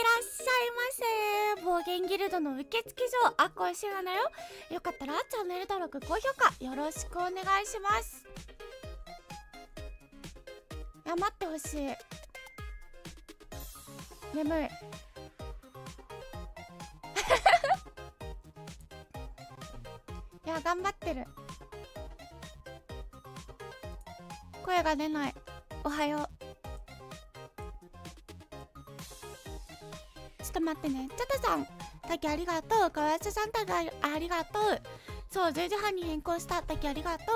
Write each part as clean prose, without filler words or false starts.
いませ。暴言ギルドの受付所、あこうしゅなだよ。よかったらチャンネル登録高評価よろしくお願いします。いや待ってほしい。眠いいや頑張ってる。声が出ない。おはよう。ちょっと待ってね。チャタさんタキありがとう。かわやすさんタキありがとう。そう10時半に変更したタキありがとう。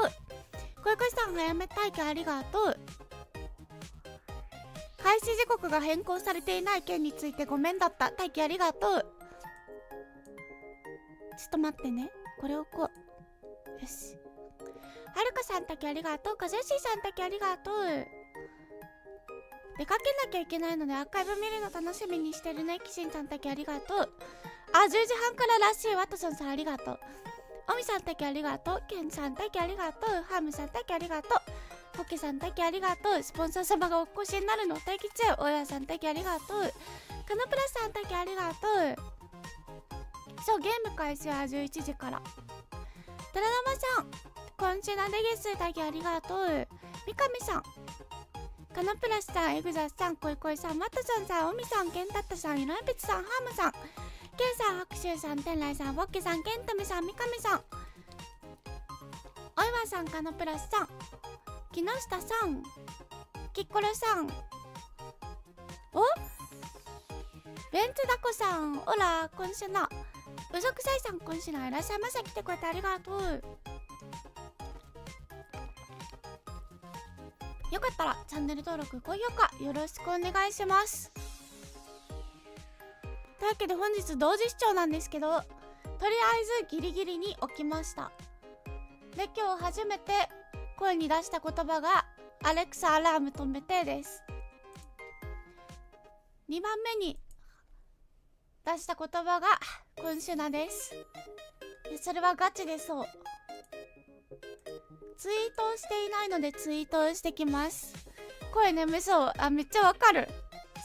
こいこいさん早めタキありがとう。開始時刻が変更されていない件についてごめんだったタキありがとう。ちょっと待ってね。これをこうよし。はるかさんタキありがとう。かずよしさんタキありがとう。出かけなきゃいけないのでアーカイブ見るの楽しみにしてるね。キシンさんタキありがとう。あ、10時半かららしい。ワトソンさんありがとう。おみさんタキありがとう。ケンさんタキありがとう。ハムさんタキありがとう。ポケさんタキありがとう。スポンサー様がお越しになるの待機中。おやさんタキありがとう。カナプラさんタキありがとう。そうゲーム開始は11時から。タラナマさんこんしゅなでゲスタキありがとう。みかみさんカナプラスさんエグザさんこいこいさんマトソンさんおみさんケンタッタさんイライペツさんハムさんケンさん白州さん天来さんボッケさんケンタミさんみかみさんおいわさんカナプラスさん木下さんキッコロさんおベンツダコさんオラこんしゅなうそくさいさんこんしゅないらっしゃいませ。来てくれてありがとう。よかったらチャンネル登録高評価よろしくお願いします。というわけで本日同時視聴なんですけど、とりあえずギリギリに起きました。で今日初めて声に出した言葉がアレクサアラーム止めてです。2番目に出した言葉がコンシュナです。それはガチでそう。ツイートをしていないのでツイートをしてきます。声眠そう。あ、めっちゃわかる。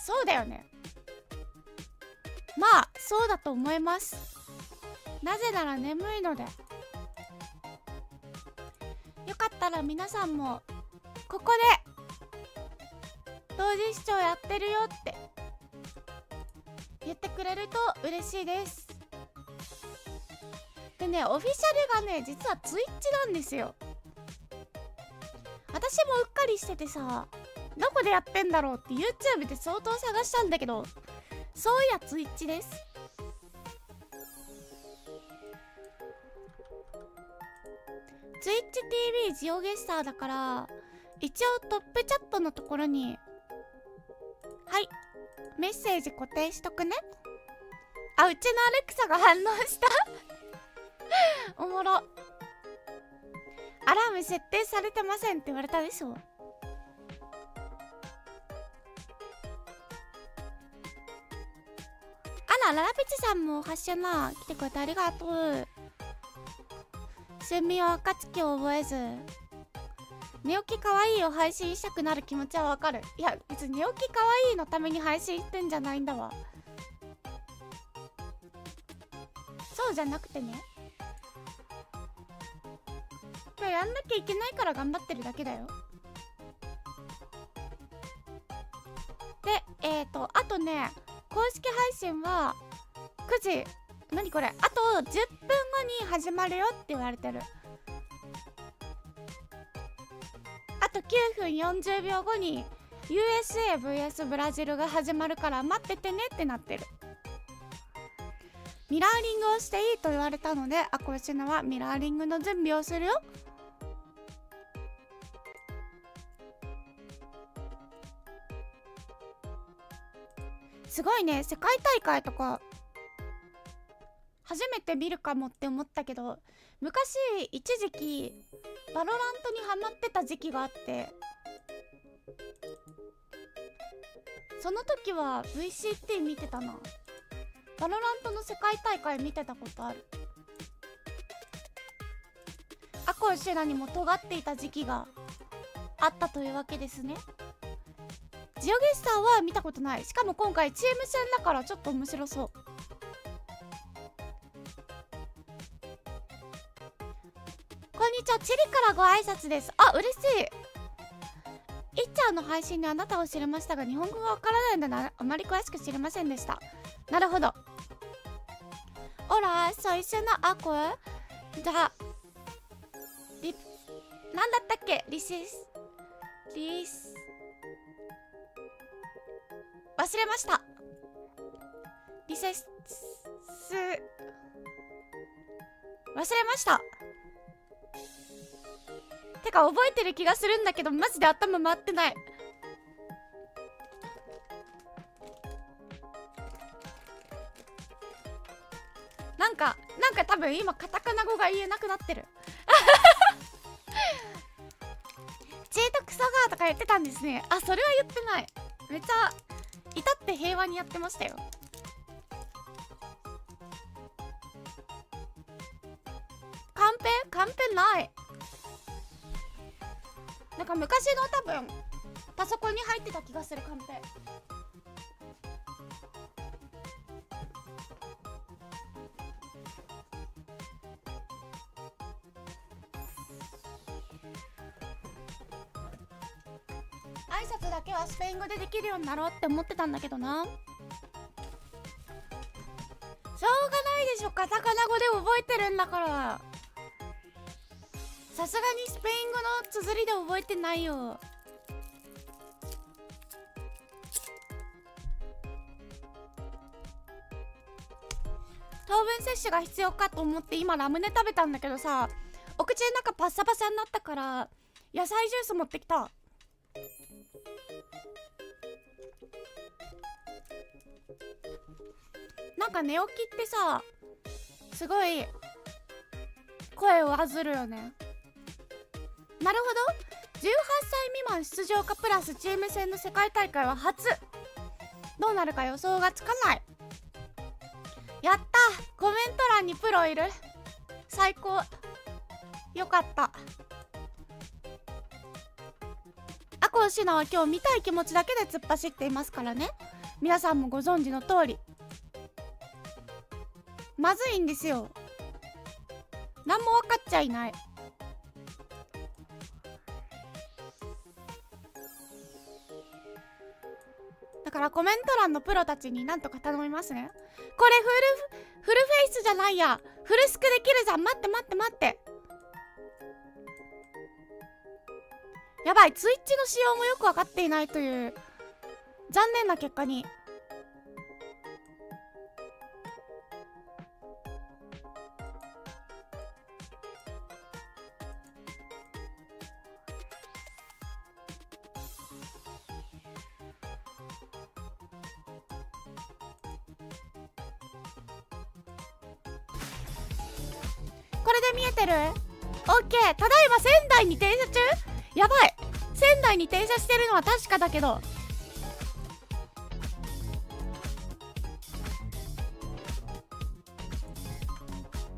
そうだよね。まあそうだと思います。なぜなら眠いので。よかったら皆さんもここで同時視聴やってるよって言ってくれると嬉しいです。でね、オフィシャルがね実はツイッチなんですよ。私もうっかりしててさ、どこでやってんだろうって YouTube で相当探したんだけど、そういやツイッチです。ツイッチ TV ジオゲッサーだから一応トップチャットのところにはいメッセージ固定しとくね。あ、うちのアレクサが反応したおもろ。アラーム設定されてませんって言われたでしょ。あら、ララペチさんもハッシュな来てくれてありがとう。春眠は暁を覚えず。寝起きかわいいを配信したくなる気持ちはわかる。いや別に寝起きかわいいのために配信してんじゃないんだわ。そうじゃなくてね、今日やんなきゃいけないから頑張ってるだけだよ。であとね公式配信は9時何これあと10分後に始まるよって言われてる。あと9分40秒後に USAVS ブラジルが始まるから待っててねってなってる。ミラーリングをしていいと言われたのでアコシナはミラーリングの準備をするよ。すごいね、世界大会とか初めて見るかもって思ったけど、昔一時期バロラントにハマってた時期があって、その時は VCT 見てたな。バロラントの世界大会見てたことある。アコウシュラにも尖っていた時期があったというわけですね。ジオゲッサーは見たことない。しかも今回チーム戦だからちょっと面白そう。こんにちは、チリからご挨拶です。あ、嬉しい。いっちゃんの配信であなたを知れましたが、日本語がわからないのであまり詳しく知りませんでした。なるほど。Hola, soy Shuna Ako. じゃあなんだったっけ、リス忘れました。リセス忘れました。てか覚えてる気がするんだけど、マジで頭回ってない。なんか多分今カタカナ語が言えなくなってる。チートクソガーとか言ってたんですね。あ、それは言ってない。めっちゃ至って平和にやってましたよ。カンペない。なんか昔の多分パソコンに入ってた気がする。カンペ挨拶だけはスペイン語でできるようになろうって思ってたんだけどな。しょうがないでしょ、カタカナ語で覚えてるんだから。さすがにスペイン語の綴りで覚えてないよ。糖分摂取が必要かと思って今ラムネ食べたんだけどさ、お口の中パッサパサになったから野菜ジュース持ってきた。なんか寝起きってさ、すごい声をあずるよね。なるほど。18歳未満出場かプラスチーム戦の世界大会は初。どうなるか予想がつかない。やった、コメント欄にプロいる。最高、よかった。あこうしゅなは今日見たい気持ちだけで突っ走っていますからね。皆さんもご存知の通り。まずいんですよ。何も分かっちゃいない。だからコメント欄のプロたちになんとか頼みますね。これフルフェイスじゃないや、フルスクできるじゃん。待ってやばい、ツイッチの仕様もよく分かっていないという残念な結果に。これで見えてる？ OK。 ただいま仙台に停車中。やばい、仙台に停車してるのは確かだけど、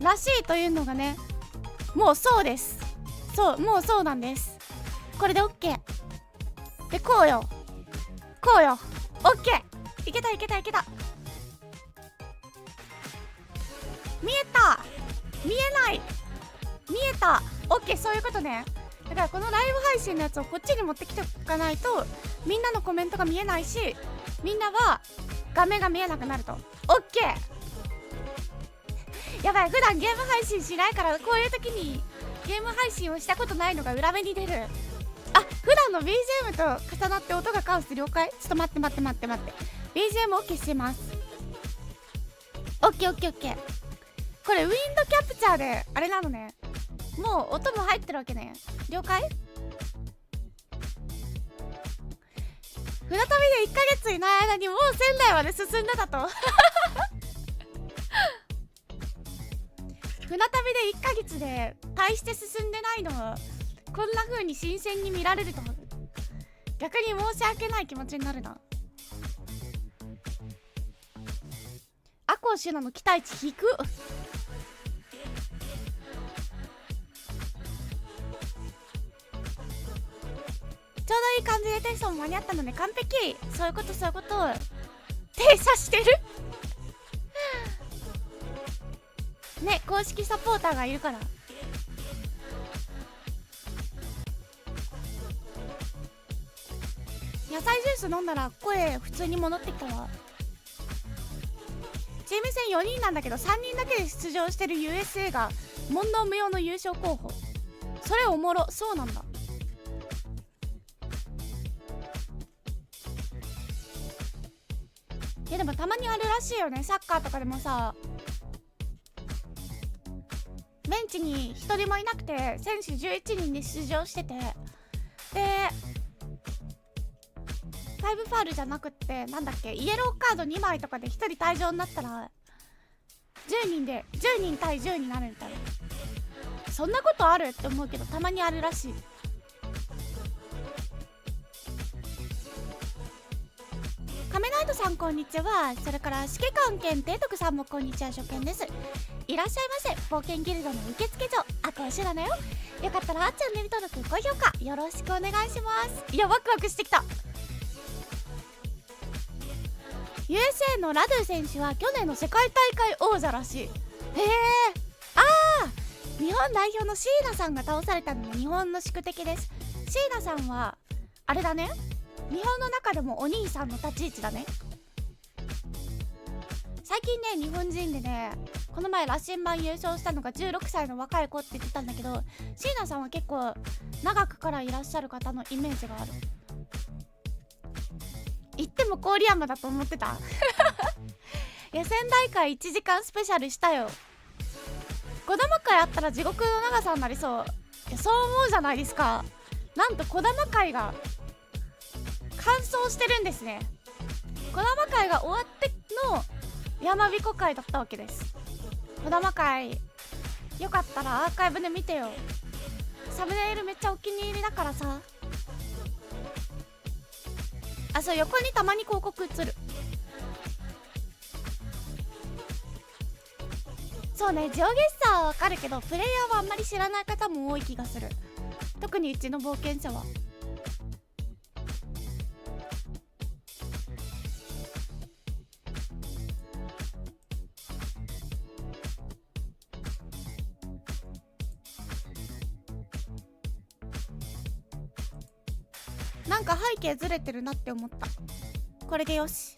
らしいというのがね、もうそうです。そう、もうそうなんです。これで OK で、こうよ OK。 いけた。見えた、見えない、見えた。 OK、 そういうことね。だからこのライブ配信のやつをこっちに持ってきておかないと、みんなのコメントが見えないし、みんなは画面が見えなくなると。 OK。 やばい、普段ゲーム配信しないから、こういう時にゲーム配信をしたことないのが裏目に出る。あ、普段の BGM と重なって音がカオス。了解。ちょっと待って BGM OK してます。 OK。 これウィンドキャプチャーであれなのね。もう音も入ってるわけね。了解。船旅で1ヶ月いない間にもう仙台まで進んでたと。船旅で1ヶ月で大して進んでないのをこんな風に新鮮に見られると逆に申し訳ない気持ちになるな。あこうしゅなの期待値低く。ちょうどいい感じでテストも間に合ったので完璧。そういうこと停車してるね、公式サポーターがいるから。野菜ジュース飲んだら声普通に戻ってきたわ。チーム戦4人なんだけど3人だけで出場してる USA が問答無用の優勝候補。それおもろ。そうなんだ。いやでもたまにあるらしいよね。サッカーとかでもさ、ベンチに1人もいなくて選手11人で出場してて、で5ファウルじゃなくってなんだっけ、イエローカード2枚とかで1人退場になったら10人対10になるみたいな。そんなことあるって思うけどたまにあるらしい。亀ナイトさんこんにちは。それから試験官兼提督さんもこんにちは。初見です。いらっしゃいませ。冒険ギルドの受付所あこうしゅなだよ。よかったらチャンネル登録高評価よろしくお願いします。いやワクワクしてきた。USA のラドゥ選手は去年の世界大会王者らしい。へえ。日本代表の椎名さんが倒されたのも日本の宿敵です。椎名さんはあれだね、日本の中でもお兄さんの立ち位置だね。最近ね、日本人でね、この前羅針盤優勝したのが16歳の若い子って言ってたんだけど、椎名さんは結構長くからいらっしゃる方のイメージがある。言っても郡山だと思ってたいや仙台会1時間スペシャルしたよ。児玉会あったら地獄の長さになりそう。いやそう思うじゃないですか。なんと児玉会が完走してるんですね。児玉会が終わっての山彦会だったわけです。児玉会よかったらアーカイブで見てよ。サムネイルめっちゃお気に入りだからさ。あ、そう、横にたまに広告映る。そうね、ジオゲッサーはわかるけどプレイヤーはあんまり知らない方も多い気がする。特にうちの冒険者は。なんか背景ずれてるなって思った。これでよし。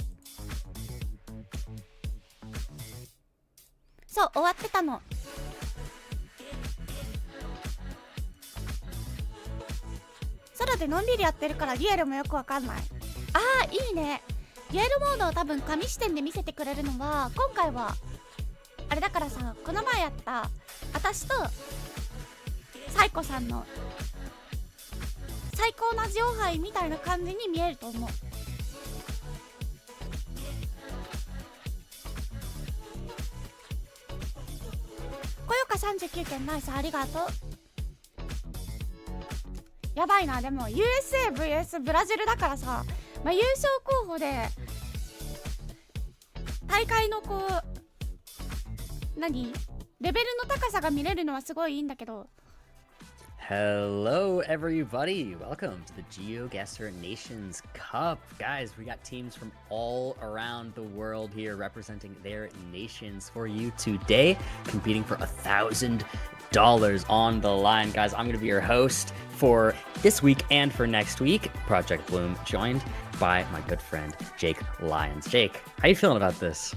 そう終わってたの。ソロでのんびりやってるからリアルもよくわかんない。あーいいね。リアルモードを多分紙視点で見せてくれるのは今回はあれだからさ、この前やった私とサイコさんの最高なジオ杯みたいな感じに見えると思う。こよか39件ナイスありがとう。やばいな。でも USAVS ブラジルだからさ、まあ、優勝候補で大会のこう何レベルの高さが見れるのはすごいいいんだけど。Hello, everybody. Welcome to the Geoguessr Nations Cup. Guys, we got teams from all around the world here representing their nations for you today, competing for $1,000 on the line. Guys, I'm going to be your host for this week and for next week. Project Bloom, joined by my good friend, Jake Lyons. Jake, how you feeling about this?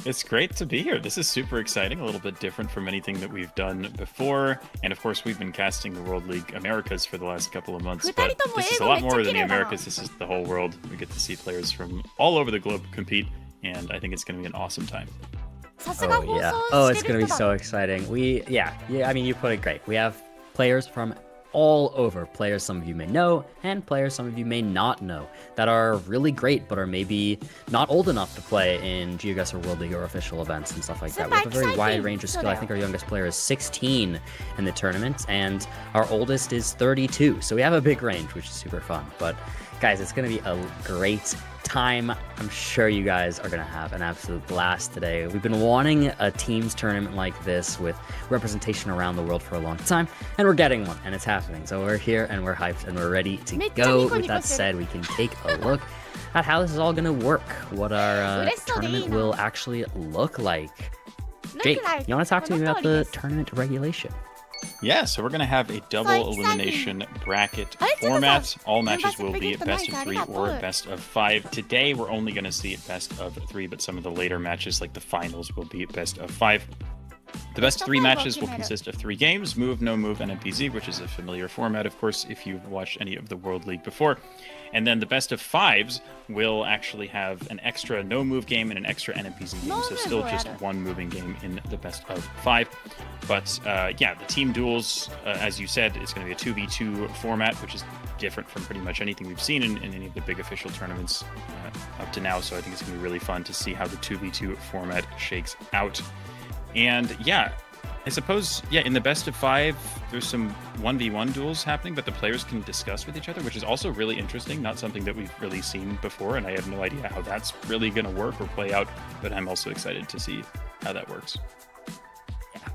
It's great to be here. This is super exciting, a little bit different from anything that we've done before. And of course, we've been casting the World League Americas for the last couple of months. But this is a lot more than the Americas. This is the whole world. We get to see players from all over the globe compete. And I think it's going to be an awesome time. Oh, yeah. Oh, it's going to be so exciting. I mean, you put it great. We have players from all over, players some of you may know and players some of you may not know that are really great but are maybe not old enough to play in Geoguessr World League or official events and stuff like that. We have a very wide range of skill. I think our youngest player is 16 in the tournament and our oldest is 32, so we have a big range, which is super fun. But guys, it's going to be a great time. I'm sure you guys are going to have an absolute blast today. We've been wanting a teams tournament like this with representation around the world for a long time, and we're getting one, and it's happening. So we're here, and we're hyped, and we're ready to go. With that said, we can take a look at how this is all going to work, what our tournament will actually look like. Jake, you want to talk to me about the tournament regulation? Yeah, so we're going to have a double elimination bracket format. All matches will be best of 3 or best of 5. Today, we're only going to see best of 3, but some of the later matches, like the finals, will be best of 5. The best 3 matches will consist of 3 games, move, no move, NMPZ, which is a familiar format, of course, if you've watched any of the World League before. And then the best of 5s will actually have an extra no move game and an extra NMPZ game, so still just 1 moving game in the best of 5. But yeah, the team duels, as you said, it's going to be a 2v2 format, which is different from pretty much anything we've seen in any of the big official tournaments up to now. So I think it's going to be really fun to see how the 2v2 format shakes out. And yeah, I suppose, yeah, in the best of 5, there's some 1v1 duels happening, but the players can discuss with each other, which is also really interesting. Not something that we've really seen before, and I have no idea how that's really going to work or play out, but I'm also excited to see how that works.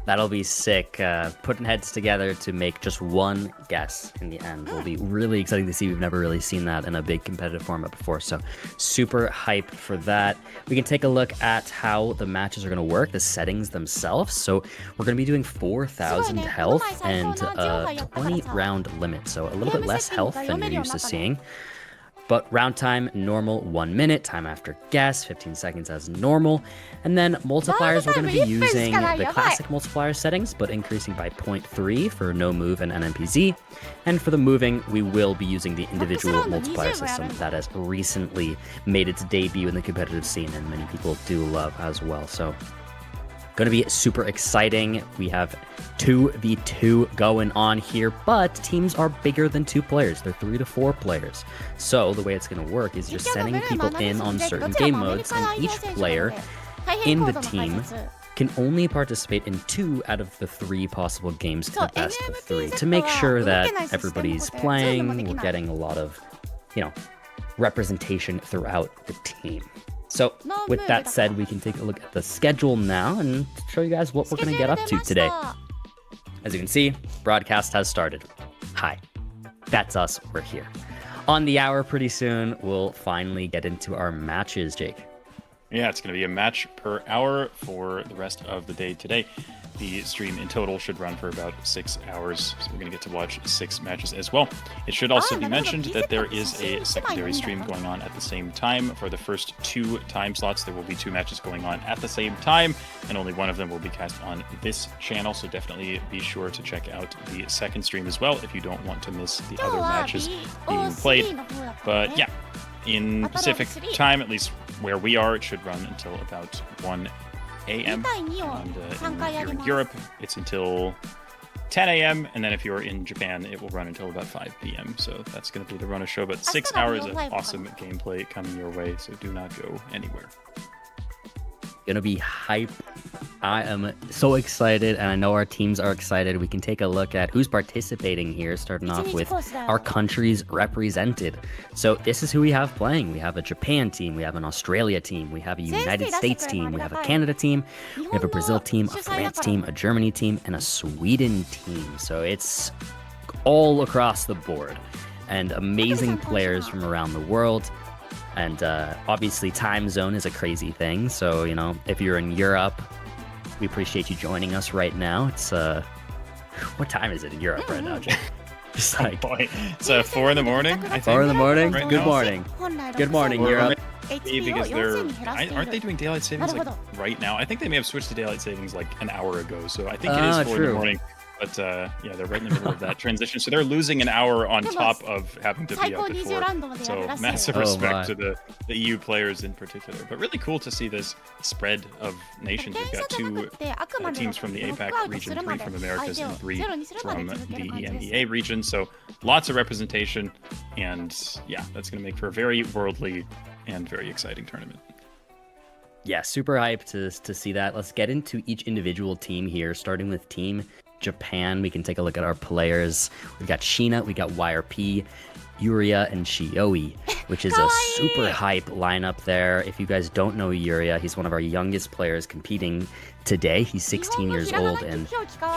That'll be sick. Putting heads together to make just one guess in the end will be really exciting to see. We've never really seen that in a big competitive format before, so super hyped for that. We can take a look at how the matches are going to work, the settings themselves. So we're going to be doing 4,000 health and a 20 round limit, so a little bit less health than you're used to seeing. But round time, normal, 1 minute. Time after guess, 15 seconds as normal. And then multipliers, we're going to be using the classic multiplier settings, but increasing by 0.3 for no move and NMPZ. And for the moving, we will be using the individual multiplier system that has recently made its debut in the competitive scene, and many people do love as well. So going to be super exciting. We have 2v2 going on here, but teams are bigger than 2 players. They're 3 to 4 players. So the way it's going to work is you're sending people in on certain game modes, and each player in the team can only participate in 2 out of the 3 possible games to the best of 3 to make sure that everybody's playing. We're getting a lot of, representation throughout the team. So with that said, we can take a look at the schedule now and show you guys what we're going to get up to today. As you can see, broadcast has started. Hi, that's us, we're here. On the hour pretty soon, we'll finally get into our matches, Jake. Yeah, it's going to be a match per hour for the rest of the day today. The stream in total should run for about 6 hours, so we're going to get to watch 6 matches as well. It should also be mentioned that there is a secondary stream going on at the same time. For the first 2 time slots, there will be 2 matches going on at the same time, and only one of them will be cast on this channel, so definitely be sure to check out the second stream as well if you don't want to miss the other matches being played. But yeah, in Pacific time, at least where we are, it should run until about 1 a.m. And if you're in Europe, it's until 10 a.m. And then if you're in Japan, it will run until about 5 p.m. So that's going to be the run of show. But 6 hours of awesome gameplay coming your way, so do not go anywhere. Gonna be hype. I am so excited, and I know our teams are excited. We can take a look at who's participating here, starting off with our countries represented. So this is who we have playing. We have a Japan team, we have an Australia team, we have a United States team, we have a Canada team, we have a Brazil team, a France team, a Germany team, and a Sweden team. So it's all across the board, and amazing players from around the world. And obviously time zone is a crazy thing, so if you're in Europe, we appreciate you joining us right now. It's what time is it in Europe right now, Jay? Just like it's 4 in the morning, I think. 4 in the morning? Right Good now. morning. Good morning, Europe. Because aren't they doing daylight savings like right now? I think they may have switched to daylight savings like an hour ago, so I think it is 4 in the morning. But yeah, they're right in the middle of that transition. So they're losing an hour on top of having to be up before. So massive respect to the EU players in particular. But really cool to see this spread of nations. We've got 2 teams from the APAC region, 3 from Americas, and 3 from the EMEA region. So lots of representation. And yeah, that's going to make for a very worldly and very exciting tournament. Yeah, super hyped to see that. Let's get into each individual team here, starting with Team Japan. We can take a look at our players. We've got Sheena, we got YRP, Yuria and Shioi, which is a super hype lineup there. If you guys don't know Yuria, he's one of our youngest players competing today. He's 16 years old, and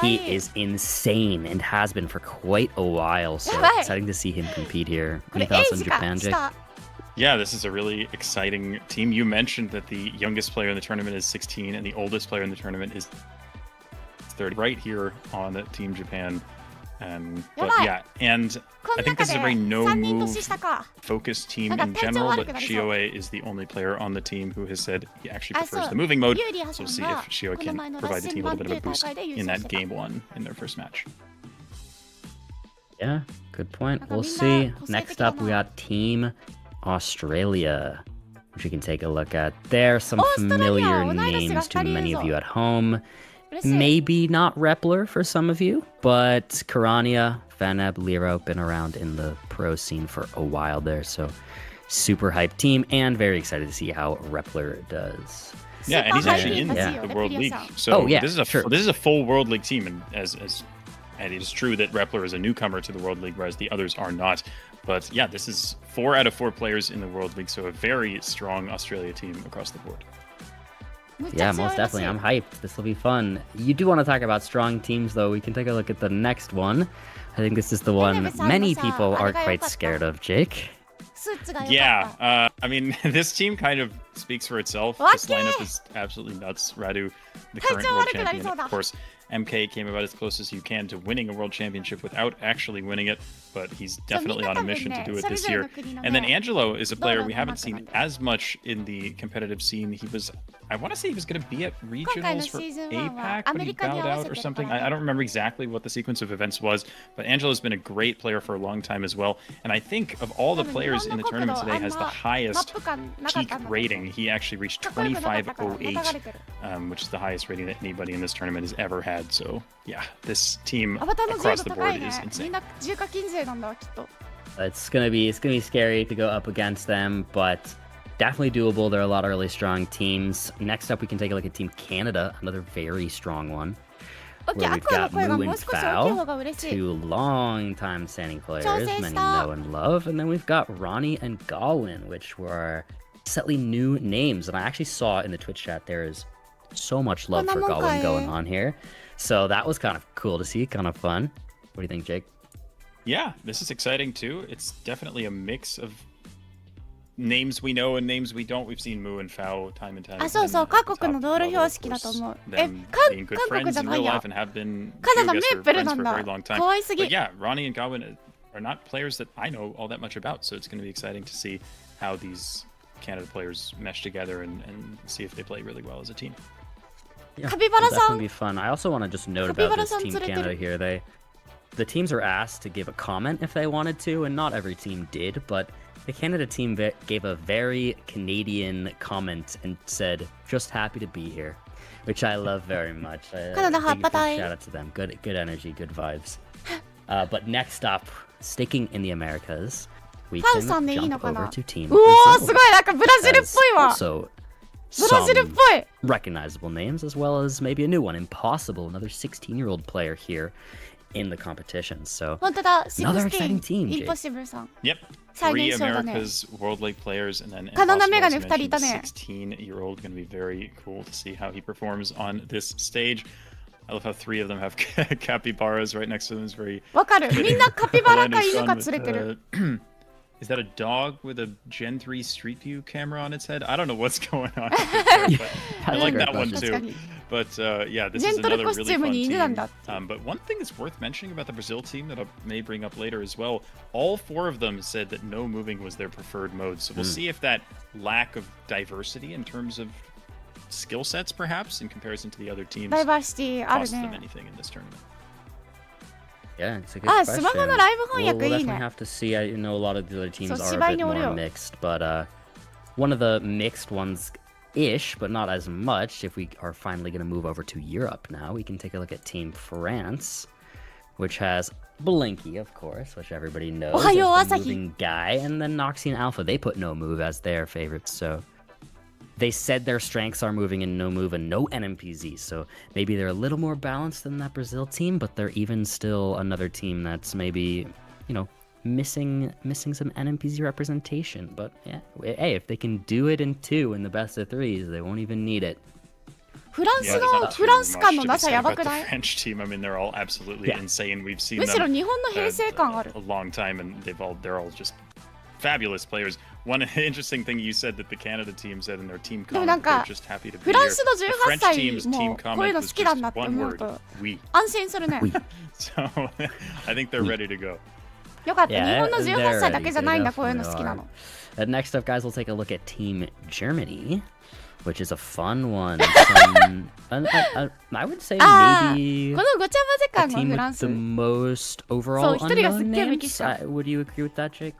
he is insane and has been for quite a while. So exciting to see him compete here. Any thoughts on Japan, Jake? Yeah, this is a really exciting team. You mentioned that the youngest player in the tournament is 16 and the oldest player in the tournament is 30. Right here on Team Japan. But yeah, and I think this is a very no-move focused team in general, but Shioe is the only player on the team who has said he actually prefers the moving mode. So we'll see if Shioe can provide the team a little bit of a boost in that game 1 in their first match. Yeah, good point. We'll see. Next up, we got Team Australia, which you can take a look at. There, some familiar names to many of you at home. Maybe not Repler for some of you, but Karania, Fanab, Lero, been around in the pro scene for a while there, so super hyped team, and very excited to see how Repler does. Yeah, and he's actually in the World League, so this is a full World League team, and and it is true that Repler is a newcomer to the World League, whereas the others are not. But yeah, this is 4 out of 4 players in the World League, so a very strong Australia team across the board. Yeah, most definitely. I'm hyped. This will be fun. You do want to talk about strong teams, though. We can take a look at the next one. I think this is the one many people are quite scared of, Jake. Yeah, I mean, this team kind of speaks for itself. This lineup is absolutely nuts. Radu, the current world champion, of course. MK came about as close as you can to winning a world championship without actually winning it, but he's definitely on a mission to do it this year. And then Angelo is a player we haven't seen as much in the competitive scene. He was, I want to say he was going to be at regionals for APAC, but he bowed out or something. I don't remember exactly what the sequence of events was, but Angelo's been a great player for a long time as well. And I think of all the players in the tournament today, has the highest peak rating. He actually reached 2508, which is the highest rating that anybody in this tournament has ever had. So yeah, this team across the board is insane. It's gonna be scary to go up against them, but definitely doable. There are a lot of really strong teams. Next up, we can take a look at Team Canada, another very strong one. Where we've got Moo and Fao, 2 long-time standing players, many know and love. And then we've got Ronnie and Galwin, which were slightly new names. And I actually saw in the Twitch chat there is so much love for Galwin going on here. So that was kind of cool to see, kind of fun. What do you think, Jake? Yeah, this is exciting too. It's definitely a mix of names we know and names we don't. We've seen Moo and Fao time and time again. そうそう、各国の道路標識だと思う。Them being good friends in real life and have been カナダメ Geoguessr ープル friends な for ん a だ very long time. 可愛すぎ But yeah, Ronnie and Galwin are not players that I know all that much about, so it's going to be exciting to see how these Canada players mesh together and see if they play really well as a team. Yeah, it'll definitely be fun. I also want to just note about this Team Canada here. The teams were asked to give a comment if they wanted to, and not every team did, but the Canada team gave a very Canadian comment and said, "Just happy to be here," which I love very much. Big shout out to them. Good energy, good vibes. But next up, sticking in the Americas, we can jump over to Team Brazil. Also, some recognizable names, as well as maybe a new one, Impossible, another 16-year-old player here in the competition. So another exciting team, Jake. Yep. 3 America's World League players, and then Impossible, 16-year-old, going to be very cool to see how he performs on this stage. I love how 3 of them have capybaras right next to them. It's very わかる。みんなカピバラか犬か連れてる。Is that a dog with a Gen 3 Street View camera on its head? I don't know what's going on there, but I like that one too. But yeah, this is another really fun team. But one thing that's worth mentioning about the Brazil team that I may bring up later as well, all 4 of them said that no moving was their preferred mode. So we'll see if that lack of diversity in terms of skill sets, perhaps, in comparison to the other teams, costs them anything in this tournament. Yeah, it's a good question. スマホのライブ翻訳いい We'll ね。 definitely have to see. I know a lot of the other teams are そう、 a 芝居 bit におる more よ。 mixed, but one of the mixed ones-ish, but not as much. If we are finally going to move over to Europe now, we can take a look at Team France, which has Blinky, of course, which everybody knows as the moving guy, and then Noxie and Alpha. They put no move as their favorites, so they said their strengths are moving and no move and no NMPZ, so maybe they're a little more balanced than that Brazil team, but they're even still another team that's maybe, you know, missing some NMPZ representation. But yeah, hey, if they can do it in 2 in the best of 3s, they won't even need it. フランスのフランス感のなさやばくない？ French team, I mean, they're all absolutely insane. We've seen むしろ them 日本の平成感ある。 a long time, and they're all just fabulous players. One interesting thing you said that the Canada team said in their team でもなん comment, か they're just happy to be フラン here. スの The 18 French 歳 team's team もこういう comment の was 好きなんだ just って one 思う word: と we. 安心するね。 So I think they're ready to go. よかった。日 Yeah, 本の they're 18歳だ ready. けじゃ They ないんだ、こういうの definitely 好きなの。 are. Next up, guys, we'll take a look at Team Germany, which is a fun one. I would say あ maybe ー、このごちゃ混 a ぜ感 team のフラ with ンス the。most overall そう、一人がすっ unknown げえメキ names. シカン。 Would you agree with that, Jake?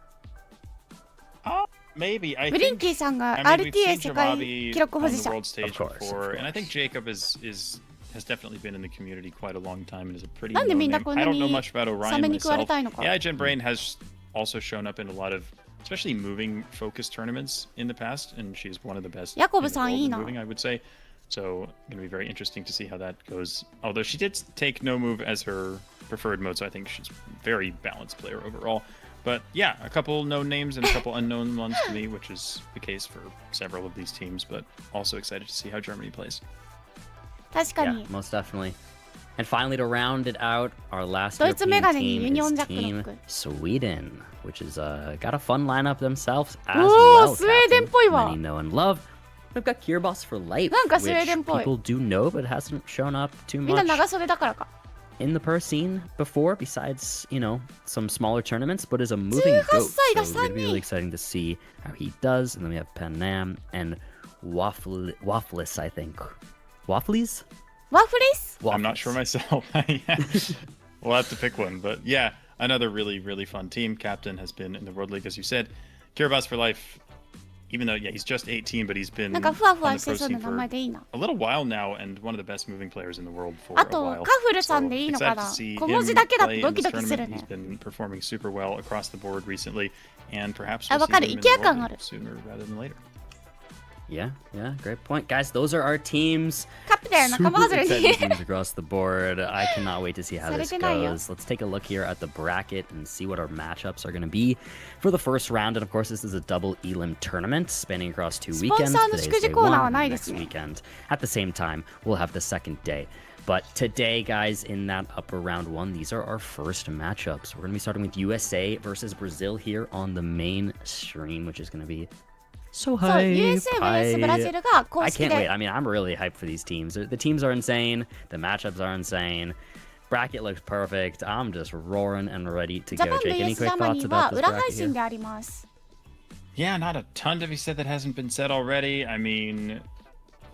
Maybe. I ブリン think キーさんが I mean, we've RTA seen 世界 Jamabi 記録保 on 持 the 者。 world stage Of course, before, of and I think course. Jacob has definitely been in the community quite a long time and is a pretty なんで known みんな name. こんな I don't に know much about サ Orion メに食われ myself. たいのか。 Yeah, Gen Brain has also shown up in a lot of, especially moving focused tournaments in the past, and she's one of the best in ヤコブ the さん world いい in な。 moving, I would say. So, going to be very interesting to see how that goes. Although she did take no move as her preferred mode, so I think she's a very balanced player overall. But yeah, a couple known names and a couple unknown ones to me, which is the case for several of these teams, but also excited to see how Germany plays. 確か Yeah, に。 most definitely. And finally, to round it out, our last ドイツ European メガネに team ユニオン is ジャックノッ Team ク。 Sweden, which is got a fun lineup themselves as おー、 well. スウェーデンっぽいわ。 Many know and love. We've got Kiribati for life, なんかスウェー which デンっぽい。 people do know, but hasn't shown up too みんな much 長袖だからか。 in the per scene before, besides, you know, some smaller tournaments, but is a moving goat. 歳が So it's going to 3 be 人。 really exciting to see how he does. And then we have Panam and Waffles, I think. Waffles? ワッフレス I'm not sure myself. Yeah. We'll have to pick one. But yeah, another really, really fun team. Captain has been in the World League, as you said. Kiribati for life, even though, yeah, he's just 18, but he's been なん on かふわふわ the して pro そうな scene 名 for 前でいいな。 a little while now and one of the best moving players in the world for あ a と、 while. カフルさんでいいのか excited な to see 小文字 him だけだと play ド in キ this ドキする tournament. He's ね。 been performing super well across the board recently, and perhaps あ、 we'll わ see かる。 him in イ the ケア World 感あ League る。 sooner rather than later. Yeah, great point. Guys, those are our teams. カップだよ、仲間 Super 外れ exciting に。 teams across the board. I cannot wait to see how this されてないよ。 goes. Let's take a look here at the bracket and see what our matchups are going to be for the first round. And of course, this is a double Elim tournament spanning across 2 weekends. スポンサーの Today's 祝辞 day コーナー 1, はない and です next ね。 weekend. At the same time, we'll have the second day. But today, guys, in that upper round 1, these are our first matchups. We're going to be starting with USA versus Brazil here on the main stream, which is going to be so そう、hype. USA vs ブラジルが公 I 式 can't wait. で。 I mean, I'm really hyped for these teams. The teams are insane. The matchups are insane. Bracket looks perfect. I'm just roaring and ready to ジャ go. パン Jake, any vs ジ quick ャマ thoughts ニーは about this 裏配 bracket 信 here? であります。 Yeah, not a ton to be said that hasn't been said already. I mean,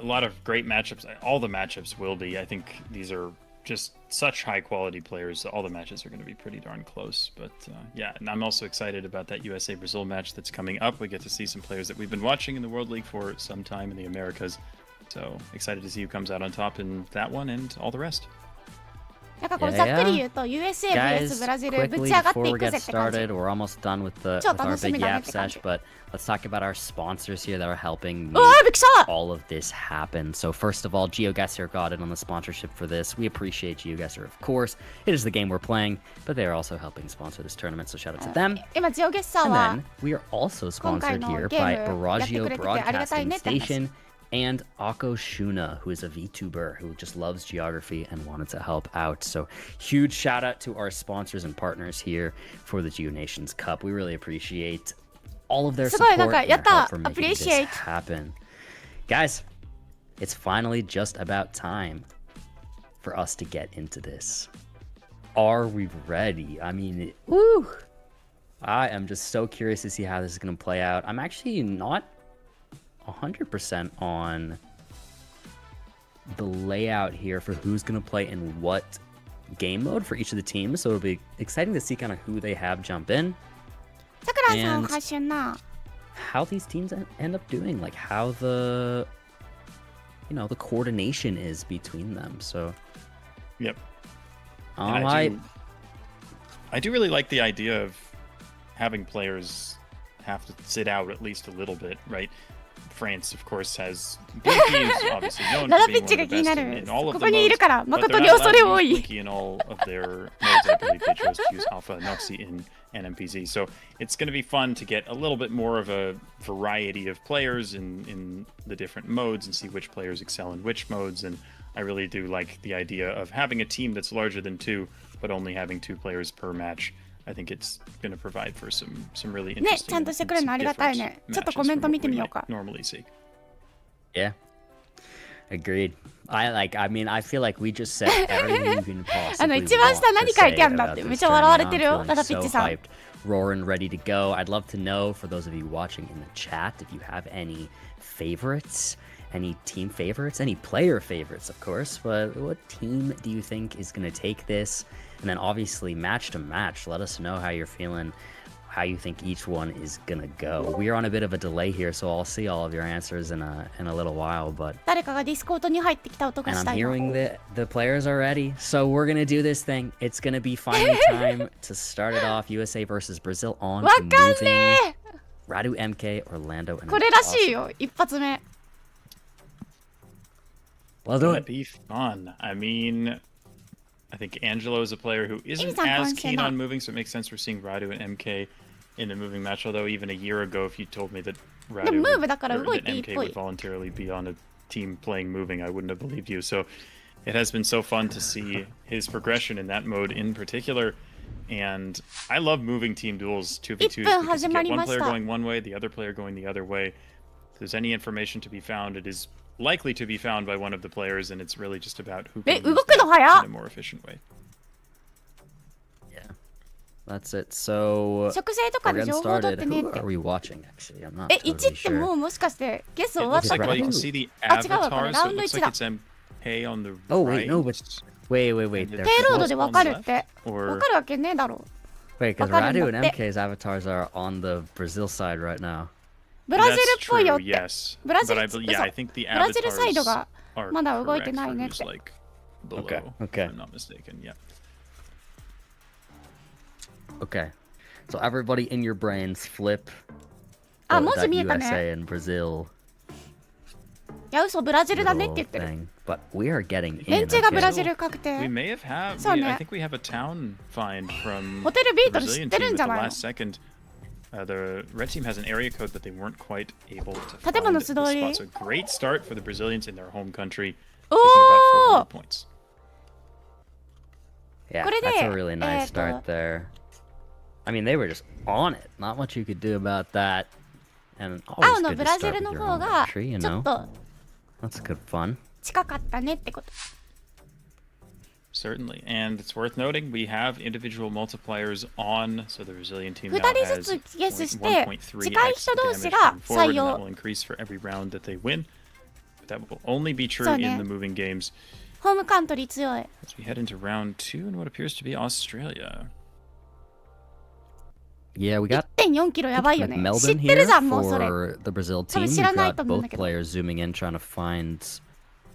a lot of great matchups. All the matchups will be. I think these are just such high quality players. All the matches are going to be pretty darn close. But yeah, and I'm also excited about that USA Brazil match that's coming up. We get to see some players that we've been watching in the World League for some time in the Americas. So excited to see who comes out on top in that one and all the rest. なんかこれざっくり言うと USA vs Guys, ブラジルぶ quickly ち上がって before い we く get ぜって感じ。 started, we're almost done with our 超 big 楽しみだね yap って感じ。 sesh, but let's talk about our sponsors here that are helping うわ make ーびっくりした all of this happen. So first of all, Geoguessr got in on the sponsorship for this. We appreciate Geoguessr, of course. It is the game we're playing, but they are also helping sponsor this tournament, so shout out to them. 今ジオゲッサー And は then we are also 今回 sponsored の here ゲ by ームやってく Baraggio れててありがたい Broadcasting ねって話。 Station and Ako Shuna, who is a VTuber who just loves geography and wanted to help out. So huge shout out to our sponsors and partners here for the Geo Nations Cup. We really appreciate all of their すごい support なんか and や their った help for making this appreciate happen. Guys, it's finally just about time for us to get into this. Are we ready? I mean, woo! I am just so curious to see how this is going to play out. I'm actually not 100% on the layout here for who's going to play in what game mode for each of the teams. So it'll be exciting to see kind of who they have jump in, さくらさん And- 発信な。 how these teams end up doing, like how the, you know, the coordination is between them. So, Yep. And I do really like the idea of having players have to sit out at least a little bit, right? France, of course, has big teams, obviously known ラ for ダピ being ッチ one が of 気 the に best な in, る in all of こ the こにいる modes. から But 誠 they're に not 恐れ allowed 多 to い use Wiki in all of their modes. I believe they chose to use Alpha Noxy in NMPZ. So it's going to be fun to get a little bit more of a variety of players in the different modes and see which players excel in which modes. And I really do like the idea of having a team that's larger than 2, but only having 2 players per match. I think it's going to provide for some really ね、 interesting ちゃんとしてくれるのありがたいね。ちょっとコメント見てみようか。 normally see. Yeah. Agreed. I mean, I feel like we just said everything you can possibly 一番下 want 何 to 書い say てあるんだっ about て this めっちゃ笑われて tournament. るよ I'm ラダピ feeling ッチ so さん hyped, roaring, ready to go. I'd love to know, for those of you watching in the chat, if you have any favorites, any team favorites, any player favorites, of course. But what team do you think is going to take this? And then obviously match to match, let us know how you're feeling, how you think each one is gonna go. We are on a bit of a delay here, so I'll see all of your answers in a little while. But 誰かがディスコードに入ってきた音が and し I'm た今 hearing that the players are ready, so we're gonna do this thing. It's gonna be finally time to start it off. USA versus Brazil on わ to かん moving ね Radu MK, Orlando, え and これらしいよ一発目 We'll do It'll it. be fun. I mean, I think Angelo is a player who isn't He's not as going keen to on moving, so it makes sense we're seeing Radu and MK in the moving match. Although even a year ago, if you told me that で Radu もムー would, ブだから or 動い that ていいっ MK ぽ would い voluntarily be on a team playing moving, I wouldn't have believed you. So it has been so fun to see his progression in that mode in particular. And I love moving team duels 2v2s because you get one player going one way, the other player going the other way. If there's any information to be found, it is likely to be found by one of the players, and it's really just about who can え use 動くの that 早っ in a more efficient way. Yeah, that's it. So 植生とか we're で getting 情報取っ started. てねっ Who て are we watching? Actually, I'm not え 1 totally っても sure. うもしかしてゲス終 It わっ looks た like, か well, ら you can see the Ah,違うわ、これ avatars, so ラウン it ド looks 1 like だ it's MK on the Oh right. wait, no, but wait. And ペ there's イロード Phillips でわ on か the るっ left, て or わかるわけねえだろ wait, because わかるん Radu だ and って MK's avatars are on the Brazil side right now. ブラジル that's っぽいよっ true, て yes. ブラジ But ル I, 嘘 yeah, I think the ブラジルサイド avatars が are まだ動い correct てない for ねっ who's て like below, Okay, if okay. I'm not mistaken. Yeah. Okay, so everybody in your brains flip あ文字 that 見えたね USA and Brazil いや嘘ブラジルだねって little 言ってる thing, but we are getting 連 in. 中がブラ Okay. ジル確 We 定 may have So, I ne- think we have a town find from ホテルビー the トル知っ Brazilian てる team ん at じゃ the ないの last second. The red team has an area code, but they weren't quite able to find 建物素 the 通り spot. So great start for the Brazilians in their home country, お taking about 400ー points. Yeah, これで that's a really nice と start there. I mean, they were just on it. Not much you could do about that. And 青 always の good ブ to ラジ start ル with の your 方 home が country, you ちょ know? っと That's good fun. 近かったねってこと Certainly, and it's worth noting we have individual multipliers on, so the Brazilian team 2 now 人 has ずつゲスして 1.3x 近い人同士 damage が moving forward, 採 and that 用 will increase for every round that they win. But that will only be true そうね in the moving games ホームカントリー強い as we head into round 2 in what appears to be Australia. Yeah, we got 1.4 キロやばいよね Melbourne 知ってる here じゃんもうそれ for the Brazil 多分 team. 知 We've らないと got 思うん both だけど players zooming in, trying to find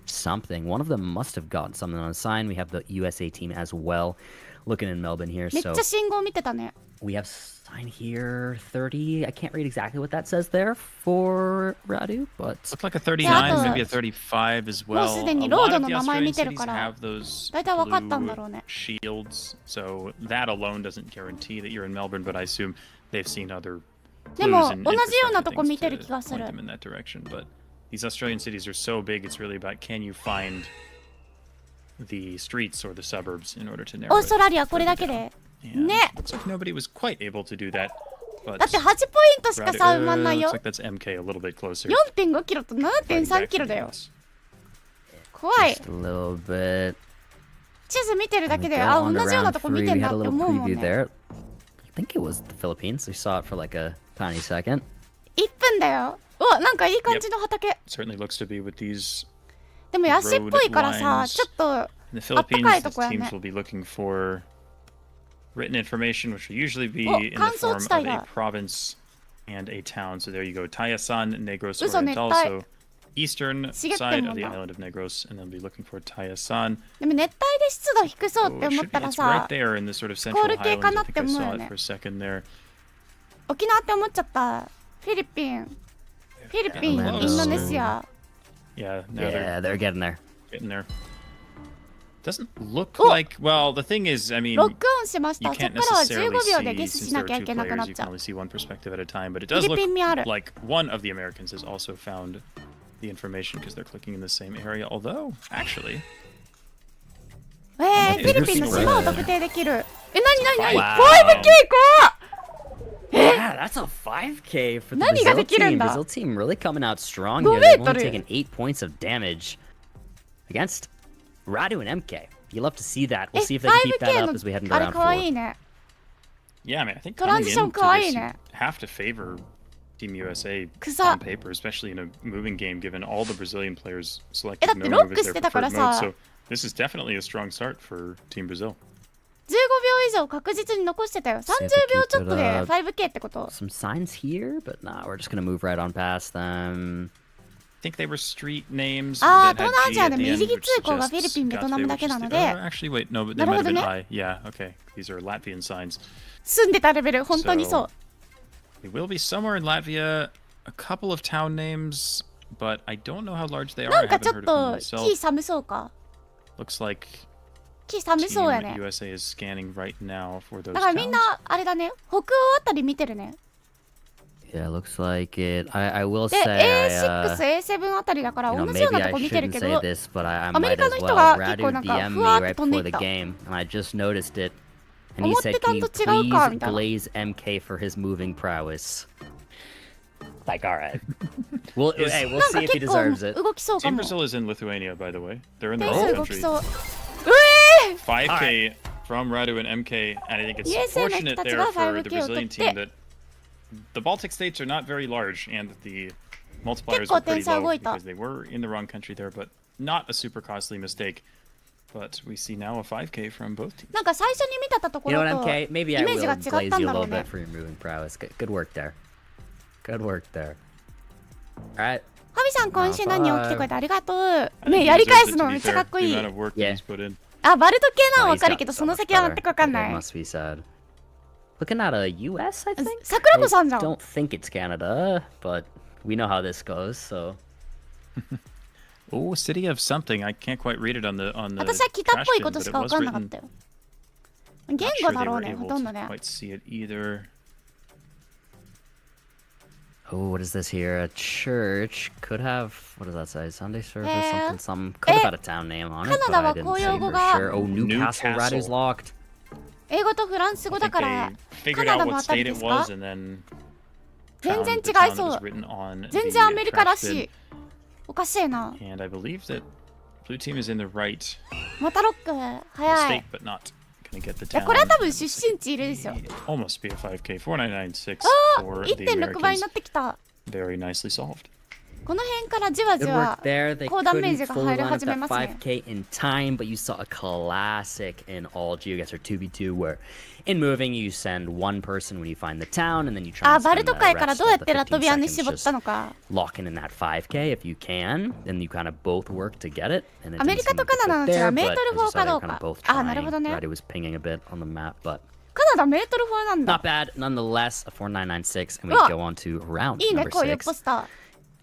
something. One of them must have gotten something on a sign. We have the USA team as well, looking in Melbourne here. めっち So ゃ信号見てたね we have sign here 30. I can't read exactly what that says there for Radu, but Looks like a 39, Yeah, maybe a 35 as well. もうすでに A ロー lot ド of の the 名前見 Australian てる cities から have those 大体分かったんだろう blue ね shields, so that alone doesn't guarantee that you're in Melbourne, but I assume they've seen other でも clues and 同じような infrastructure とこ things 見てる to 気がす point る them in that direction. But these Australian cities are so big, it's really about can you find the streets or the suburbs in order to narrow オー it ストラリアこれだけ further で down. And ね looks like nobody was quite able to do that. But だって8ポイントしか Radu- 差埋まんない looks よ like that's MK a little bit closer. 4.5 キロと fighting 7.3 back キロ to だ the よ US. 怖い just a little bit. 地図見てるだけ We で go あ on 同 to じような round とこ見 3. てん We だ had っ a て little 思うもん preview ね there. I think it was the Philippines. We saw it for like a tiny second. 1分だよおなんかいい感じの畑 Certainly looks to be with these でも安っぽいからさ road ちょっと in the あったか Philippines. いと These こや teams ね will be looking for written information, which will usually be Oh, in the 乾燥 form 地帯 of a だ province and a town. So there you go, Tayasan, Negros 嘘、熱 Oriental. 帯。 So eastern 茂って side んも of ん the な。 island of Negros, and they'll be looking for Tayasan. でも熱帯で湿度低そう So って it 思 should った be, ら it's さ right there in the sort of スコー central ル系か highlands. な I っ think て I 思う saw よ it ね for a second there. 沖縄って思っちゃったフィリピン If フィリピン、イン Close. ドネシア。 Yeah, now Yeah, they're getting there. getting there. Doesn't look like. Well, the thing is, I mean, ロックオンしまし you た。そっ can't からは necessarily 15秒で see ゲス since し there な are きゃい two けなくなっ players. You ちゃ can う。 only see one perspective at a time, but it フィ does リ look ピン味ある。 like one of the Americans has also found the information because they're clicking in the same area. Although, actually, フィリピンの島を特定できる。なに Wow. 5K か Yeah, that's a 5K for the 何が Brazil できるん team. だ Brazil team really coming out strong 5 here. They've only メートル taken 8 points of damage against Radu and MK. You love to see that. We'll see if they can keep that 5K up の as we head into あれ round かわいい 4. ね。 yeah, I mean, I think トラン coming ジション into かわい this, い you ね。 have to favor Team USA 草 on paper, especially in a moving game, given all the Brazilian players だ selected って no ロッ move ク as し their てたから preferred mode. さ So this is definitely a strong start for Team Brazil. 15秒以上確実に残してたよ。30 See if they 秒 keep ちょっと it で up.5K ってこと。 Some signs here, but nah, we're just gonna move right on past them. I think they were street names. あー、 that 東 had 南ア G ジア at で the 右 end, 通 which 行がフィリピン、 suggests ベトナム got だけ to な be の just- で、 actually, wait, no, but they なる might ほ have ど been ね。 I. Yeah, okay. These are Latvian signs. 住んでたレベル、本当にそう。 They will be somewhere in Latvia. A couple of town names, but I don't know how large they are. な I んかち haven't ょっ heard と of them 木 myself. 寒そうか。 Looks like 木寒そうや Team ね。 USA is scanning right now for those だからみん towns. な、あれだね、北欧あたり見てるね。 Yeah, looks like it. I will で、 say, A6、A7 あたりだから you know, 同じよう maybe なと I こ見てる shouldn't け say ど、 this, but I アメ might リカ as の人 well. が結構 Radu なんか DM ふ me わーって right 飛んで before いっ the た。 game, and I just noticed it. And he 思って said, た "Can ん you と違うか please みたいな。 glaze MK for his moving prowess?" Like, all right. We'll hey, we'll なん see か if he 結構 deserves it. 動きそうか Team も。 Brazil is in Lithuania, by the way. They're in the 点 wrong 数動き country. そう。 5K from Radu and MK, and I think it's USA の人 fortunate たち there が for the 5K を取 Brazilian っ team て、 that the Baltic states are not very large and that the multipliers 結構 are 点 pretty 差 low 動いた。 because they were in the wrong country there, but not a super costly mistake. But we see now a 5K from both teams. なんか最初に見てたとこ You know ろ what, と MK? イ Maybe メ I ー will ジが違 glaze ったん you a だろ little うね bit。for your moving prowess. Good work there. Good work there. All right. ハビさん今週何起きてくれてありがとう。 I think ね he やり deserves 返 it, す to の be めっちゃ fair. かっこ The いい。 amount of work that he's put in. あ、バルト系なの No, わ he's かる got けど、 so その much 先は better. 全くわかん It ない。 must be sad. Looking at a US, I think. 桜子さんじゃ I ん。 don't think it's Canada, but we know how this goes, so. Oh, city of something. I can't quite read it on the 私は北っ trash ぽい bin, こと but し it かわ was かんなかっ written. たよ。言 Not 語 sure だ they ろう were ね、ほ able とん to どね。 quite see it either. Oh, what is this here? A church could have. What does that say? Sunday service, Yeah. something, some. Could have had a town name on it, but Canada I は didn't 公 see 用語 for が sure. Oh, Newcastle, Newcastle. Radu's locked. 英語とフランス語 I だ think から they カ figured ナダ out の what あたり state で it す was か？ and then 全 found 然 the 違い town そ that was う。 written on 全 the 然アメリカら trash し bin. い。おかしいな。 And I believe that blue team is in the right またロック。早 state, い。 but not gonna get the いや、 town. これは多分出身地いるですよ。 Almost be a 5K. 4996あ for the 1.6 倍に Americans. なってきた。 Very nicely solved. この辺からじわじ Good わ work there. They 高ダメー couldn't ジが fully 入り line up 始め that ますね。 5K in time, but you saw a classic in all Geoguessr 2v2 where in moving you send one person when you find the town and then you try あ、 and バル spend ト the 海から rest どうや of っ the てラト 15ビアに seconds 絞った just のか。 locking in that 5K if you can, and you kind of both work to get it. And it アメリ didn't カ seem と like カナダ it の fit 違いは there, メー but トル as 法 you saw, か they ど were う kind of か。 both あ、なる trying. ほどね。 Radu was pinging a bit on the map, but カナダメートル法なんだ。 not bad nonetheless. A 4996, and we Oh. go on to round いいね、 number こういうポ 6. スタ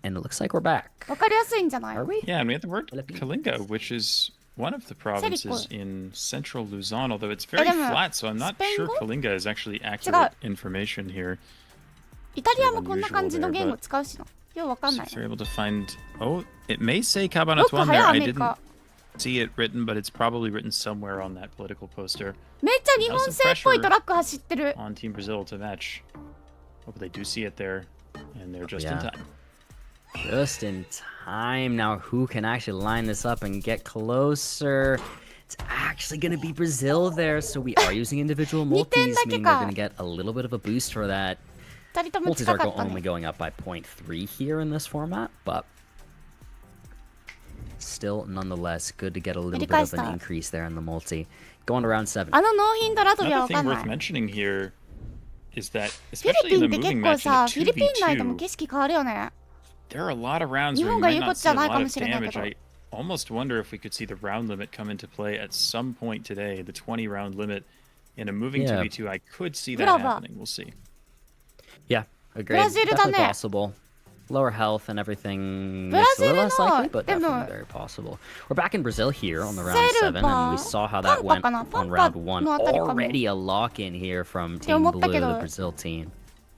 And it looks like we're back. ー。わかりやすいんじゃない？ Are we? Yeah, and we have the word Philippines. Kalinga, which is one of the provinces in central Luzon, although it's very でも、 flat, so I'm not スペイン sure 語？ Kalinga is actually accurate information here. イタリアもこんな感じの言語使うしな。ようわかん So ない。 if you're able to find, oh, it may say ロック Cabanatuan 早 there. いア I メリ didn't カ。 see it written, but it's probably written somewhere on that political poster めっちゃ日本製っぽいトラック走ってる。 on Team Brazil to match. Hope they do see it there, and they're just in Yeah. time. Just in time. Now, who can actually line this up and get closer? It's actually going to be Brazil there, so we are using individual multis, meaning we're going to get a little bit of a boost for that. 二人とも Multis 近 are かった only ね。 going up by 0.3 here in this format, but still, nonetheless, good to get a little bit of an increase there in the multi. Going to round 7. あのノーヒントラトビア Another わか thing んな worth い。 mentioning here is that, フィ especially リ in ピ the ンって結 moving 構 match さ、 in フィリピン内でも 2v2, 景色変わるよね。 there are a lot of rounds 日 where we 本が might 言うこ not っちゃ see a ないか lot も of しれないけ damage. ど。 I almost wonder if we could see the round limit come into play at some point today, the 20 round limit. In a moving Yeah. 2v2, I could see that Brava. happening. We'll see. Yeah, agreed. Brazil だね。 Definitely possible. lower health and everything makes it a little less likely, but definitely very possible. We're back in Brazil here on the round 7, and we saw how that went on round 1. Already a lock-in here from Team Blue, the Brazil team.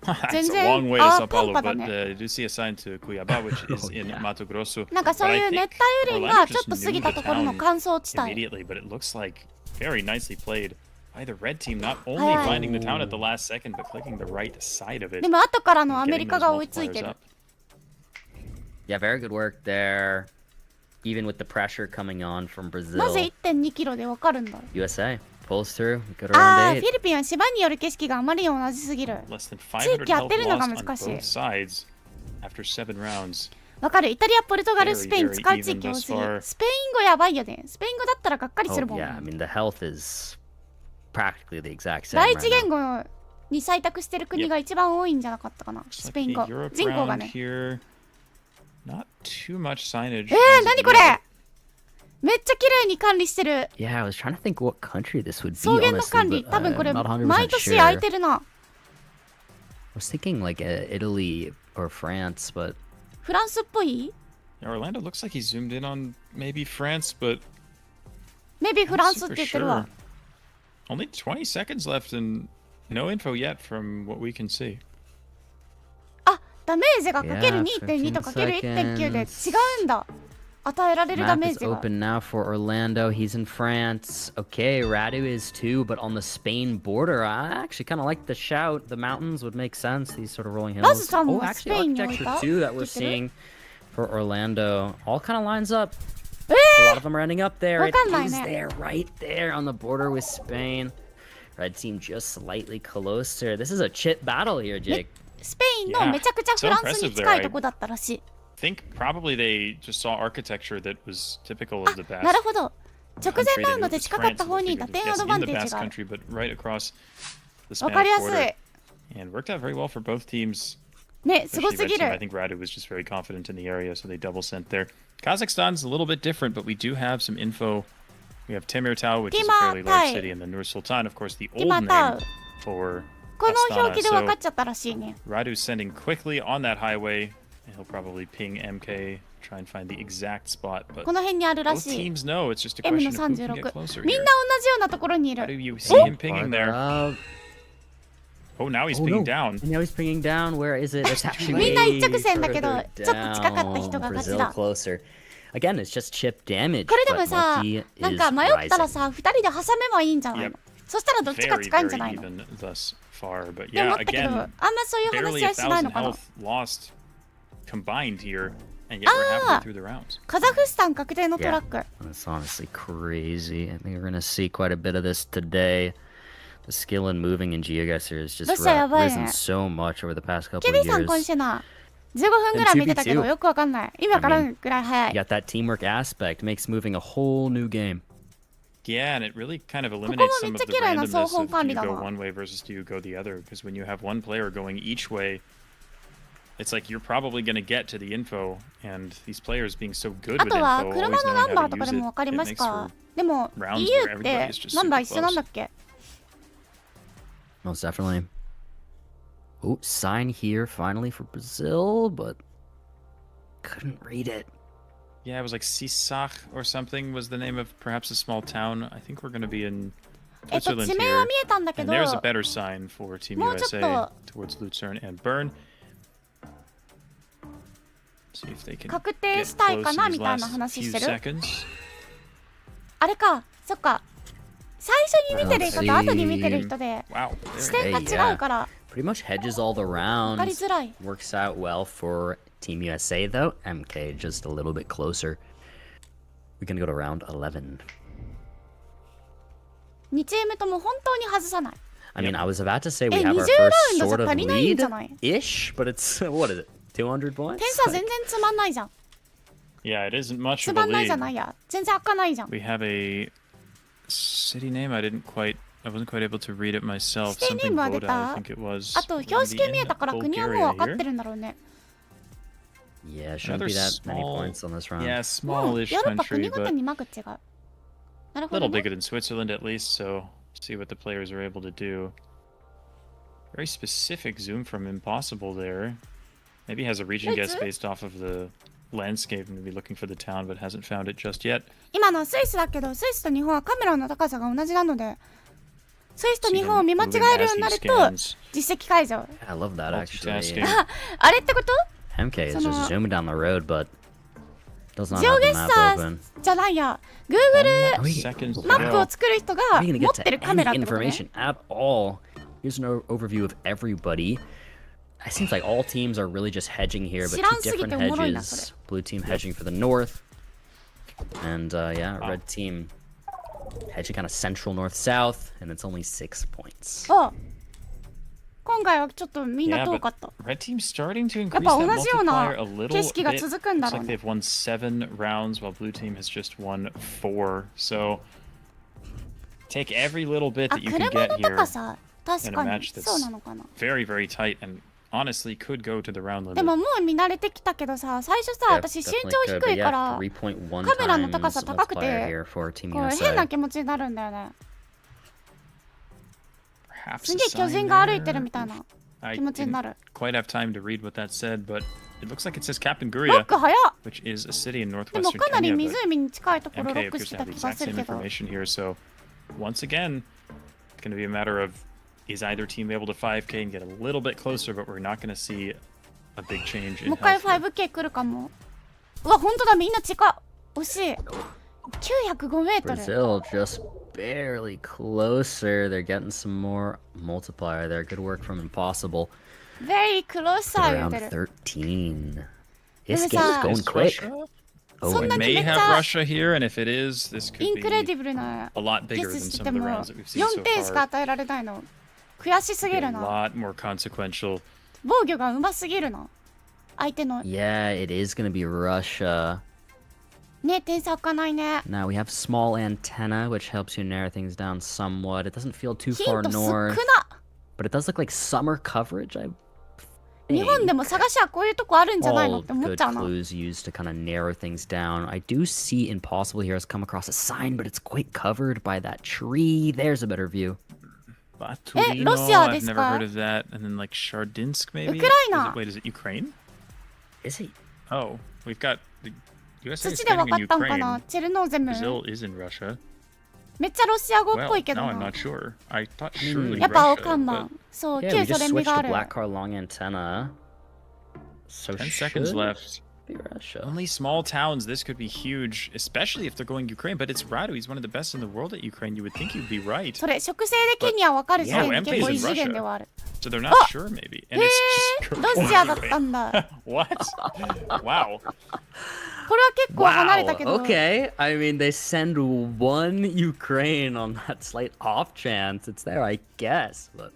It's a long way to Sao Paulo, but I do see a sign to Cuiabá, which is in Mato Grosso. なんかそういう熱帯雨林がちょっと過ぎたところの乾燥地帯。 Immediately, but it looks like very nicely played by the red team, not only finding the town at the last second, but clicking the right side of it. でも後からのアメリカが追いついてる。 Yeah, very good work there. Even with the pressure coming on from Brazil. なぜ 1.2 キロでわかるんだ。 USA pulls through. Go to ああ、 round フィリピンは島による景色があまりに同じすぎる。Less than 地域当てるのが難しい。 both sides after 7 rounds. わかる。イタリア、ポルトガル、スペイン使う地域多すぎる。スペイン語やばいよね。スペイン語だったらがっかりするもん。 Yeah, I mean the health is practically the exact same. 第一言語に採択してる国が一番多いんじゃなかったかな。スペイン語。人口がね。Not too much signage. 何これめっちゃ綺麗に管理してる。 Yeah, I was trying to think what country this would be. 草原の管理、多分これ毎年空いてるな。I was thinking like Italy or France, but フランスっぽい Orlando looks like he zoomed in on maybe France, but maybe フランスって言ってるわ。 Only 20 seconds left and no info yet from what we can see. あ、ダメージがかける 2.2 とかける 1.9 で違うんだ。与えられるダメージが。 Map is open now for Orlando. He's in France. Okay, Radu is too, but on the Spain border. I actually kind of like the shout. The mountains would make sense. These sort of rolling hills. Oh, actually, architecture too that we're seeing for Orlando. All kind of lines up. A lot of them are ending up there. It is there, right there on the border with Spain. Red team just slightly closer. This is a chip battle here, Jake. スペインのめちゃくちゃフランスに近いとこだったらしい。I think probably they just saw architecture that was typical of the Basque. なるほど。直前ラウンドで近かった方に打点アドバンテージがある。わかりやすい。 And worked out very well for both teams. ね、すごすぎる。 I think Radu was just very confident in the area, so they double sent there. Kazakhstan's a little bit different, but we do have some info. We have Temirtau, which is a fairly large city, and then Nur Sultan, of course, the old name for この表記で分かっちゃったらしいね。 Radu's sending quickly on that highway. And he'll probably ping MK, try and find the exact spot. But この辺にあるら both しい。 teams know it's just a question of who can get M の closer 36。みん here. な同じようなところにいる。 How do you see him pinging there? Oh, now he's pinging down. Now he's pinging down. Where is it? It's actually みんな一直線だけど、 further ちょっと近かった人が勝ち Brazil だ。 closer. Again, it's just chip damage. これでも but さ、 Monkey なんか is 迷ったら rising. さ、2人で挟めばいいんじゃないの？そしたらどっちか Very, 近いんじゃ very ないの？ even thus far. But でも yeah, 思ったけど、あん again, まそういう barely 話はしないの 1,000 かな。 health lost combined here, and yet we're halfway through the rounds. カザフスタン確定のトラック。 That's honestly crazy. I think we're gonna see quite a bit of this today. The skill in moving in Geoguessr has just risen so much over the past couple ケ of ビンさん、今 years. 週な。15分ぐらい見てたけど、よくわかんない。今からぐらい早い。 You got that teamwork aspect, makes moving a whole new game. Yeah, and it really kind of eliminates some of the randomness of do you go one way versus do you go the other. Because when you have one player going each way, it's like you're probably going to get to the info, and these players being so good with info, always knowing how to use it, it makes for でも rounds EU where って everybody is just ナンバー super 一緒なんだ close. っけ？ Most definitely. Oh, sign here finally for Brazil, but couldn't read it. Yeah, it was like Sisach or something was the name of perhaps a small town. I think we're going to be in Switzerland 地名は here. 見えたんだけ And ど、 there's a better sign for Team もうちょっと USA towards Luzern and Bern. See if they can 確定 get したい close か in な these みたいな last 話 few してる？ seconds. あれか、そっか。最初に見てる人と後に見てる人で Wow. 視 There 点が違うから Pretty much hedges all the 分かり rounds. づらい。 Works out well for Team USA though. MK just a little bit closer. We can go to round 11. 2チームとも本当に外さない。 I mean, I was about to say we え、 have 20 our ラ first ウンドじ sort ゃ of 足りないんじゃない？ lead-ish, but it's, what is it, 200 points? 点差全然つまんないじゃん。 Yeah, it isn't much つ of ま a んないじゃ lead. ないや。全然開かないじゃん。 We have a city name. I wasn't quite able to read it myself. 指定ネー Something ムは出 Voda, た？ I think it was. あと、標識見えたから国はもう分かってるんだろうね。 Yeah, shouldn't Another be that many small- points on this round. Yeah, もう smallish ヨーロッパ country, 国ごと but にマーク違う。なる a ほど little ね。 bigger than Switzerland at least. So see what the players are able to do. Very specific zoom from impossible there. Maybe has a region guess based off of the landscape and maybe looking for the town but hasn't found it just yet. 今のスイスだけど、スイスと日本はカメラの高さが同じなので、スイスと日本を見間違えるようになると実績解除。I love that actually. あれってこと？ MK is just zooming down the road, but does not ジ have オゲ the ッ map サ open. ーじゃないや、Google Seconds to マップ go. を作る人が Are you gonna 持 get ってる to カメラ any ってことね。 information at all? Here's an overview of everybody. It seems like all teams are really just hedging here, but two different hedges. Blue team hedging for the north, and yeah, red team hedging kind of central north-south, and it's only 6 points. あ、今回はちょっとみんな遠かった。 Red team's starting to や increase っぱ that 同じよう multiplier な a little 景色が bit. 続くんだ Looks ろう like ね。 they've won 7 rounds while blue team has just won 4. So take every little bit あ、 that you can 車 get の here 高さ、確 in a かに match そう that's なのかな。 very, very tight and honestly could go to the round limit. でももう見慣れてきたけどさ、最初さ、 Yeah, 私身 definitely 長 could, 低 but いか yeah, ら、 3.1 カメラの高さ times 高くて、 multiplier here for Team こう変な USA. 気持ちになるんだよね。 Perhaps す a げえ巨 sign 人が歩いて there. るみたいな I 気持ちにな didn't る。 quite have time to read what that said, but it looks like it says Captain ロッ Guria, ク早っ。 which is a city in でも northwestern かなり Kenya, but 湖に近いところロ MK ック appears して to た have the 気が exact する same けど。 information here. So once again, it's going to be a matter of is either team able to 5K and get a little bit closer, but we're not going to see a big change in もう一回 health.5K 来るかも。うわ、ほんとだ、みんな近っ。惜しい。905メートル。 Brazil just barely closer. They're getting some more multiplier there. Good work from Impossible. Very close 言う Around てる。 13. This was, game's going Is quick. Russia? Oh, So We many may have meta- Russia here, and if it is, this イ could ンクレ be ディブルな a lot ゲ bigger ス than して some て of the も rounds that we've seen 4 so 点しか far. 与えられないの。悔しすぎ A るな。 lot more consequential. 防御がうますぎるな。相手の。 yeah, it is going to be Russia. ね、点差開かないね。 Now we have small antenna, which helps you narrow things down somewhat. It doesn't feel too ヒ far ント少 north, な。 but it does look like summer coverage. I 日本でも探しはこういうとこあるんじゃないの all って思っ good ちゃうな。 clues used to kind of narrow things down. I do see Impossible here has come across a sign, but it's quite covered by that tree. There's a better view. Baturino, Russia I've です never か？ heard of that. And then like Shardinsk, maybe? ウクライナ。 Wait, is it Ukraine? Is he? Oh, we've got the USA is 土で分 fighting か in ったんかな Ukraine. チェルノーゼム。 Brazil is in Russia. めっちゃロシア語っ Well, ぽいけど now I'm な not。sure. I thought surely やっぱ青 Russia, 看 but 板。そう、 Yeah, 旧 we ソ just 連味 switched があ to る。 black car long antenna. So 10 seconds should left. be Russia. Only small towns. This could be huge, especially if they're going Ukraine. But it's Radu. He's one of the best in the world at Ukraine. You would think you'd be right. それ、植生でケニア分かる時点で Yeah, 結構異次元ではある。 So they're not sure, maybe. へ And え it's just ロシアだったんだ。 What? Wow. これは結構離れたけど。 Okay. I mean, they send one Ukraine on that slight off chance. It's there, I guess. But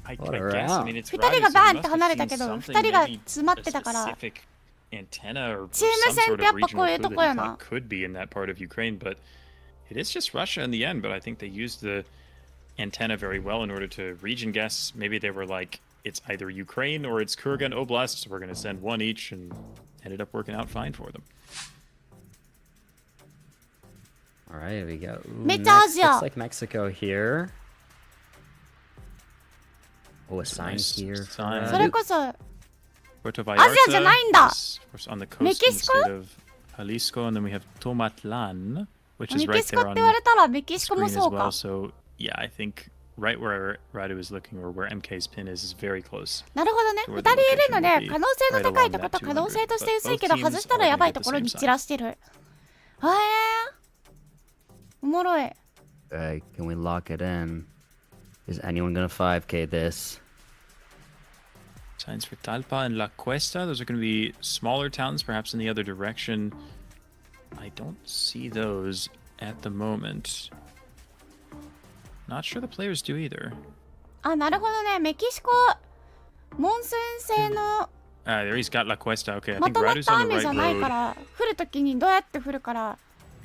I What guess. I mean, it's 二人 Radu, が so バ he ーンって must 離 have れた seen けど、 something, 二人が maybe 詰まって a たから。 specific antenna or チーム some 戦 sort ってやっ of ぱこう regional いう clue と that こ he やな。 thought could be in that part of Ukraine, but it is just Russia in the end. But I think they used the antenna very well in order to region guess. Maybe they were like, it's either Ukraine or it's Kurgan Oblast, so we're going to send one each, and ended up working out fine for them. all right, we go. Ooh, めっちゃアジア。 looks like Mexico here. Oh, a sign nice here. sign. それこそ、 Puerto アジアじゃないんだ。 is, of course, on the coast in the Mexico? state of Jalisco, and then we have Tomatlan, which is メ right キシコ there って on 言われたらメキ the シコも screen そ as う well. か。 So yeah, I think right where Radu is looking, or where MK's pin is very close. なるほどね。 Where 二 the 人いるの location で、 would be 可能性の高いとこと right along that 可能性として薄いけど、 200, but both 外したら teams やばい are と gonna ころ get に the same 散らしてる。へえ。おもろい。 Okay, can we lock it in? Is anyone gonna 5K this? Signs for Talpa and La Cuesta. Those are going to be smaller towns, perhaps in the other direction. I don't see those at the moment. Not sure the players do either. あ、なるほどね。メキシコ、モンスーン製の There he's got La Cuesta. Okay, I ま think とまっ Radu's た on the 雨じゃ right ないか road. ら、降るときにどうやって降るから、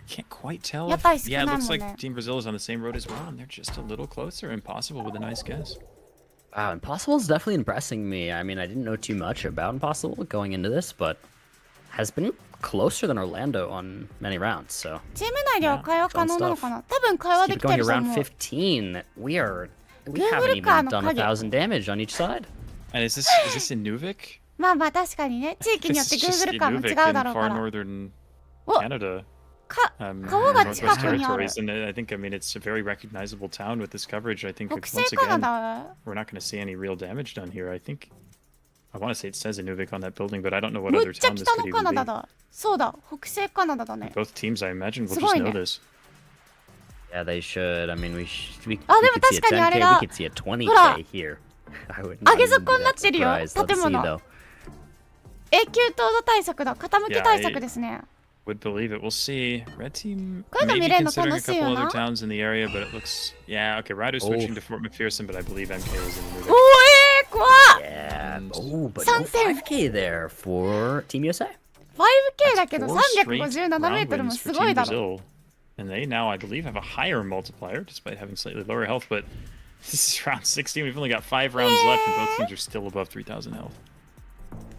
Can't quite tell. やっ If, ぱり少 yeah, な it い looks もん like ね。 Team Brazil is on the same road as well, and they're just a little closer. Impossible with a nice guess. Wow, Impossible is definitely impressing me. I mean, I didn't know too much about Impossible going into this, but has been closer than Orlando on many rounds. So チーム内では会話可能なのかな。多分会話 keep で it きて going る to と round 思う。 15. We haven't Google even カーの done 影。 1,000 damage on each side. And is this in Nuvik? まあまあ確かにね、地域によって This is just Google 感も違う Inuvik だ in ろうか far ら。 northern お、 Canada. 川が近 Northwest くにある。 territories, and I think, I mean, it's a very recognizable town with this coverage. I think 北 once 西カナ again, ダ。 we're not going to see any real damage done here. I think, I want to say it says Inuvik on that building, but I don't know what む other っちゃ town this 北 could の even カナダ be. だ。そうだ、北西カナダだね。 Both teams, I imagine, will す just ごい know ね。 this. Yeah, they should. I mean, we Ah, de could see a も確かにあれ 10K, が we could see a ほら 20K here. I would 上 not げ even 底 be になっ that てるよ、 surprised. Let's 建 see 物。 though. 永久凍土対策だ。傾き対策ですね。 Would believe it. We'll see. Red team こういうの maybe 見れるの considering a 楽しい couple よ other な。 towns in the area, but it looks yeah. Okay, Radu's switching to Fort McPherson, but I believe MK is in the お movie. えー、怖っ。 Yeah. Oh, but no 5K there for Team USA. 5K だけど Four straight 357メートルも round す wins ご for い Team だろ。 Brazil, and they now, I believe, have a higher multiplier despite having slightly lower health. But this is round 16. We've only got 5 rounds left, and both teams are still above 3,000 health.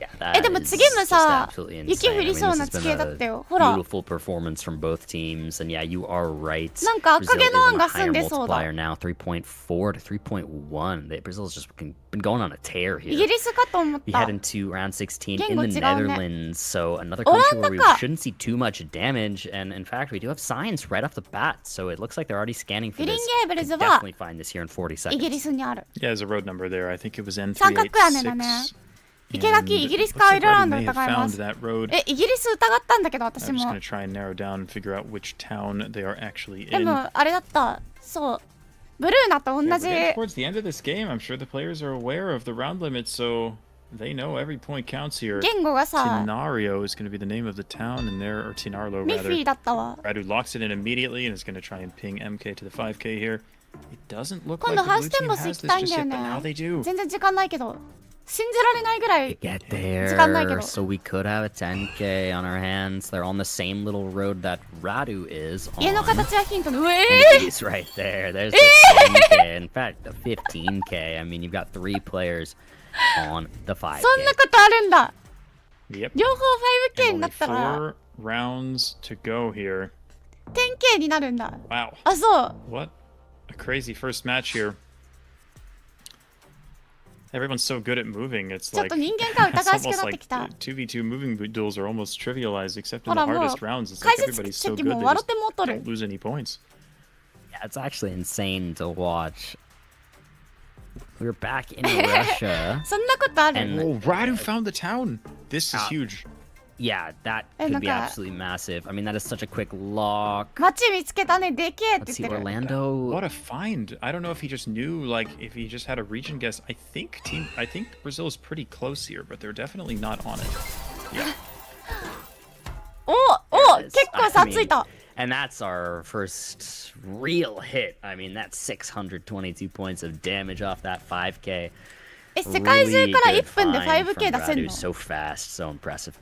Yeah, え、 that でも is 次も just さ、 absolutely 雪 insane. 降 I り mean, そう this な has 地 been 形だ a ったよ。ほら。 beautiful performance from both teams, and yeah, you are right. なんか赤 Brazil 毛 is の案 on a が住 higher んでそうだ。 multiplier now, 3.4 to 3.1. Brazil's just been going on a tear イギ here. リスかと思っ We た head。into round 16 言 in 語 the 違うね。 Netherlands, so another オラ country ン where ダ we か。 shouldn't see too much damage, and in fact, we do have signs right off the bat, so it looks like they're already scanning グ for リーン this. ゲーブル Could ズは definitely find this here in 40イギリ seconds. スにある。 Yeah, there's a road number there. I think it was 三角屋根だね。 N386. 生垣、イギリスかアイルランド疑います。 That road. え、イギリス疑ったんだけど、私 I'm just も going。to try and narrow down and figure out which town they are actually で in. も、あれだった。そう。ブルーナと同 Yeah, じ。 we're getting towards the end of this game. I'm sure the players are aware of the round limit, so they know every point counts here. 言語がさ、 Tinario is going to be the name of the town, and there, or Tinarlo ミッフィ rather. ーだったわ。 Radu locks it in immediately and is going to try and ping MK to the 5K here. It doesn't look 今 like 度 the ハウ blue ステン team ボス has 行き this たいん just だよ yet, ね but now they do. 全然時間ないけど。信じられないぐらい。 Get 時間ないけ there, ど。 so we could have a 10K on our hands. They're on the same little road that Radu is 家の on. 形はヒントの。うえ And he's right there. There's the 10K. In fact, the 15K. I mean, you've got 3 players on the 5K. そんなことあるんだ。 Yep. 両方 5K に And な only ったら 4 rounds to go here. 10K になるんだ。 Wow. あ、そう。 What a crazy first match here. Everyone's so good at moving. It's ちょっ like と人間が it's 疑わしく almost なって like きた。 2v2 moving duels are almost trivialized, except in ほ the らもう hardest rounds. It's 解 like 説 everybody's チェ so キ good も they 笑っ just てもうとる don't。lose any points. Yeah, it's actually insane to watch. We're back in Russia. そんなことある。 And Oh, Radu found the town. This is huge. yeah, that could be absolutely massive. I mean, that is such a quick lock. 街見つけたね、でけえって Let's 言 see, ってる。 Orlando. What a find. I don't know if he just knew, like, if he just had a region guess. I think Brazil is pretty close here, but they're definitely not on it. Yeah. おお、 There it is. 結構差ついた。 And that's our first real hit. I mean, that's 622 points of damage off that 5K. え、世界中から Really 1分で good find 5K from 出せん Radu. の？ So fast, so impressive.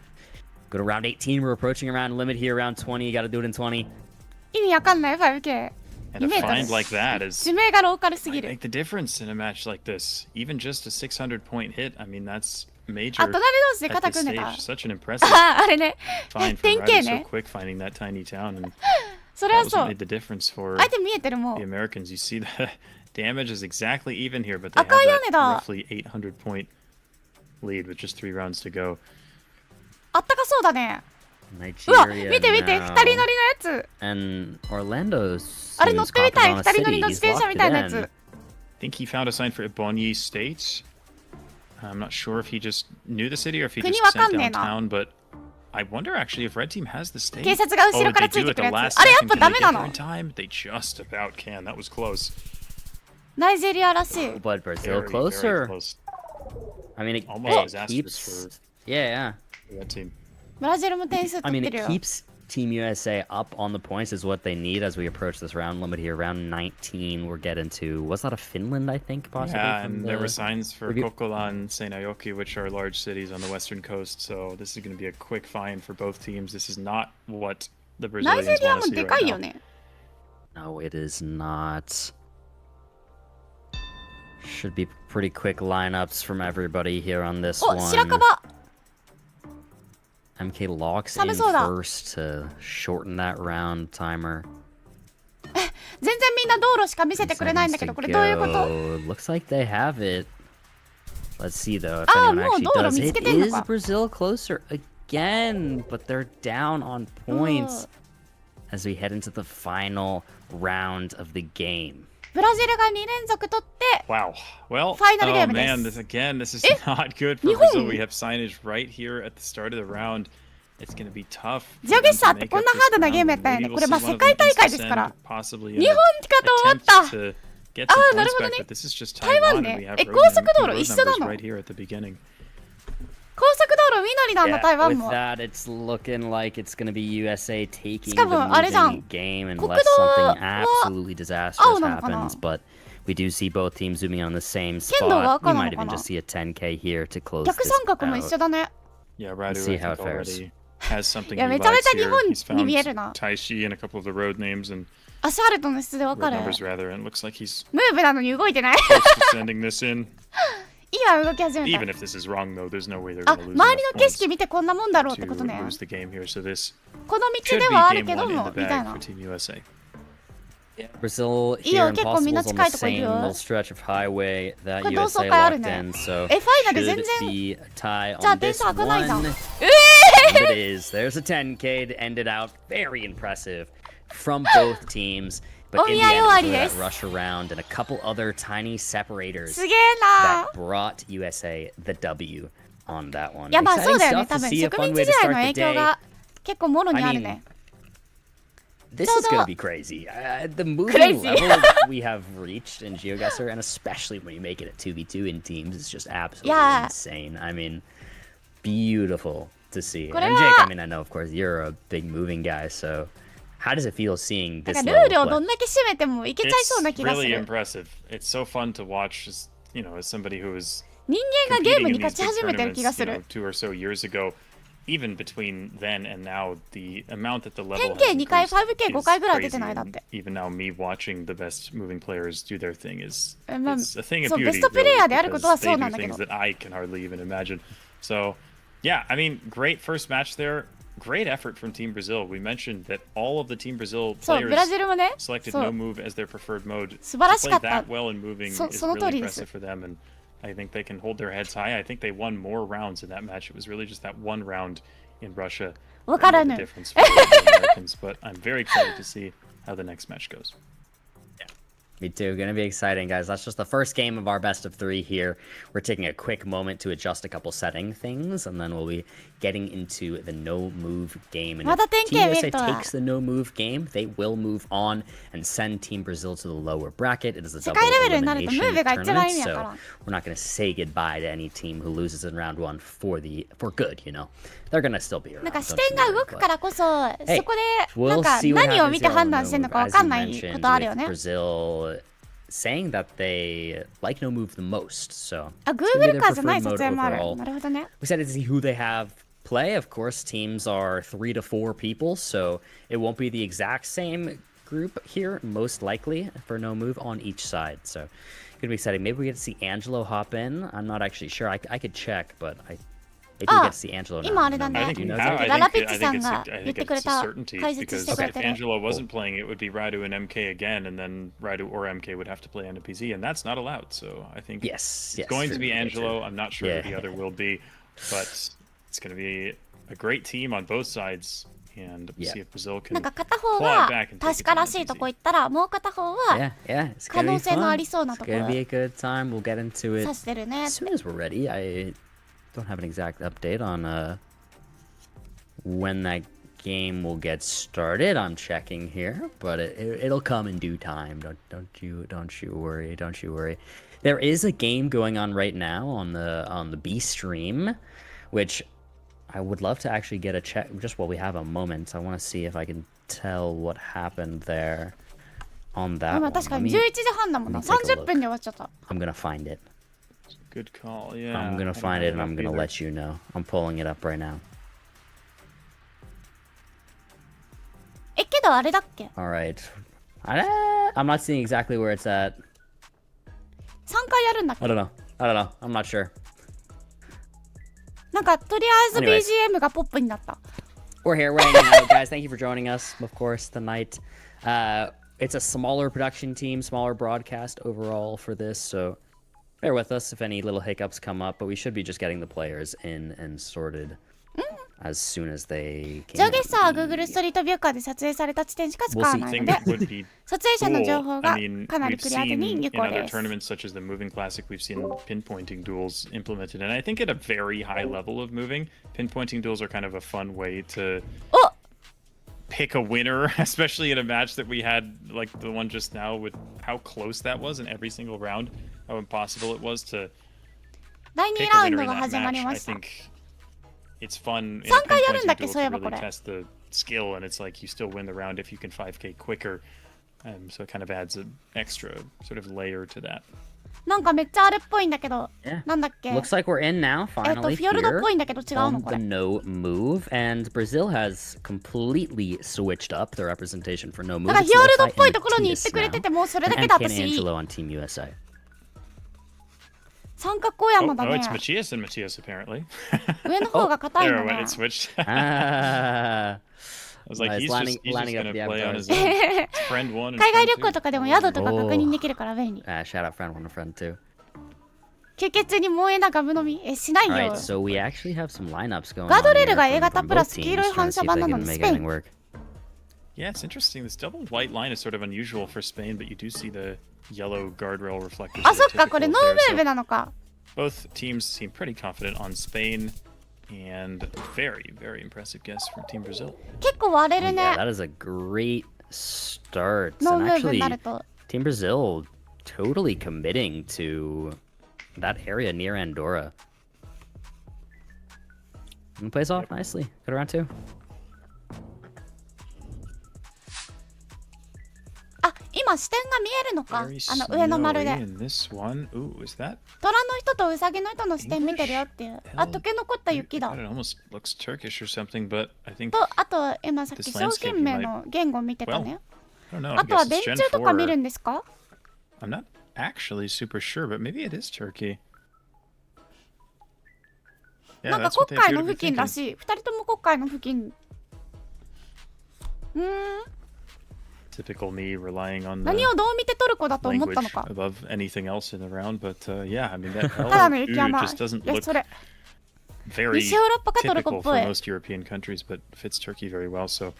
Go to round 18. We're approaching around limit here, round 20. You got to do it in 20. 意味わかんない 5K。 And a 2メートル。 find like that is 地名がローカルすぎ might る。 make the difference in a match like this. Even just a 600 point hit. I mean, that's あ、 major 隣同士で at 肩 this 組んでた stage.。Such an impressive あ、あれね。 find for10K Radu so ね。 quick finding that tiny town. And それは that そ was う made。the difference for 相手見えてるも the ん。 Americans. You see the damage is exactly even here, but they have 赤い屋 that 根だ。 roughly 800 point lead with just 3 rounds to go. あったかそうだね。うわ、 Nigeria 見て見て、 now. 二人乗りのやつ。 And Orlando's あれ乗ってみたい、 on 二 a 人乗り city. の He's 自転車 locked み it たいなや in. つ。 I think he found a sign for Ebonyi State. I'm not sure if he just knew the city or if he just 国わか sent んねえな。 downtown, but I wonder actually if Red Team has the state. 警察が後ろ Oh, から they つい do て at く the るやつ。 last あれやっ second. ぱ Can ダ they メ get な there の？ in time? They just about can. That was close. ナイジェリアらしい。 But Brazil Very, very closer. close. I mean, it, Almost it disastrous keeps. Yeah, yeah. for Red Team. ブラジルも点数 I 取っ mean, て it るよ。 keeps Team USA up on the points is what they need as we approach this round limit here. Round 19, we're getting to. Was that a Finland? I think possibly. Yeah, from and the... there were signs for review. Kokkola and Seinäjoki, which are large cities on the western coast. So this is going to be a quick find for both teams. This is not what the ナイジェ Brazilians リア want も to see でか right いよ now. ね。 No, it is not. Should be pretty quick lineups from everybody here on this お、 one. 白樺。 MK locks in 寒そうだ。 first to shorten that round timer. 全然みんな道路しか見せてくれないんだけど、これどういうこと？ Looks like they have it. Let's see though if anyone actually does. It 見つけてんのか。 is Brazil closer again, but they're down on points as we head into the final round of the game. ブラジルが2連続取って Wow. Well, Final oh game man, this. this is not good for Brazil. We have signage right here at the start of the round. It's going to be tough. ジオゲッサーってこんなハードなゲームやったんやね。これまあ世界大会ですから。日本かと思った。ああ、なるほどね。台湾ね。高速道路一緒なの。高速道路緑なんだ、台湾も。With that, it's looking like it's going to be USA taking しかもあれじゃん。 the game unless something absolutely disastrous happens. But we do see both teams zooming on the same spot. We might even just see a 10K here to close this 逆三角も一緒だね。 Yeah, Radu see how it fares. has something いや、 he めちゃめ likes ちゃ日 here. 本 He's に見え found るな。 Taishi and a couple of the road names and アシャルトの質でわか road る。 numbers rather, and it looks like he's ムーブなのに動いてない。 close to sending this in. 今動き始めた。 Even if this is wrong, though, there's no way they're あ、 going to lose 周りの enough 景 points 色見てこんなもんだろうってこと to ね。 lose the game here. So this この道 could で be はある game けど one in も the みたい bag な for。Team USA. Brazil いいよ、 here 結構みんな Impossible's on 近い the とこ行く same よ。 little stretch of highway that これ同窓 USA 会ある locked ね。 in, so ファイナル全 should 然。 be a tie じゃあ on 点 this 数開かないじゃん。 one. It is. There's a 10K to end it out. Very impressive from both teams. But in the end, it was that rush around and a couple other tiny separators すげえな that brought USA the W on that one. いやまあそうだよね。 Exciting 多 stuff 分 to see a 植 fun 民 way 地 to 時代の start 影 the 響 day. が結構もろにあ I る mean, ね。 this is going to be crazy. The moving Crazy. level we have reached in Geoguessr, and especially when you make it a 2v2 in teams, is just absolutely insane. I mean, beautiful to see. And Jake, I mean, I know, of course, you're a big moving guy, so how does it feel seeing なん this か level ルールを of ど play? んだけ締めてもいけちゃいそうな It's 気がす really る。 impressive. It's so fun to watch, as you know, as somebody who was 人間がゲー competing ム in に these 勝ち big 始めてる tournaments, 気がす you る know,。2 or so years ago. Even between then and now, the amount that the level has 10K2 回、increased 5K5 is 回ぐらい出て crazy. ないだっ And て。 even now, me watching the best moving players do their thing is まあ it's a thing of そう、ベ beauty. ストプレイヤーである Really, ことは because そう they な do んだけ things ど。 that I can hardly even imagine. So, yeah, I mean, great first match there. Great effort from Team Brazil. We mentioned that all of the Team Brazil そう、ブラ players ジルもね。 selected そう no move as their preferred mode. 素晴らし To か play った。 that well in moving is その通 really りです。 impressive for them, and I think they can hold their heads high. I think they won more rounds in that match. It was really just that one round in Russia わから that made ぬ。 the difference for the Americans. But I'm very excited to see how the next match goes. Me too. Gonna be exciting, guys. That's just the first game of our best of 3 here. We're taking a quick moment to adjust a couple setting things, and then we'll be getting into the no move game. And また if 10K Team 見 USA るとは。 takes the no move game, they will move on and send Team Brazil to the lower bracket. It is a 世 double 界レベルになるとムー elimination ブが一番意味 tournament, やか so ら。 we're not gonna say goodbye to any team who loses in round 1 for good, you know. They're gonna still be around. なんか視 don't 点 you が worry, 動く but- からこそ、そこで We'll なんか see what 何を happens 見て here 判 on 断 no してんの move, かわ as か you んない mentioned, ことあるよ with ね。 Brazil saying that they like no move the most, so あ、 it's gonna be Google their かじゃない preferred 撮 mode 影もある。 overall. なるほどね。 We decided to see who they have play. Of course, teams are 3 to 4 people, so it won't be the exact same group here, most likely, for no move on each side. So, gonna be exciting. Maybe we get to see Angelo hop in. I'm not actually sure. I could check, but maybe we get to see Angelo now. 今あれだね。 I think Do you know now, that? Rada I Pitti think さん it's が I 言っ think てくれ it's a た。 certainty 解説 because してくれ if てる。 Angelo wasn't playing, it would be Radu and MK again, and then Radu or MK would have to play NMPZ, and that's not allowed. So I think Yes, it's yes, going to true, be very Angelo. true. I'm not sure Yeah. who the other will be, but it's going to be a great team on both sides, and we'll Yeah. see if Brazil なん can か片方 claw は it back and take 確 it から to しいとこ NMPZ. 行ったら、もう片方は Yeah, yeah, it's 可 gonna 能 be 性のあり fun. そうな It's ところ gonna be a good time. We'll get into it 指してるね。 as soon as we're ready. I don't have an exact update on when that game will get started. I'm checking here, but it'll come in due time. Don't you worry. Don't you worry. There is a game going on right now on the B stream, which I would love to actually get a check just while we have a moment. I want to see if I can tell what happened there on that 今 one. 確か Let に me- 11時半だもんな。 let me take a 30分で終わっちゃった。 I'm gonna find it. Good call. Yeah. I'm gonna I don't find have it and I'm enough gonna either. let you know. I'm pulling it up right now. けどあれだっけ All right. I'm not seeing exactly where it's at. 3回やるんだっけ I don't know. I'm not sure. なんかとりあえず Anyways. BGM がポップになった。 We're here. We're hanging out, guys. Thank you for joining us, of course, tonight. It's a smaller production team, smaller broadcast overall for this, so bear with us if any little hiccups come up, but we should be just getting the players in and sorted as soon as they can. ジオゲッサーは Google ストリートビューカーで撮影された地点しか使わないので、撮影者の情報がかなりクリアでに有効 in で other す。 tournaments such as the Moving Classic, we've seen pinpointing duels implemented, and I think at a very high level of moving, pinpointing duels are kind of a fun way to お pick a winner, especially in a match that we had, like the one just now, with how close that was in every single round, how impossible it was to 第2 pick ラ a ウン winner ド in が that 始まり match. ま I した。 think it's fun in 3回やるんだっ pinpointing け duels そういえ to ばこ really れ。 test the skill, and it's like you still win the round if you can 5k quicker. So it kind of adds an extra sort of layer to that. なんかめっちゃあれっぽいんだけど、 Yeah. なんだっけ Looks like we're in now, フ finally ィヨルドっ here ぽいんだけど違うの on こ the れ。 no move, and Brazil has completely switched up their representation for no move. だから It's フィヨルドっ Lo-Fi ぽい and ところに行って Matias くれて now, て、もうそれだけ and で Ken 私いい。 Angelo on Team USA. 三角小山だ Oh, ね it's。Matias and Matias, apparently. 上の方が硬い There の it went, ね it。switched. Ah. I was like, Nice, he's lining- just, he's just lining up gonna the play on avatars. his own. It's friend one and 海外 friend 旅行 two. とかでも宿とか確認できるから便利。 Shout out friend one and friend two. 休憩中に萌えなガブ飲みしない All よ right,。so we actually have some lineups going ガード on レール here が from, A 型 from プラ both ス黄 teams, 色い trying 反 to 射 see if 板 they なの can にス make ペイ anything ン。 work. Yeah, it's interesting. This double white line is sort of unusual for Spain, but you do see the yellow guardrail reflectors. あ、 that そ are っか、こ typical れ of ノー theirs. ムーブ So なのか。 both teams seem pretty confident on Spain, and very, very impressive guess from Team Brazil. 結構割れる Yeah, ね。 that is a great start. ノー And ムーブに actually, なると。 Team Brazil totally committing to that area near Andorra. And plays off nicely. Good round two. あ、今視点が見えるのか。 Very あの上の丸 snowy で。 in this one. Ooh, is that? 虎の人とウサギの人の視点見てるよっていう。あ、溶け残った雪だ It。almost looks Turkish or something, but I think と、あと今さっき This 商 landscape 品名の言語見てた well, ね。 I don't know. I あとは guess 電 it's 柱 Gen とか見る 4. んですか？ I'm not actually super sure, but maybe it is Turkey. なん Yeah, か that's 国 what they 会 appear の to be 付近ら thinking. しい。二人とも国会の付近。Typical me relying on 何 the をどう見てトルコだと思った language のか。 above anything else in the round, but yeah, I mean that ただの L 雪 2山。 just doesn't いや、 look それ。 very 西ヨーロッパかトルコ typical っぽ for い。 most European countries, but fits Turkey very well. So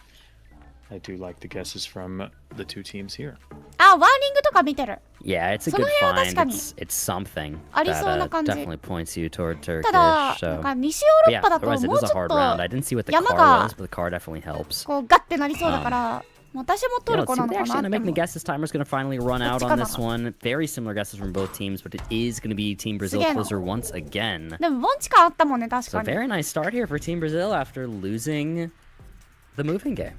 I do like the guesses from the two teams here. あ、ワーニングとか見てる。 Yeah, it's a その good 辺は find. 確かに。 It's something あり that そうな感じ。 definitely points you toward ただ、 Turkish. なん So か西ヨー but ロッ yeah, パだともう otherwise ち it ょ is a っ hard と round. I didn't see what the 山 car が was, but the car definitely helps. こうガッてなりそうだから、私もト Yeah, ル let's コ see な what の they か actually な end って up making. 思 The う。 guess this timer's going to finally run out on this one. Very similar guesses from both teams, but it is going to be Team Brazil すげえな。 closer once again. でも、ボンチ感あったもんね、確 So かに。 very nice start here for Team Brazil after losing the moving game.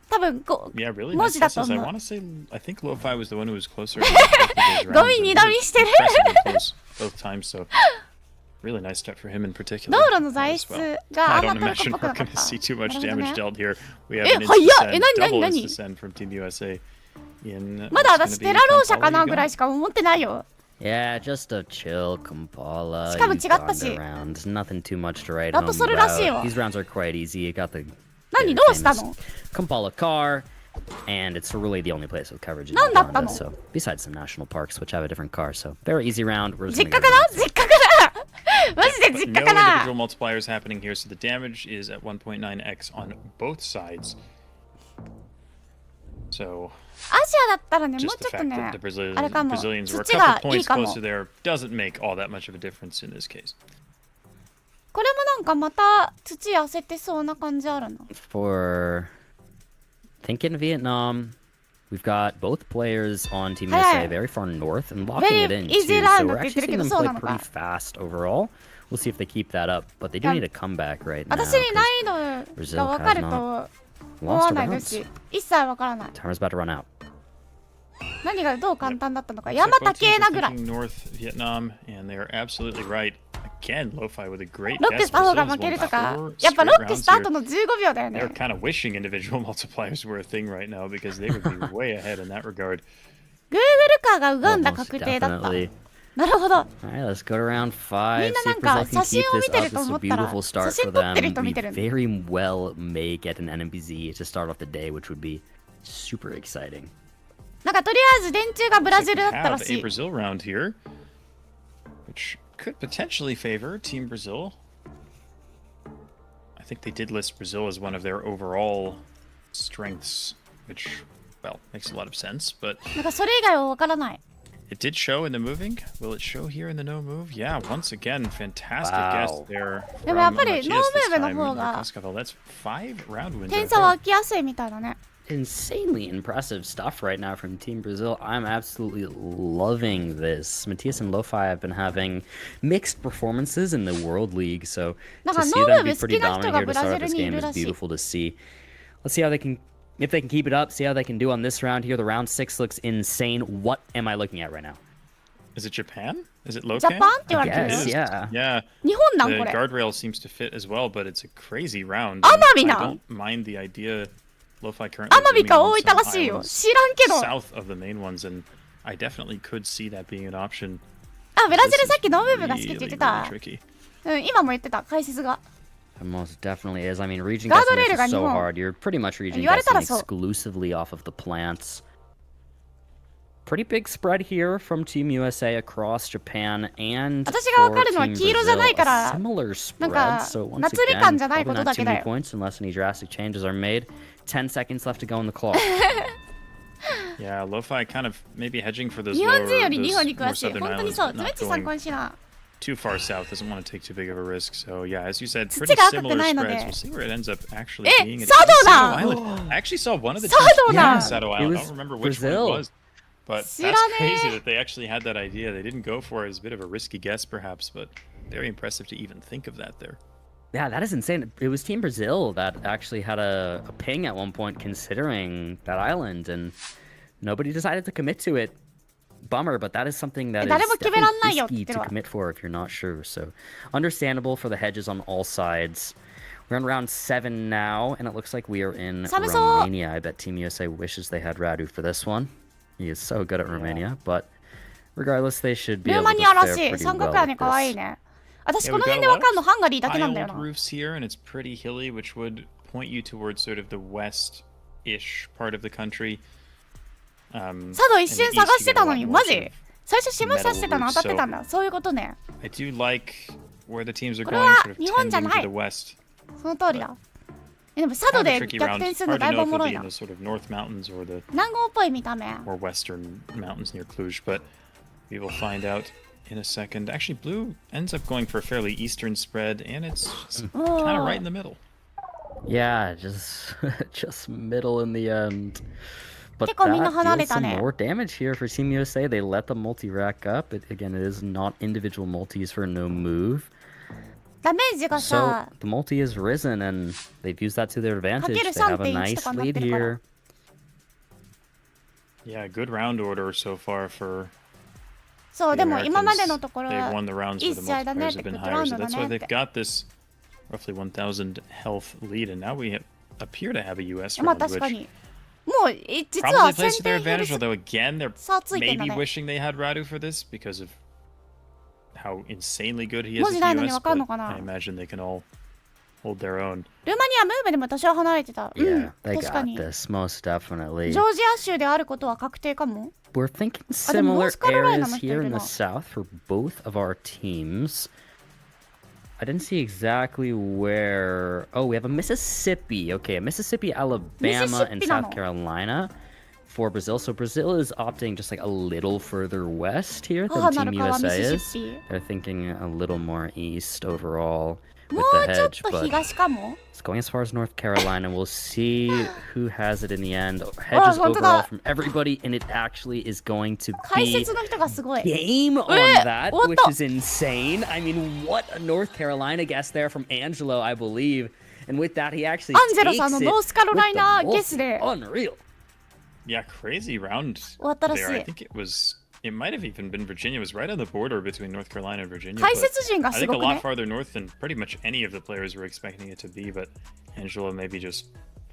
多分こう、 Yeah, really 文 nice 字だと guesses. I 思う。 want to say I think Lo-Fi was the one who was closer. in both of those ゴ rounds, ミ and 二 he 度 was 見してる。 impressively close both times. So really nice step for him in particular. 道路の材 as 質 well. が I あんま don't トルコっ imagine ぽく we're なかっ going to た。 see too な much るほど damage ね。 dealt here. We have え、 an 早っ。 instant え、 descend, なに double なに instant descend from Team USA. In まだ what's 私 gonna テ be ラローシャ Kampala かな again. ぐらいしか思ってないよ。 Yeah, just a chill Kampala. しかも You've 違った gone し。 around. Nothing too much to write ラット home それらしい about. わ。 These rounds are quite easy. You got the 何 very どうした famous の？ Kampala car, and it's really the only place with coverage in 何だったの？ Uganda. So besides some national parks, which have a different car, so very easy round. We're just 実 gonna 家 go かな？ down. 実家かな？マジで But 実 no 家かな？ individual multipliers happening here, so the damage is at 1.9x on both sides. So アジアだったらね、もう just ち the ょっと fact ね that the、あれかも。 Brazilians were a 土が couple いい points かも。 closer there doesn't make all that much of a difference in this case. これもなんかまた土痩せてそうな感じあるな。 For thinking Vietnam, we've got both players on Team Hey. USA very far north and locking Very it in easy too. round So we'reって言って actually るけ seeing ど them そう play なのか。 pretty fast overall. We'll see if they keep that up, but they do need a comeback right now. 私に難易度が分かると思 Lost わ a ないで round. すし、一切分からない。 Timer's about to run out. 何がどう簡単だったのか。 So 山 both 高 teams え are なぐらい。 thinking North Vietnam, and they are absolutely right. Again, Lo-Fi with a great ロック guess. した方が Brazil 負 has ける won とか 4、やっぱ straight ロック rounds した後 here. の15秒だよ They're ね。 kind of wishing individual multipliers were a thing right now because they would be way ahead in that regard. Google カーがウガンダ Almost 確定だった。 definitely. なるほど。 All right, let's go to round 5. みんな See な if んか Brazil can 写真 keep を見 this て up. ると This is 思 a ったら beautiful 写 start 真 for 撮ってる them. 人見 We てる。 very well may get an NMPZ to start off the day, which would be super exciting. なんかとりあえず電柱がブラジルだったら Have し a い。 Brazil round here. which could potentially favor Team Brazil. I think they did list Brazil as one of their overall strengths, which, well, makes a lot of sense, but なんかそれ以外はわからない。 it did show in the moving. Will it show here in the no move? Yeah, once again, fantastic guess there. でもやっぱり Matthias ノーム this ーブの time. 方が Kaskavell, that's 5 round wins. 点差は開きやすいみたいだね。 Insanely impressive stuff right now from Team Brazil. I'm absolutely loving this. Matthias and Lo-Fi have been having mixed performances in the World League, so to see them be pretty dominant here to start off this game is beautiful to see. Let's see how they can, if they can keep it up, see how they can do on this round here. The round 6 looks insane. What am I looking at right now? Is it Japan? Is it Locan? ジャパンって言われてる。 Yes, yeah. Yeah. 日本なん The これ。 guardrail seems to fit as well, but it's a crazy round. 奄美 I な。 don't mind the idea. Lo-Fi currently 奄美 zooming か on 大 some 分らしいよ。 islands 知らんけど。 south of the main ones, and I definitely could see that being an option. あ、ブラジ This ルさ is っきノームーブが好きって really, 言って really た。 tricky. うん、今も言ってた、解説が。 It most definitely is. I mean, region Guardrail guessing is が so 日本。 hard. You're pretty much region 言われた guessing らそう。 exclusively off of the plants. Pretty big spread here from Team USA across Japan and 私がわか for るのは Team 黄色じゃない Brazil. か A ら、 similar なん spread, か so once 夏みかん again, じゃないこ probably と not だ too けだ many よ。 points unless any drastic changes are made. 10 seconds left to go on the clock. Yeah, Lo-Fi kind of maybe hedging for those 日 lower, 本人より日 those 本に詳 more しい。 southern 本当に islands, そう。 but ズメッ not チさん going 今週な。 too far south. Doesn't want to take too big of a risk. So yeah, as you said, 土 pretty が赤く similar ないので。 spreads. We'll see where it ends up actually え、 being. 佐渡だ。 Island. I actually saw one of the 佐渡だ。 teams in Sado It Island. I was don't remember which one Brazil. it was. But 知ら that's ね crazy え。 that they actually had that idea. They didn't go for it as a bit of a risky guess, perhaps, but very impressive to even think of that there. Yeah, that is insane. It was Team Brazil that actually had a ping at one point considering that island, and nobody decided to commit to it. Bummer, but that is something that is 誰も決めらんないよって definitely 言ってる risky わ。 to commit for if you're not sure. So, understandable for the hedges on all sides. We're in round 7 now, and it looks like we are in 寒そう。 Romania. I bet Team USA wishes they had Radu for this one. He is so good at Romania, but regardless, they should be ルー able マ to ニアら fare しい。 pretty 三 well 角屋根 with かわいい this. ね。私 Yeah, こ we've の got 辺 a で lot わかん of のハンガリーだけなんだよ tiled な。 roofs here, and it's pretty hilly, which would point you towards sort of the west-ish part of the country. 佐渡一瞬探してたのに、マ sort ジ of 最初シムさしてたの当たってたんだ。そういうことね。 I do like where the teams are これ going, は sort of 日本じゃ tending な to い。 the west. その通りだ。でも佐渡 Kind of a で tricky 逆 round. 転するの Hard だ to いぶ know お if も it'll ろ be い in な。 the sort of North Mountains or the 南郷っぽい見た目。 more western mountains near Cluj, but we will find out in a second. Actually, blue ends up going for a fairly eastern spread, and it's kind of right in the middle. Yeah, just just middle in the end. But 結構みんな that 離れ deals た some ね。 more damage here for Team USA. They let the multi rack up. Again, it is not individual multis for no move. ダメージが So さ、 the multi has risen, and they've used that to their advantage. They have a 3.1 nice とかになって lead るから。 here. Yeah, good round order so far for そう、 the でも今まで Americans. のところ They've は won the rounds いい where the 試合だねっ multipliers て、 have グ been ッドラウ higher, ン so ドだ that's ね why っ they've て。 got this roughly 1,000 health lead, and now we appear to have a US まあ round, 確か which に。もう実は probably plays 先 to their 手減る advantage, although again, they're 差ついてんだ maybe ね。 wishing they had Radu for this because of how insanely good he is 文 at 字ないのに US, わかんの but かな。 I imagine they can all hold their own. ルーマニアムーブでも多少離れてた。うん、 Yeah, they 確か got に。 this, most definitely. ジョージア州であることは確定かも。 We're thinking あ、でもノー similar スカロライナ areas の人い here る in な。 the south for both of our teams. I didn't see exactly where. Oh, we have a Mississippi. Okay, Mississippi, Alabama, and Mississippi South なの。 Carolina for Brazil. So Brazil is opting just like a little further west here 母 than な Team る川ミ USA シ is. シッ They're thinking a little more east overall ピ。 with も the うちょっ hedge, と but 東かも。 it's going as far as North Carolina. We'll see who has it in the end. Hedges 本当 overall だ。 from everybody, and it actually is going to 解 be 説の人がすごい。 game on え、 that, 終わっ which た。 is insane. I mean, what a North Carolina guess there from Angelo, I believe. And with that, he actually アンジェロ takes さんの it ノースカロライ with the ナ multi. ゲスで Unreal. Yeah, crazy round 終わったらし there. I い。 think it might have even been Virginia. It was right on the border between North Carolina and Virginia. 解 but 説陣が I す think ご a く lot ね。 farther north than pretty much any of the players were expecting it to be. But Angelo maybe just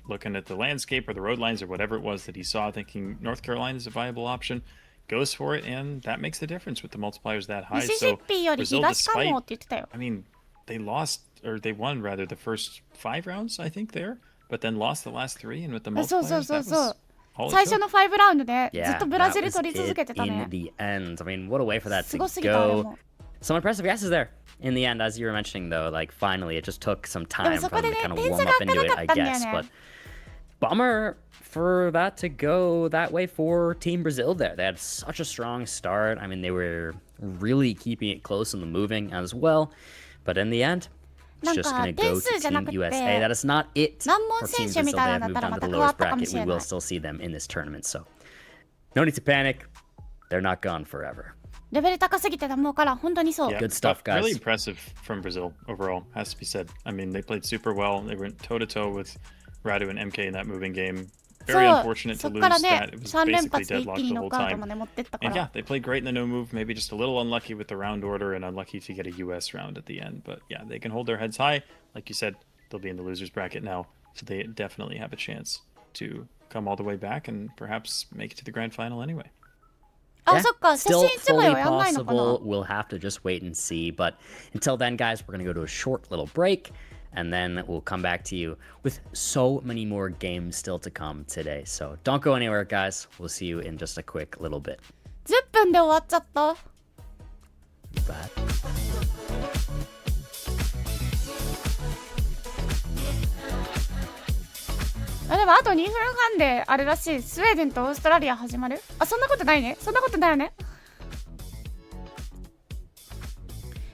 looking at the landscape or the road lines or whatever it was that he saw, thinking North Carolina is a viable option, goes for it, and that makes the difference with the multipliers that ミ high. シシッ So ピより Brazil, 東か despite もって言ってたよ。 I mean, they lost or they won rather the first 5 rounds, I think there, but then lost the last 3, and with the そう multipliers, そうそう that そう was。all it 最初 took. の5ラウンドでずっ Yeah, とブラ that ジル was 取り続け it てたね in。the end. I mean, what a way for that す to ごすぎたあれ go. も。some impressive guesses there in the end, as you were mentioning, though. Like, finally, it just took some time for them to kind of warm up into it, I guess. But bummer for that to go that way for Team Brazil there. They had such a strong start. I mean, they were really keeping it close and moving as well. But in the end, it's just going to go to Team USA. That is not it for Team Brazil. They have moved on to the lowest bracket. We will still see them in this tournament. So no need to panic. They're not gone forever. レベル高すぎて思うから本当にそう。 Good stuff, guys. Really impressive from Brazil overall, has to be said. I mean, they played super well. They went toe-to-toe with Radu and MK in that moving game. Very unfortunate to lose that. It was basically deadlocked the whole time. And yeah, they played great in the no move. Maybe just a little unlucky with the round order and unlucky to get a US round at the end. But yeah, they can hold their heads high. Like you said, they'll be in the losers bracket now. So they definitely have a chance to come all the way back and perhaps make it to the grand final anyway. Yeah, still fully possible. We'll have to just wait and see. But until then, guys, we're going to go to a short little break. And then we'll come back to you with so many more games still to come today. So don't go anywhere, guys. We'll see you in just a quick little bit. 10分で終わっちゃった。でもあと2分半であれらしい。スウェーデンとオーストラリア始まる？あ、そんなことないね。そんなことないよね。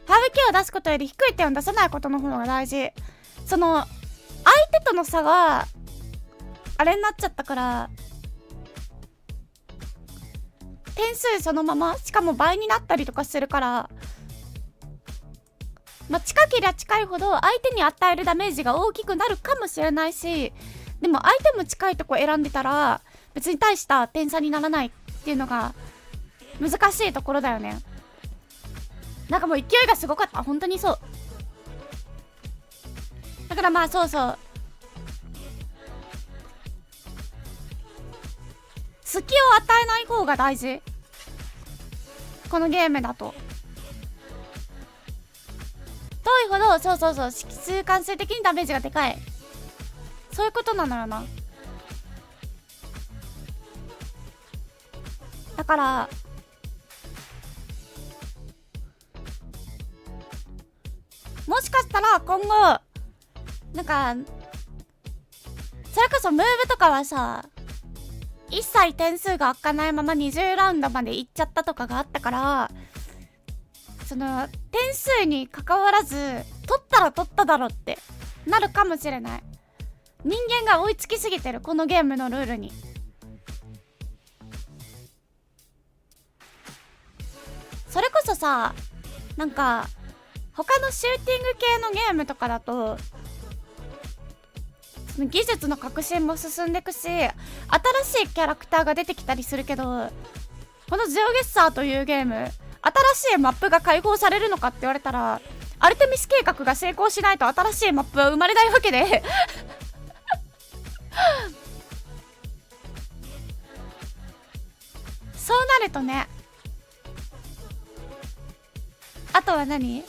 ハーブキーを出すことより低い点を出さないことの方が大事。その相手との差があれになっちゃったから点数そのまましかも倍になったりとかするから、まあ、近ければ近いほど相手に与えるダメージが大きくなるかもしれないし、でも相手も近いとこ選んでたら別に大した点差にならないっていうのが難しいところだよね。なんかもう勢いがすごかった。本当にそう。だからまあそうそう。隙を与えない方が大事。このゲームだと。遠いほど、そうそうそう、数関数的にダメージがでかい。そういうことなのよな。だから、もしかしたら今後なんかそれこそムーブとかはさ一切点数が開かないまま20ラウンドまでいっちゃったとかがあったから、その点数に関わらず取ったら取っただろってなるかもしれない。人間が追いつきすぎてるこのゲームのルールに。それこそさ、なんか他のシューティング系のゲームとかだと技術の革新も進んでいくし、新しいキャラクターが出てきたりするけど、このジオゲッサーというゲーム、新しいマップが開放されるのかって言われたら、アルテミス計画が成功しないと新しいマップは生まれないわけでそうなるとね、あとは何？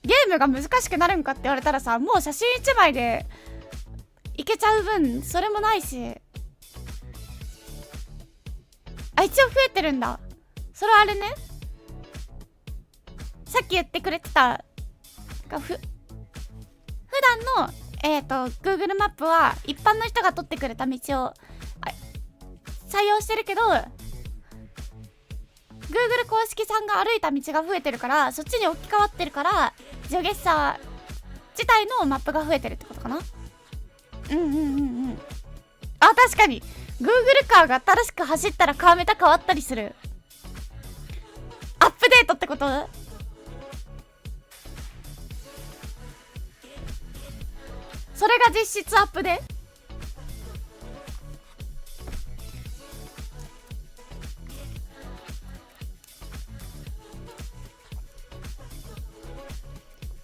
ゲームが難しくなるんかって言われたらさ、もう写真1枚でいけちゃう分それもないし。あ、一応増えてるんだ。それはあれね、さっき言ってくれてた普段のGoogle マップは一般の人が取ってくれた道を採用してるけど、 Google 公式さんが歩いた道が増えてるから、そっちに置き換わってるから、ジオゲッサー自体のマップが増えてるってことかな。あ、確かに Google カーが新しく走ったらカーメタ変わったりする。アップデートってこと？それが実質アップで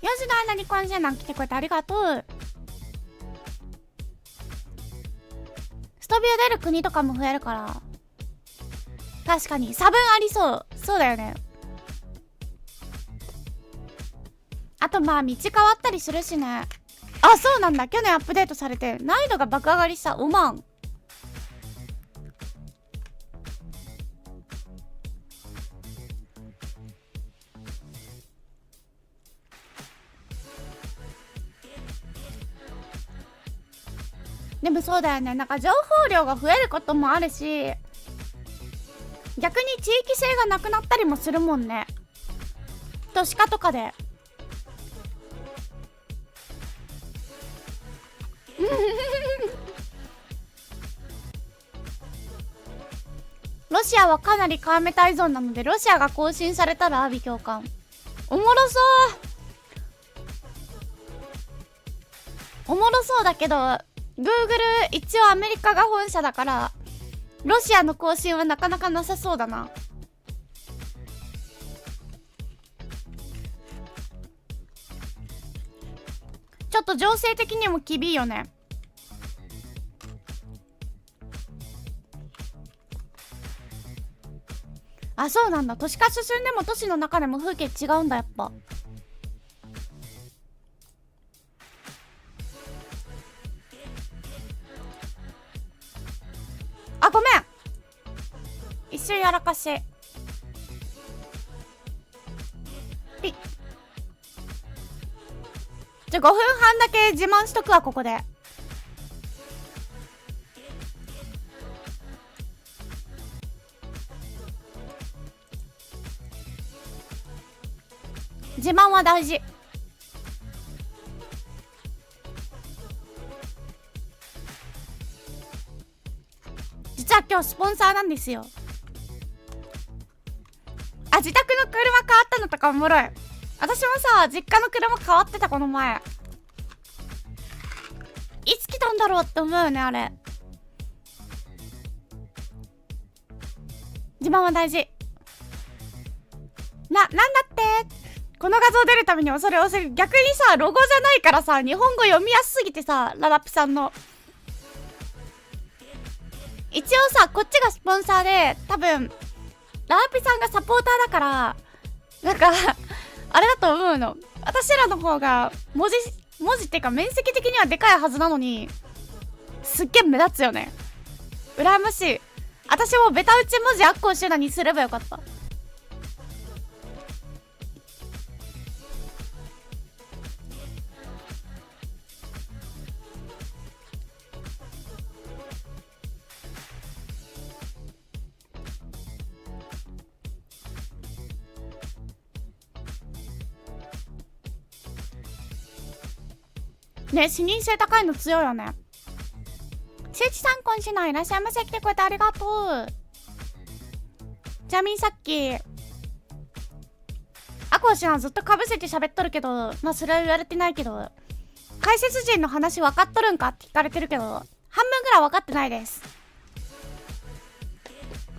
4時の間に今週なん来てくれてありがとう。ストビア出る国とかも増えるから、確かに差分ありそう。そうだよね。あとまあ道変わったりするしね。あ、そうなんだ。去年アップデートされて難易度が爆上がりしたオマーン。でもそうだよね、なんか情報量が増えることもあるし、逆に地域性がなくなったりもするもんね、都市化とかで。ロシアはかなりカーメタ依存なので、ロシアが更新されたら阿鼻共感。おもろそう、おもろそうだけど、 Google 一応アメリカが本社だからロシアの更新はなかなかなさそうだな。ちょっと情勢的にも厳しいよね。あ、そうなんだ。都市化進んでも都市の中でも風景違うんだ、やっぱ。あ、ごめん、一瞬やらかし。ピッ。じゃ、5分半だけ自慢しとくわ、ここで。自慢は大事。実は今日スポンサーなんですよ。あ、自宅の車変わったのとかおもろい。私もさ、実家の車変わってた、この前。いつ来たんだろうって思うよね、あれ。自慢は大事。なんだってこの画像出るために恐れ。逆にさ、ロゴじゃないからさ、日本語読みやすすぎてさ、ララピさんの。一応さ、こっちがスポンサーで、多分ララピさんがサポーターだから、なんかあれだと思うの。私らの方が文字っていうか面積的にはでかいはずなのに、すっげえ目立つよね。羨ましい。私もベタ打ち文字アッコーシュナにすればよかった。ね、視認性高いの強いよね。せいちさん、今週のいらっしゃいませ。来てくれてありがとう。ちなみにさっきアコーシュナずっとかぶせて喋っとるけど、まあそれは言われてないけど、解説陣の話分かっとるんかって聞かれてるけど、半分ぐらい分かってないです。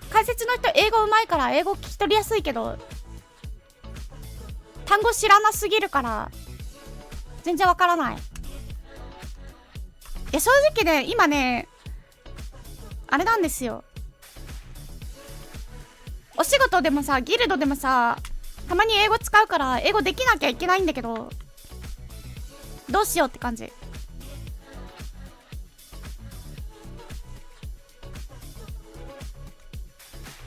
解説の人英語うまいから英語聞き取りやすいけど、単語知らなすぎるから全然分からない。いや、正直ね、今ね、あれなんですよ。お仕事でもさ、ギルドでもさ、たまに英語使うから英語できなきゃいけないんだけど、どうしようって感じ。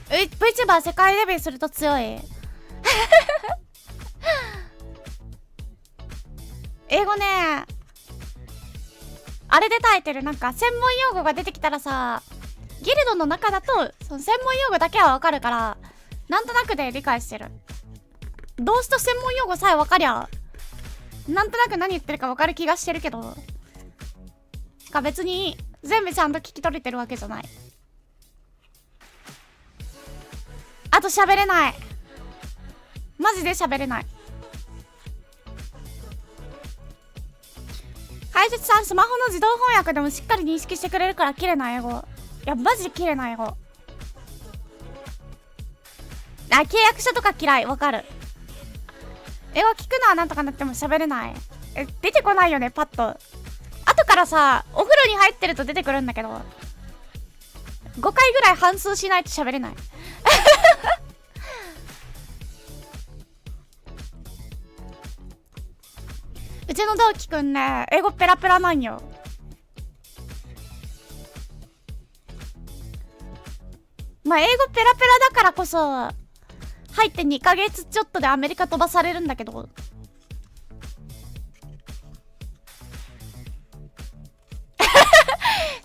VTuber 世界デビューすると強い。英語ね、あれで耐えてる。なんか専門用語が出てきたらさ、ギルドの中だとその専門用語だけはわかるから、なんとなくで理解してる。どうした専門用語さえわかりゃ、なんとなく何言ってるかわかる気がしてるけど、別に全部ちゃんと聞き取れてるわけじゃない。あと喋れない。マジで喋れない。解説さん、スマホの自動翻訳でもしっかり認識してくれるから綺麗な英語。いや、マジで綺麗な英語。あ、契約書とか嫌い。わかる。英語聞くのはなんとかなっても喋れない。出てこないよね、パッと。後からさ、お風呂に入ってると出てくるんだけど、5回ぐらい反数しないと喋れない。うちの同期くんね、英語ペラペラなんよ。まあ英語ペラペラだからこそ入って2ヶ月ちょっとでアメリカ飛ばされるんだけど、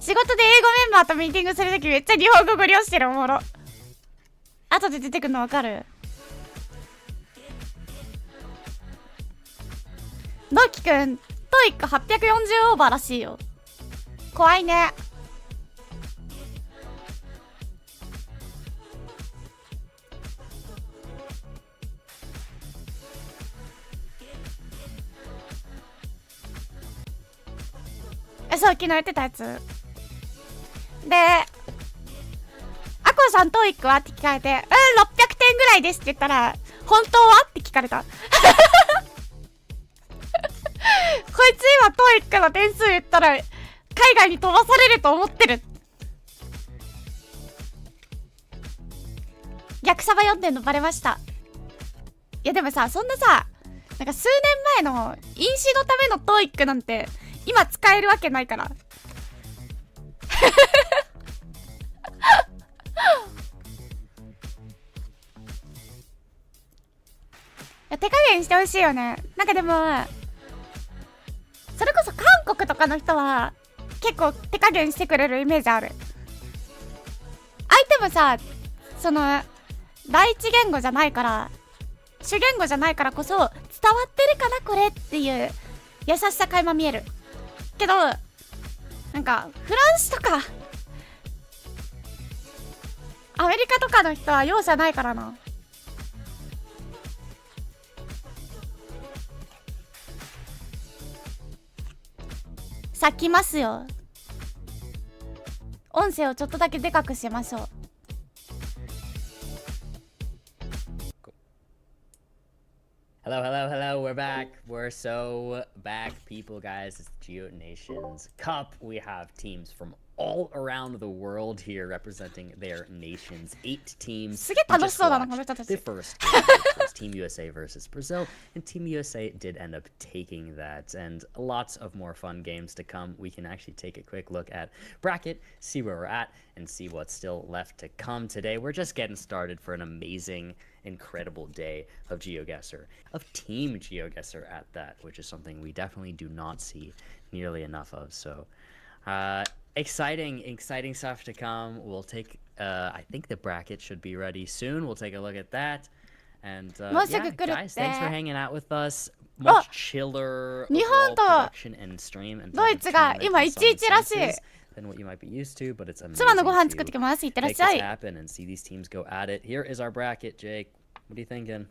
仕事で英語メンバーとミーティングするときめっちゃ日本語ご利用してる。おもろ。後で出てくるのわかる？同期くん、トイック840オーバーらしいよ。怖いね。そう、昨日やってたやつ。で、アコさん、トーイックはって聞かれて、600点ぐらいですって言ったら、本当はって聞かれた。こいつ今、トーイックの点数言ったら、海外に飛ばされると思ってる。逆サバ読んでんのバレました。いやでもさ、そんなさ、なんか数年前の飲酒のためのトーイックなんて、今使えるわけないから。手加減してほしいよね。なんかでもそれこそ韓国とかの人は結構手加減してくれるイメージある。相手もさ、その第一言語じゃないから、主言語じゃないからこそ伝わってるかなこれっていう優しさ垣間見えるけど、なんかフランスとかアメリカとかの人は容赦ないからな。さあ来ますよ。音声をちょっとだけでかくしましょう。Hello, hello, hello. We're back. We're so back, people, guys. It's Geo Nations Cup. We have teams from all around the world here representing their nations. 8 teams. すげえ楽しそうだな、この人たち。 The first game was Team USA versus Brazil, and Team USA did end up taking that. And lots of more fun games to come. We can actually take a quick look at bracket, see where we're at, and see what's still left to come today. We're just getting started for an amazing, incredible day of Geoguessr, of Team Geoguessr at that, which is something we definitely do not see nearly enough of. So, exciting stuff to come. We'll take, I think the bracket should be ready soon. We'll take a look at that. And yeah, guys, thanks for hanging out with us. Much chiller overall production and stream and than what you might be used to, but it's amazing to make this happen and see these teams go at it. Here is our bracket, Jake. What are you thinking?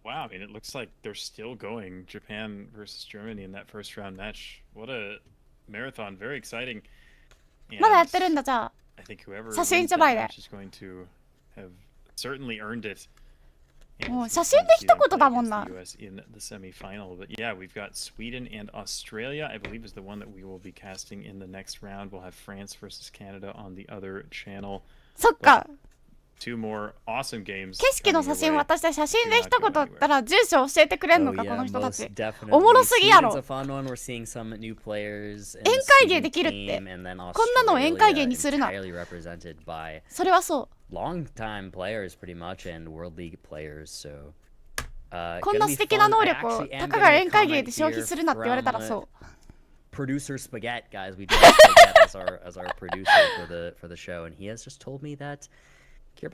Wow, I mean, it looks like they're still going. Japan versus Germany in that first round match. What a marathon. Very exciting. And I think whoever wins that match is going to have certainly earned it. And US in the semi-final. But yeah, we've got Sweden and Australia, I believe, is the one that we will be casting in the next round. We'll have France versus Canada on the other channel. そっか。 Two more awesome games. 景色の写真渡して写真で一言だったら住所教えてくれんのか、この人たち。おもろすぎやろ。宴会芸できるって。こんなの宴会芸にするな。それはそう。Long-time players, pretty much, and World League players. So, こんな素敵な能力をたかが宴会芸で消費するなって言われたらそう。Producer Spaghetti, guys, we do have Spaghetti as our producer for the show, and he has just told me that. 案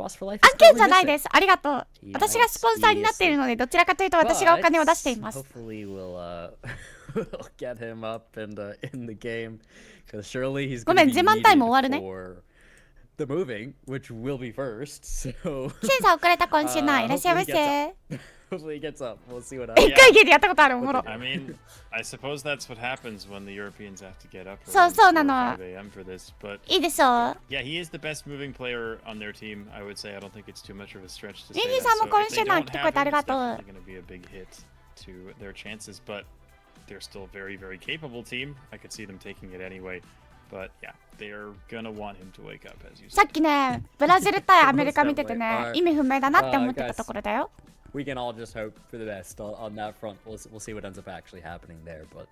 件じゃないです。ありがとう。私がスポンサーになっているので、どちらかというと私がお金を出しています。ごめん、自慢タイム終わるね。The moving, which will be first, so... 審査遅れた今週ないらっしゃいませ。 Hopefully he gets up. We'll see what happens. 宴会芸でやったことあるおもろ。 I mean, I suppose that's what happens when the Europeans have to get up そうそうなの。 5 a.m. for this, but いいでしょう。 Yeah, he is the best moving player on their team. I would say I don't think it's too much of a stretch to say ミニ that. さんも So 今 if 週 they ない don't 来てく have れてあり him, が it's とう。 definitely going to be a big hit to their chances, but they're still a very, very capable team. I could see them taking it anyway. But yeah, they're gonna want him to wake up, as you said. さっきね、ブラジル対アメリカ見ててね、意味不明だなって思ってたところだよ。 We can all just hope for the best on that front. We'll see what ends up actually happening there, but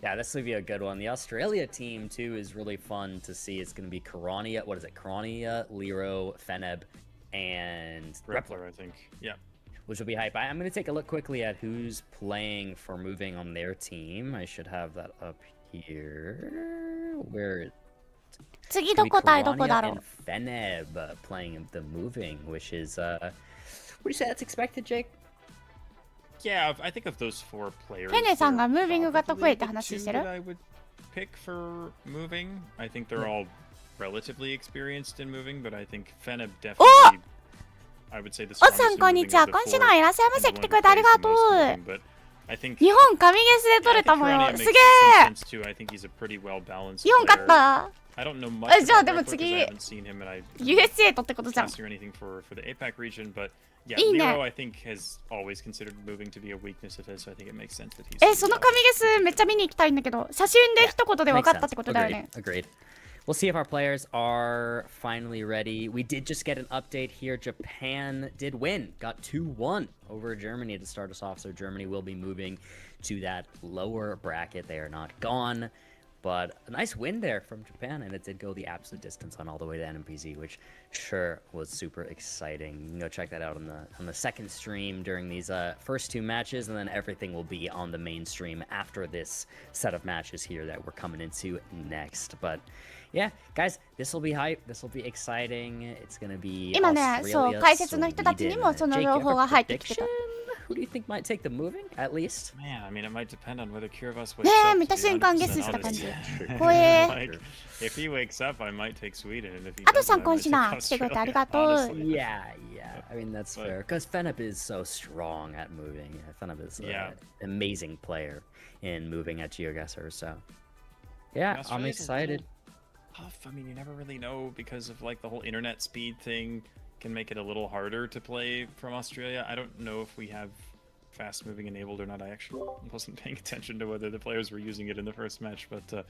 yeah, this will be a good one. The Australia team too is really fun to see. It's going to be Karania, what is it? Karania, Lero, Feneb, and Repler, I think. Yeah. Which will be hype. I'm going to take a look quickly at who's playing for moving on their team. I should have that up here. Where 次どこ対どこだろう。 Feneb playing the moving, which is what do you say that's expected, Jake? Yeah, I think of those 4 players. フェネさんがムービングが得意って話してる。 I would pick for moving. I think they're all relatively experienced in moving, but I think Feneb definitely. I would say the おっさんこんにちは。今週のいらっしゃいませ。来てくれてありがとう。日本神ゲスで取れたもよ。すげえ。日本勝った。じゃあでも次 USA とってことじゃん。いいね。その神ゲスめっちゃ見に行きたいんだけど、写真で一言で分かったってことだよね。Agreed. We'll see if our players are finally ready. We did just get an update here. Japan did win. Got 2-1 over Germany to start us off. So Germany will be moving to that lower bracket. They are not gone. But a nice win there from Japan. And it did go the absolute distance on all the way to NMPZ, which sure was super exciting. You can go check that out on the second stream during these first 2 matches. And then everything will be on the main stream after this set of matches here that we're coming into next. But yeah, guys, this will be hype. This will be exciting. It's gonna be 今ね、そう、解説の人たちにもその情報が入ってきてた。Who do you think might take the moving, at least? Man, I mean, it might depend on whether Kiribati wakes up. ねえ、見た瞬間ゲスした感じ。怖え。If he wakes up, I might take Sweden, and if he あとさん、こんしな。来てくれてありがとう。Yeah. I mean, that's fair. Because Feneb is so strong at moving. Feneb is an amazing player in moving at Geoguessr, so yeah, I'm excited. Tough. I mean, you never really know because of like the whole internet speed thing can make it a little harder to play from Australia. I don't know if we have fast moving enabled or not. I actually wasn't paying attention to whether the players were using it in the first match, but I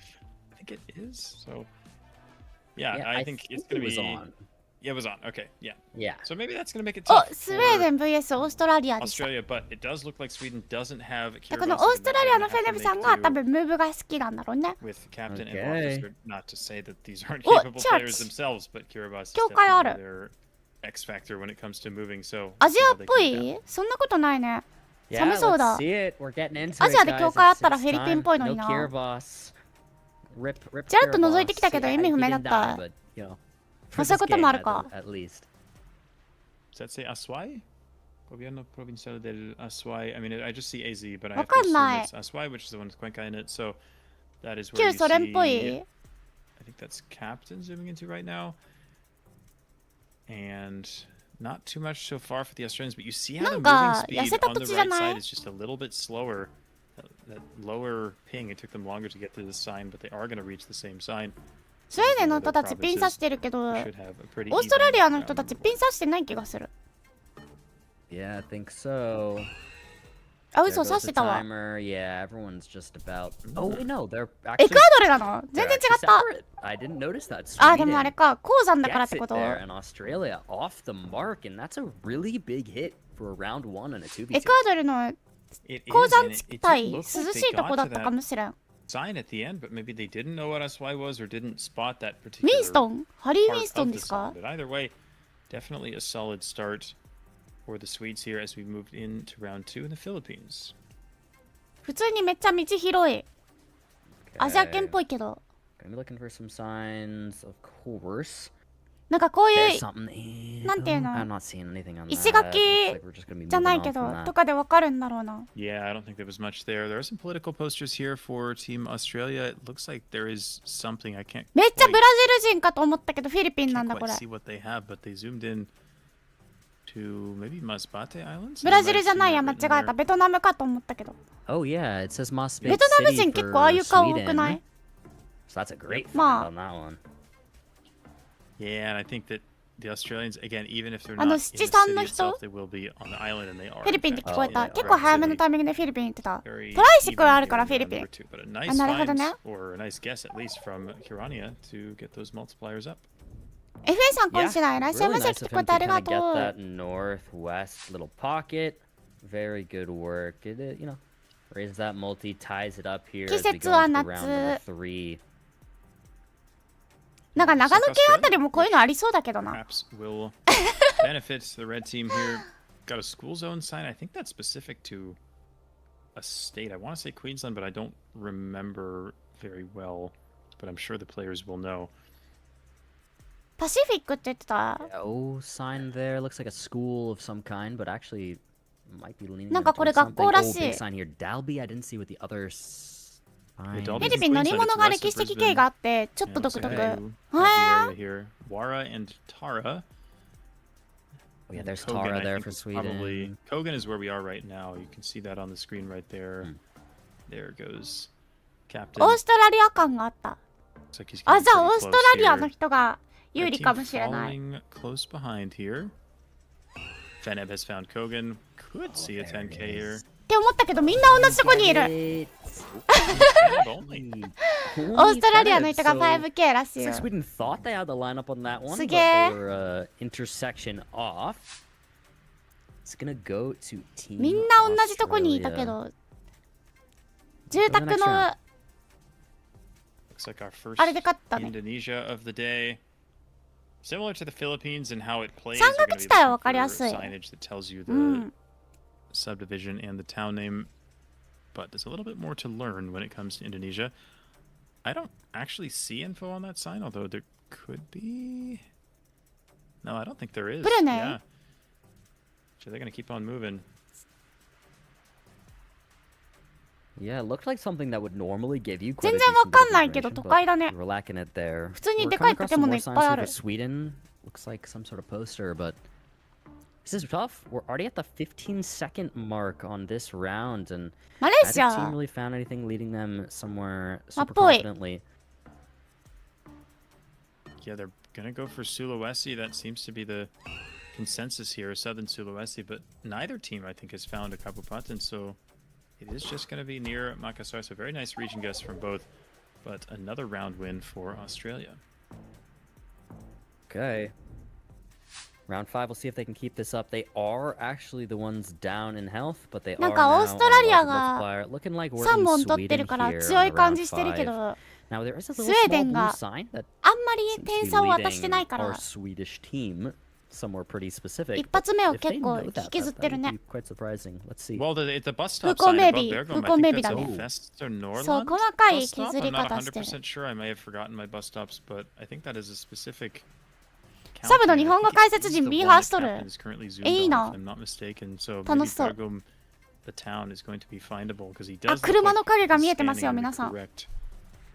think it is. So yeah, I think it's gonna be on. Yeah, it was on. Okay, yeah. So maybe that's gonna make it tough. スウェーデン vs オーストラリアでした。 Australia, but it does look like Sweden doesn't have. このオーストラリアのフェネブさんが多分ムーブが好きなんだろうね。With captain and officer, not to say that these aren't capable players themselves, but Kiribati is definitely their X factor when it comes to moving. So アジアっぽい？そんなことないね。寒そうだ。アジアで境界あったらフィリピンっぽいのにな。ちらっと覗いてきたけど意味不明だった。そういうこともあるか。Does that say Aswai? Gobierno Provincial del Aswai. I mean, I just see AZ, but I have to assume it's Aswai, which is the one with Cuenca in it. So that is where you see. I think that's Captain zooming into right now. And not too much so far for the Australians, but you see how the moving speed on the right side is just a little bit slower. That lower ping, it took them longer to get to this sign, but they are going to reach the same sign. スウェーデンの人たちピン刺してるけど、オーストラリアの人たちピン刺してない気がする。Yeah, I think so. あ、嘘刺してたわ。Yeah, everyone's just about. Oh, no, they're actually. エクアドルなの？全然違った。I didn't notice that. あ、でもあれか、鉱山だからってこと。And Australia off the mark, and that's a really big hit for a round 1 and a 2v2. エクアドルの鉱山地帯、涼しいとこだったかもしれん。sign at the end, but maybe they didn't know what SY was or didn't spot that particular ウィンストンハリー・ウィンストンですか But either way, definitely a solid start for the Swedes here as we moved into round 2 in the Philippines. 普通にめっちゃ道広い。アジア圏っぽいけど。I'm looking for some signs, of course. なんかこういうなんていうの石垣じゃないけどとかでわかるんだろうな。Yeah, I don't think there was much there. There are some political posters here for Team Australia. It looks like there is something I can't. めっちゃブラジル人かと思ったけどフィリピンなんだこれ。See what they have, but they zoomed in to maybe Masbate Islands. ブラジルじゃないや間違えた。ベトナムかと思ったけど。Oh yeah, it says Masbate City. ベトナム人結構ああいう顔多くない？ So that's a great find on that one. Yeah, and I think that the Australians, again, even if they're not in the city itself, they will be on the island, and they are. フィリピンって聞こえた。結構早めのタイミングでフィリピン行ってた。トライシクルあるからフィリピン。あ、なるほどね。Or a nice guess, at least from Kirania, to get those multipliers up. FA さん、今週はいらっしゃいませ。聞こえてありがとう。Get that northwest little pocket. Very good work. It, you know, raise that multi, ties it up here as we go into round number 3. なんか長野県あたりもこういうのありそうだけどな。Benefits the red team here. Got a school zone sign. I think that's specific to a state. I want to say Queensland, but I don't remember very well. But I'm sure the players will know. パシフィックって言ってた。 O sign there looks like a school of some kind, but actually might be leaning なんかこれ towards 学校 something. ら Oh, しい。 big sign here. Dalby. I didn't see what the other sign. Dalby フィリピン乗り物が歴史的経緯があってちょっと Yeah, 独 so 特。 you have the area here. Wara and Tara. Oh yeah, there's Kogan, Tara I there think, for is Sweden. Probably Kogan is where we are right now. You can see that on the screen right there. There goes Captain. オーストラリア感があった。 Looks like he's あ、 getting じゃあ pretty オースト close ラリア here. の人が Red 有利 team かもしれない。 falling close behind here. Feneb has found Kogan. Could see a 10k here. って思ったけどみんな同じとこにいる。 Feneb only. オーストラリアの人が 5K らしい Looks よ。 like Sweden thought they had the lineup on that one, but すげえ。 they were intersection off. It's gonna go to team みんな同じとこにいたけ Australia. ど住宅の Looks like our first あれで勝ったね。 Indonesia of the day. Similar to the Philippines and how it plays. 三 You're 角 going to 地 be 帯は looking わかりや for すい。 signage that tells you the うん。 subdivision and the town name. But there's a little bit more to learn when it comes to Indonesia. I don't actually see info on that sign, although there could be. No, I don't think there is. Brunei. Yeah. So they're going to keep on moving. Yeah, it looked like something that would normally give you 全 quite a 然わ decent か bit んない of けど information, 都 but 会だね。 we're lacking it there. 普通に We're でか coming い across 建 some 物 more いっ signs ぱい here あ for る。 Sweden. Looks like some sort of poster, but this is tough. We're already at the 15-second mark on this round, and マレー neither シ team ア really found anything leading them somewhere まっ super ぽい。 confidently. Yeah, they're going to go for Sulawesi. That seems to be the consensus here, Southern Sulawesi. But neither team, I think, has found a Kabupaten. So it is just going to be near Makassar. So very nice region guess from both. But another round win for Australia. Okay. Round 5, we'll see if they can keep this up. They are actually the ones down in health, but they are なんか now オーストラリア on a が multiplier. Looking like we're 3 in 本取ってる Sweden から here 強い on 感 round じしてるけ 5. ど Now there is a スウ little ェーデ small ン blue が sign that あんまり seems 点 to 差を be 渡して leading ないか our ら Swedish team somewhere pretty specific. 一発目を If they 結構 know that, 引きずってる that ね would be quite surprising. Let's see. Well, the bus stop Fuko sign above maybe. Bergamo, Fuko I maybe think that's だ a ね。 Västernorrland そう、細かい bus stop. 削り I'm not 方してる。 100% sure. I may have forgotten my bus stops, but I think that is a specific サブの county. 日 I 本語 think 解 it 説 is 陣 the ミー one ハー that しとる。 Captain is currently zoomed いい on, な。 if I'm not mistaken. So 楽 maybe しそう。 Bergamo, the town, is going to be findable because he あ、 does look 車 like の影が he's 見えてますよ、 standing in 皆 the さん。 correct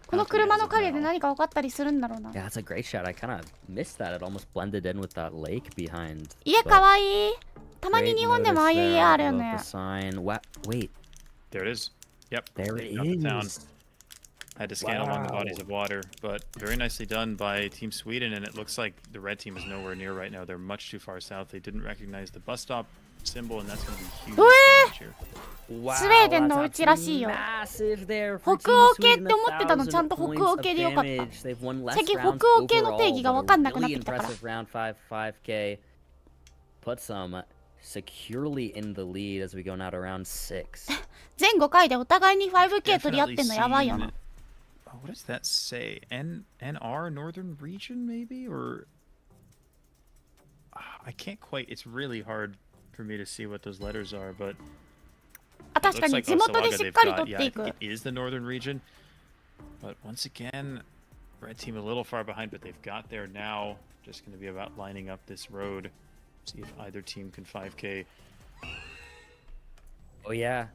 この county 車 as の of 影で now. 何か分かったりするんだろうな。 Yeah, that's a great shot. I kind of missed that. It almost blended in with that lake behind. 家 but かわいい。たまに great 日本でもああいう notice 家 there あるよ above ね。 the sign. Wait, There it is. Yep. there they it got the town. is. Had to scan along the bodies Wow. of water, but very nicely done by Team Sweden, and it looks like the red team is nowhere near right now. They're much too far south. They didn't recognize the bus stop symbol, and that's going to be huge damage here. Wow, スウェーデンの that's うちらしいよ。 massive there 北 for Team 欧系っ Sweden, て思ってたの、ちゃんと 1,000 北欧 points 系 of でよかった。 damage. They've won less 最近 rounds 北欧系の定義 overall, が but 分 a かんなくなっ really てきたから。 impressive round 5 5K. Put some securely in the lead as we go now to round 6. 全5回でお互いに 5K 取り合ってんのやばいよな。 Oh, what does that say? NR Northern Region, maybe? Or I can't quite. It's really hard for me to see what those letters are, but あ、 it 確か looks に like 地元で Osalaga しっ they've かり got. 取って Yeah, いく。 it is the Northern Region. But once again, red team a little far behind, but they've got there now. Just going to be about lining up this road. See if either team can 5K. Oh yeah.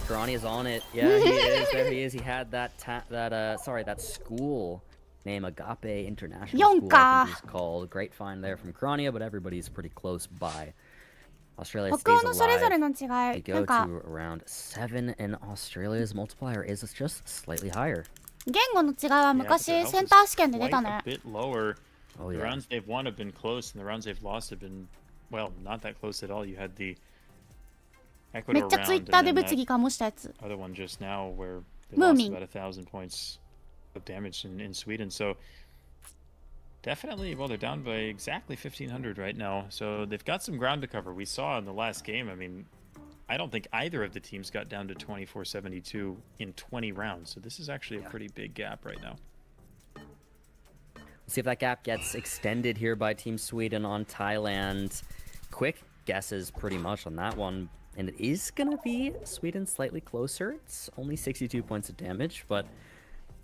Karani is on it. Yeah, he is. There he is. He had that that school name Agape International School, I think it's called. Great find there from Krania, but everybody's pretty close by. Australia 北欧 stays のそれぞれ alive. の違 They い。な go んか to around 7, and Australia's multiplier is just slightly higher. 言語の違いは Yeah, but 昔 their セン health ター is 試験で出 quite た a ね。 bit lower. Oh The yeah. rounds they've won have been close, and the rounds they've lost have been, well, not that close at all. You had the め Ecuador っちゃ round, ツイッター and で then 物 that 議かもしたやつ。 other one just now where they lost Booming. about 1,000 points of damage in Sweden. So definitely, well, they're down by exactly 1,500 right now. So they've got some ground to cover. We saw in the last game, I mean, I don't think either of the teams got down to 2472 in 20 rounds. So this is actually a pretty big gap right now. See if that gap gets extended here by Team Sweden on Thailand. Quick guesses pretty much on that one. And it is going to be Sweden slightly closer. It's only 62 points of damage, but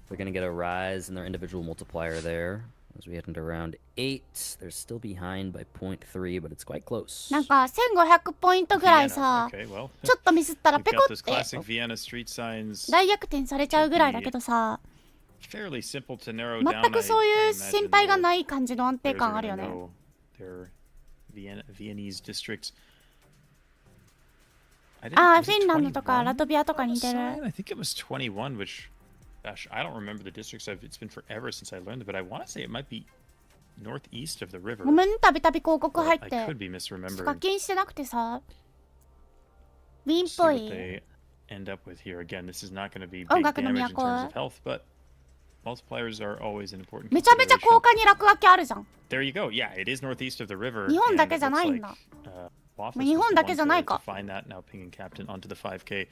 they're going to get a rise in their individual multiplier there. As we head into round 8, they're still behind by 0.3, but it's quite close. なんか1500ポイントぐらいさ、 Okay, well, ちょっとミスったら we've ペコ got っ this て classic Vienna street signs. 大逆転されちゃうぐらいだけどさ、 Fairly simple to narrow down. 全くそういう心配がいない感じの安定感あるよね。 Viennese districts. ああ、フィンランドとかラトビアとかに似てる。 I think it was 21, which, gosh, I don't remember the districts. It's been forever since I learned it, but I want to say it might be northeast of the river. ごめん、たびたび広告入っ I て could be misremembering. 課金してなくてさ、ウィンっ See ぽ what い。 they end up with here. Again, this is not going to be 音 big 楽の damage in 都。 terms of health, but multipliers are always an important めちゃめちゃ効果に落書きあるじゃん。 There you go. Yeah, it is northeast of the river. 日本だけ and じゃ it ない looks んだ。 like, Waffles 日 was 本 the だ one けじゃない to か。 find that, now pinging captain onto the 5K.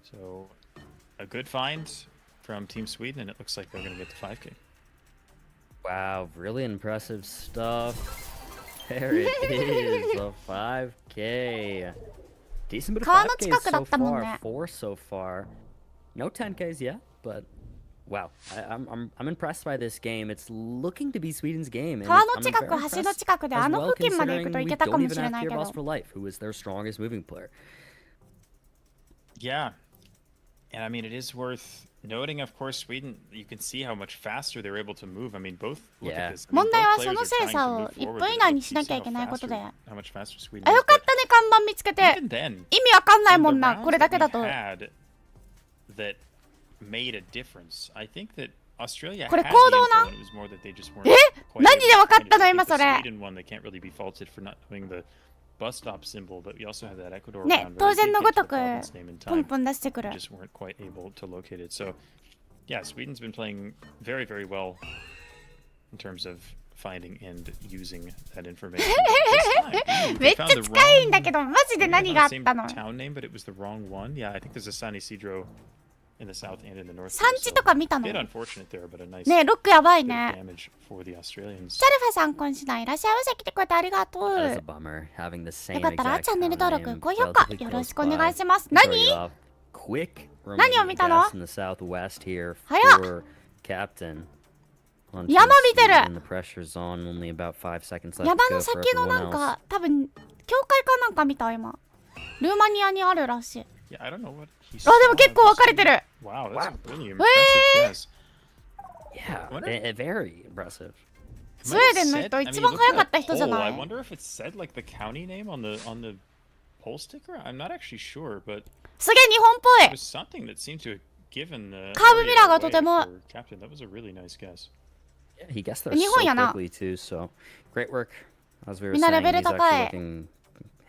So, a good find from Team Sweden, and it looks like they're going to get the 5K. Wow, really impressive stuff. There it is, a 5K. Decent bit of 川の 5Ks 近くだ so ったもん far, ね。 4 so far. No 10Ks yet, but wow, I'm impressed by this game. It's looking to be Sweden's game. And 川の I'm 近く、 very 橋の impressed 近くで as あの well, 付近まで行くと considering い we けたか don't も even しれ have ないけど。 Geoguessr for Life, who is their strongest moving player. Yeah. And I mean, it is worth noting, of course, Sweden, you can see how much faster they're able to move. I mean, both look at this. I mean, 問題は both そ players の are 精 trying 査 to を move 1 forward, 分以 but 内 you に can しな see きゃい how けないことで。 how much faster Sweden あ、 is. よかったね、看板見つけて。 Even then, 意味わかんない in も the んな、 rounds これだけ that だ we と。 had that made a difference. I think that Australia これ had 行 the 動 info, な。 and it was more that they just weren't え、 quite 何 able で to わかっ find た it. の I 今 think そ the れ。 Sweden one, they can't really be faulted for not knowing the bus stop symbol, but we also have that Ecuador ね、 round 当 where they 然 did の get ご to と the く province name in ポン time. ポン出してくる。 They just weren't quite able to locate it. So, yeah, Sweden's been playing very, very well in terms of finding and using that information. But this time, め they っちゃ found the 近いんだ wrong. けど、マジで They 何 found があ the っ same たの？ town name, but it was the wrong one. Yeah, I think there's a San Isidro in the south and in the north. 産地とか見た A の？ bit ね unfortunate there, but a nice え、ロックやばい bit ね。 of damage for the Australians. チャルファさん、今週ないらっしゃいませ。来てくれてありがと That is a う。 bummer, having the よ same かったら exact チャンネル town 登録、 name 高評価 relatively よろし close くお願い by. します。 Starting 何？ off quick from 何を見たの？ Gas in the southwest here 早っ。 for Captain. On 山 Team 見てる。 Sweden in the pressure zone, only about 5 seconds left 山 to の go for 先の everyone なん else. か、多分、教会かなんか見た今。ルーマニアにあるらしい。 Yeah, I don't know what he あ、でも saw. 結構分かれてる。 Wow, that's a really impressive guess. Yeah, Wonder- very impressive. スウェーデンの人、一番早かった人じゃ I ない？ wonder if it said like the county name on the poll sticker. I'm not actually sure, but すげえ日本っぽ it い。 was something that seemed to have given the カーブミラー area がと away ても for Captain. That was a really nice guess. Yeah, he guessed there 日本 so やな。 quickly too, so great work. As we were みんなレ saying, ベル he's 高 actually い。 looking,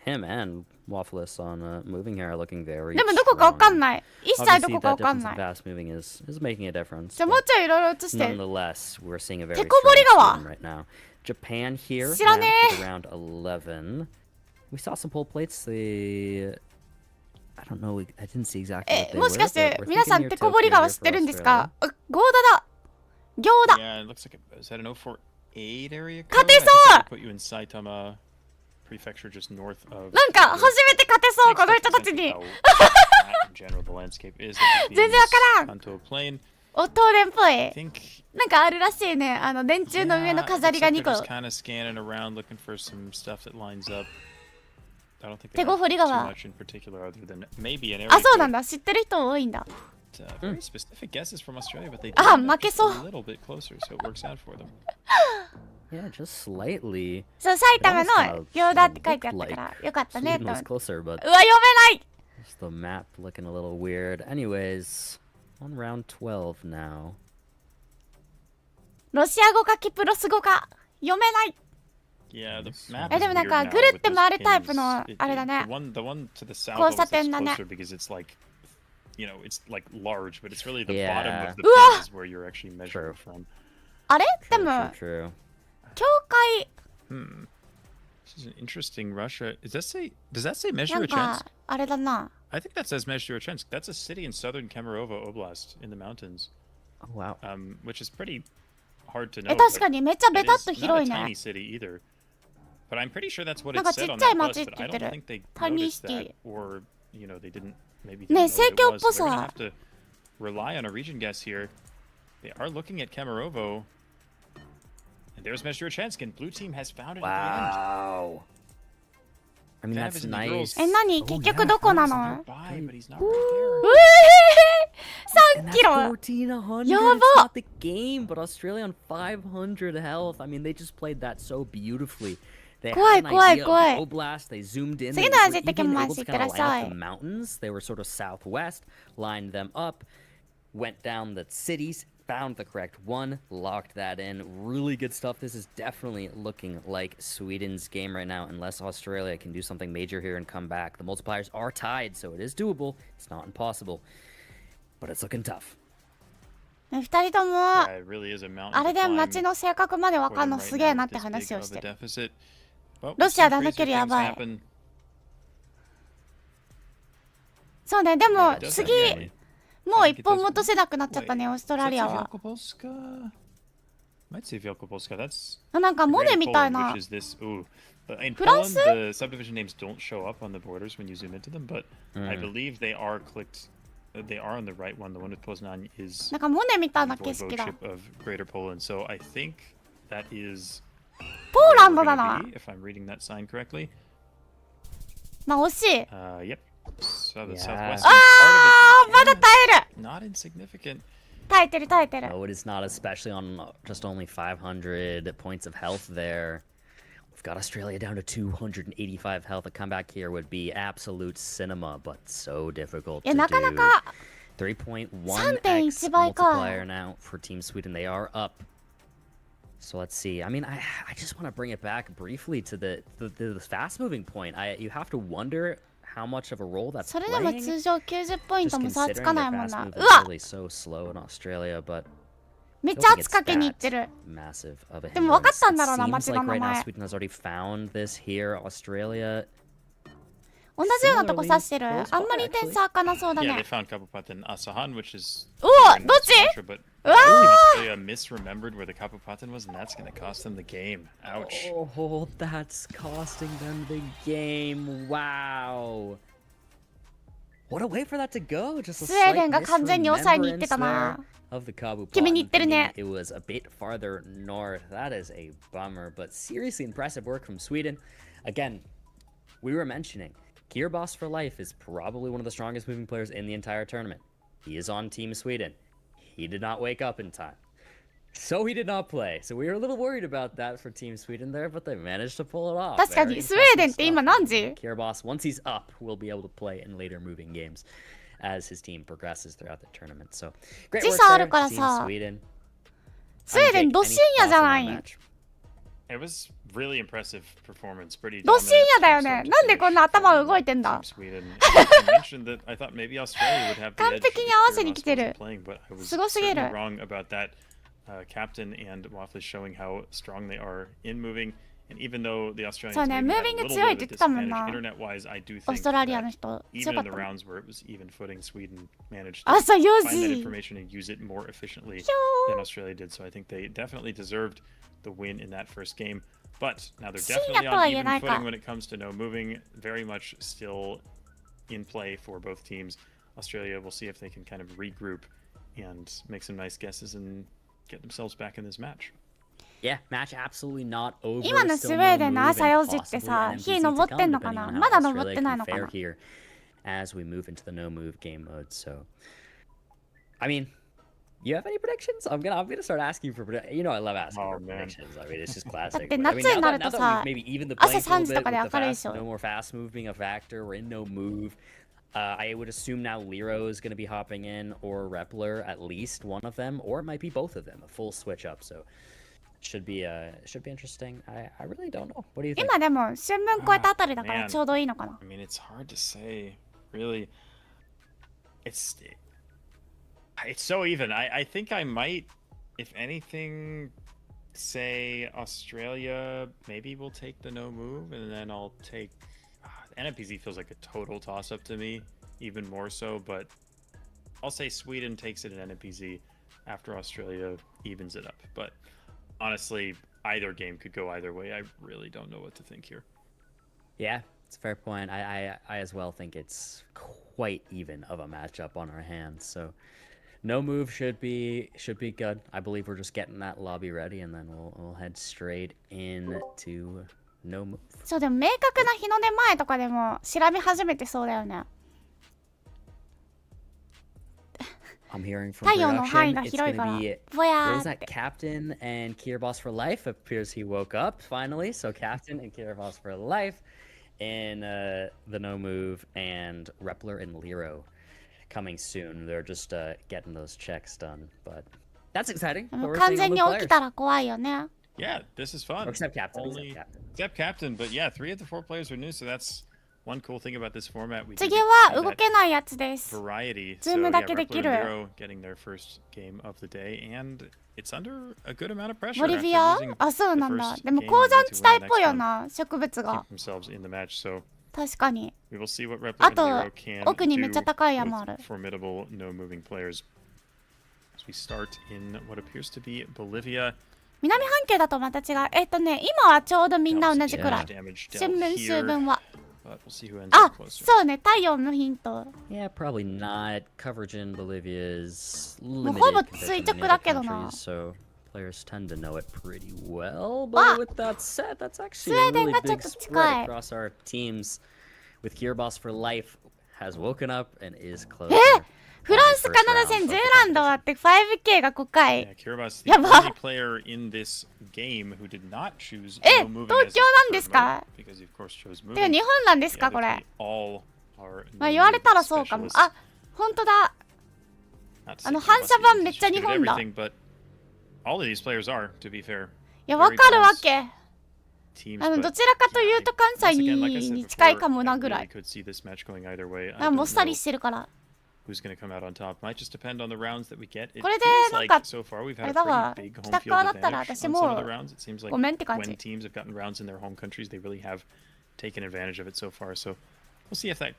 him and Waffles on moving here are looking very でもどこかわかん strong. ない。一切ど Obviously, こかわ that かん difference な in い。 fast moving is making a difference. じゃあもう but ちょいいろいろ映して。 nonetheless, we're seeing a very 手こぼり strong 川。 Sweden right now. Japan here 知ら now ね for the round 11. We saw some pull plates. They, I don't know. I didn't see exactly what え、 they もしか were. して But we're 皆さん thinking 手 near こぼり Tokyo 川 here 知って for るんです Australia. か？ゴーダだ。行だ。 Yeah, it looks like is that an 048 area code? 勝て I そ think う。 that put you in Saitama Prefecture, just north of. なんか初めて勝てそうこの人たちに。 In general, the landscape is 全然わからん。 Kanto plain. お東電っぽ I い。 think なんかあるらしいね。電柱の上の yeah, it 飾 looks りが like 2 they're 個 just。kind of scanning around looking for some stuff that lines up. I don't think 手 they こ have ぼり too 川。 much in particular other than maybe an area あ、そうな code. んだ。知ってる人多いんだ。Very specific guesses from Australia, but they did あ、 end 負 up け just そう。 a little bit closer, so it works out for them. Yeah, just slightly. そう、埼玉 It の almost 行田って書いてあ looked ったから like よかったね Sweden と思 was って。 closer, but うわ、読めない。 just the map looking a little weird. Anyways, on round 12 now. ロシア語かキプロス語か読めない。 Yeah, the map え、 is でもなん weird か now ぐるっ with て those 回るタイプ pins. の The あれだね。 one to the south 交 almost 差 looks 点だね。 closer because it's like, you know, it's like large, but it's really the Yeah. bottom of the うわ pin is where you're actually True. measuring from. あれで True, も true, true. 教会 This is an interesting Russia. Does that say な Mezhiro ん Chensk? かあれだな。 I think that says Mezhiro Chensk. That's a city in southern Kemerovo Oblast in the mountains, Oh, wow. which is pretty hard to know. え、確 but かにめっちゃ it ベタっ is と not 広 a い tiny ね。 city either. But I'm pretty sure that's what な it んかち said っ on ちゃい that 町 bus, って but 言 I って don't る。 think they タニー noticed シテ that, ィ。 or you know they didn't maybe ね、 didn't know 盛 what 況 it っぽ was. So they're gonna さ have。to rely on a region guess here. They are looking at Kemerovo. There's Measure Chanskin. Blue team has found it Wow. I mean, Kind that's of in the nice. girls'- え、何結局どこなの at the end. Bye, but he's not right う there. えー、3 And that's キロ 1400. Yaba. It's not the game, but Australia on 500 health. I mean, they just played that so beautifully. They had an idea of the blast. They zoomed in. They Sige were na, even sige, able to kind of line Masik, up the mountains. They were sort of southwest, lined them up, went down the cities, found the correct one, locked that in. Really good stuff. This is definitely looking like Sweden's game right now, unless Australia can do something major here and come back. The multipliers are tied, so it is doable. It's not impossible, but it's looking tough. 2人とも Yeah, it really is a mountain あれ to で climb 街の性格までわ for かん them の right すげえ now な with って this 話 big を of し a てる deficit. But ロ we've シア seen であの crazy 距離や things ばい happen. そうねでも It does 次 happen. もう一本も落とせなくなっちゃったね Wait, オーストラリア Let's see は Velkobolska. Might say Velkobolska. That's なんかモネ Greater みたい Poland, な which is this. Ooh. In France? Poland, the subdivision names don't show up on the borders when you zoom into them, but I Mm. believe they are clicked. They are on the right one. The one with Poznan is なんかモネみたいな the 景色だ voivodeship of Greater Poland. So I think that is ポーラン where ド we're だ gonna な be, if I'm reading that sign correctly. まあ惜しい Yep. So the Yeah. southwestern あ part ーまだ of it 耐える is not insignificant. 耐えてる耐えてる No, it is not, especially on just only 500 points of health there. We've got Australia down to 285 health. A comeback here would be absolute cinema, but so difficult いや to なかな do. か 3.1x 3.1倍か。 multiplier now for Team Sweden. They are up. So let's see. I mean, I just want to bring it back briefly to the fast-moving point. You have to wonder how much of a role that's それでも playing. 通常90ポイン Just トも差つ considering かな their いもん fast な move う is わ really so slow in Australia, but めっ I ちゃ don't think 圧 it's かけにいって that る massive of a でも分かったん hindrance. だろう It な seems 街の like 名 right now 前 Sweden has already found this here. Australia 同じようなとこ指してる Similarly, あんまり点差開かなそうだ Yeah, ね they found Kabupaten Asahan, which is うわ here in どっち Sumatra, but Ah! Australia misremembered where the Kabupaten was, and that's going to cost them the game. Ouch. Oh, that's costing them the game. Wow. What a way for that to go. Just a スウェーデ slight ンが完全に抑えに行ってた misremembrance な there of the Kabu 決めに行ってるね It was a bit farther north. That is a bummer, but seriously impressive work from Sweden. Again, we were mentioning Gearboss for Life is probably one of the strongest moving players in the entire tournament. He is on Team Sweden. He did not wake up in time. So he did not play. So we were a little worried about that for Team Sweden there, but they managed to pull it off. 確かに Very スウェーデン impressive って今 stuff. 何時 Gearboss, once he's up, will be able to play in later moving games as his team progresses throughout the tournament. So great 時 work 差ある there, から Team さ Sweden. スウェーデンど深夜じゃない It was really impressive performance. Pretty ど深夜だよ dominant ね from start to なんでこんな finish 頭 from 動いてんだ Team Sweden. I mentioned that I thought maybe Australia would have the 完 edge 璧 if に合わせに来て Gearboss る wasn't playing, but I was すごすぎる certainly wrong about that. Captain and Waffle showing how strong they are in moving, and even though the Australians そうね maybe had a moving little 強いっ bit て of 言ってたもん disadvantage な internet-wise, I do オー think ストラリアの that 人強 even か in っ the た rounds where it was even footing, Sweden managed あそう to 4 find that 時 information and use it more efficiently ひ than ょー Australia did. So I think they definitely deserved the win in that first game. But now they're 深夜 definitely とは on 言え even ないか footing when it comes to no moving. Very much still in play for both teams. Australia, we'll see if they can kind of regroup and make some nice guesses and get themselves back in this match. Yeah, match absolutely not over. 今のスウェーデンの朝4時ってさ日昇ってんのかなまだ昇ってないのかな here as we move into the no move game mode. So, I mean, you have any predictions? I'm gonna start asking for you know I love asking for man. predictions. I mean, it's just classic. だって But, I mean, 夏になる now と that さ we've maybe even the 朝 playing 3時と field か a で bit 明 with る the いでし fast, ょ no more fast move being a factor. We're in no move. I would assume now Lero is going to be hopping in, or Repler, at least one of them, or it might be both of them, a full switch up. So should be interesting. I really don't know. What do you think? 今でも春分超えたあたりだから Man. ちょうどいいのかな I mean, it's hard to say, really. It's so even. I think I might, if anything, say Australia maybe will take the no move, and then I'll take NMPZ feels like a total toss-up to me, even more so, but I'll say Sweden takes it in NMPZ after Australia evens it up. But honestly, either game could go either way. I really don't know what to think here. Yeah, it's a fair point. I as well think it's quite even of a matchup on our hands. So No move should be good. I believe we're just getting that lobby ready, and then we'll head straight into no move. そうでも明確な日の出前とかでも調べ始めてそうだよね。I'm hearing from 太陽の範囲 production が it's 広い gonna から be ぼや what ー was っ that て。 Captain and Kiribos for life. Appears he woke up finally. So Captain and Kiribos for life in the no move, and Repler and Lero coming soon. They're just getting those checks done, but that's exciting. で But も we're 完 seeing 全 all に the 起き players. たら怖いよね。Yeah, this is fun. Except Captain. Only except Captain, but yeah, 3 of the 4 players are new, so that's one cool thing about this format. We 次は動けないやつです。 variety. ズー So ム yeah, だけで Repler き and る。 Lero getting their first game of the day, and it's under a good amount of pressure. ボリ after ビア losing あ、そう the なんだ。 first でも game 鉱 on 山 VTuber 地帯っ next ぽいよ month, な、植物 keep が。 themselves in the match. So 確かに。 we will see what Repler あ and と Lero can 奥にめっちゃ do 高い山あ with る。 formidable no moving players. As we start in what appears to be Bolivia. 南半球だとまた違う。今はちょうどみんな同じくらい。 Damage 春 dealt 分秋 here, 分は。 but we'll see who ends あ up、closer. そうね、太陽のヒント。 Yeah, probably not. Coverage in Bolivia is もう limited ほぼ compared to 垂 many 直だ other けどな。 countries, so players tend to know it pretty well. Ah! But with that said, that's actually スウェ a ーデン really がちょっ big と spread 近い。 across our teams. With Kiribos for life has woken up and is closer. フランス、カナダ戦、ゼーランドはって 5K が5回。 Yeah, Kiribos, the やば。 only player in this game who did not choose え、 no moving 東 as 京 his なんです preferred か？ mode, because he of course chose てか moving. 日本なんです The か other これ。 three all are まあ no 言われ moving たらそうかも。 specialists. あ、ほんとだ。 Not to あの say 反射 Kiribos 板 is めっちゃ just 日 good at 本だ。 everything, but all of these players are, to be fair. いや、わかるわけ。 Teams, ど but ちらかというと関西 once again, like I said に近い before, かも I なぐら really い。 could see this match going either way. あ、 I もっ don't さり know してるから。 who's going to come out on top. Might just depend on the rounds that we get. It これで feels なん like か so far we've あ had れ a だわ。 pretty big home 北 field 側だったら advantage 私 on some も of the rounds. It seems like ごめんって感 when じ。 teams have gotten rounds in their home countries, they really have taken advantage of it so far. So we'll see if that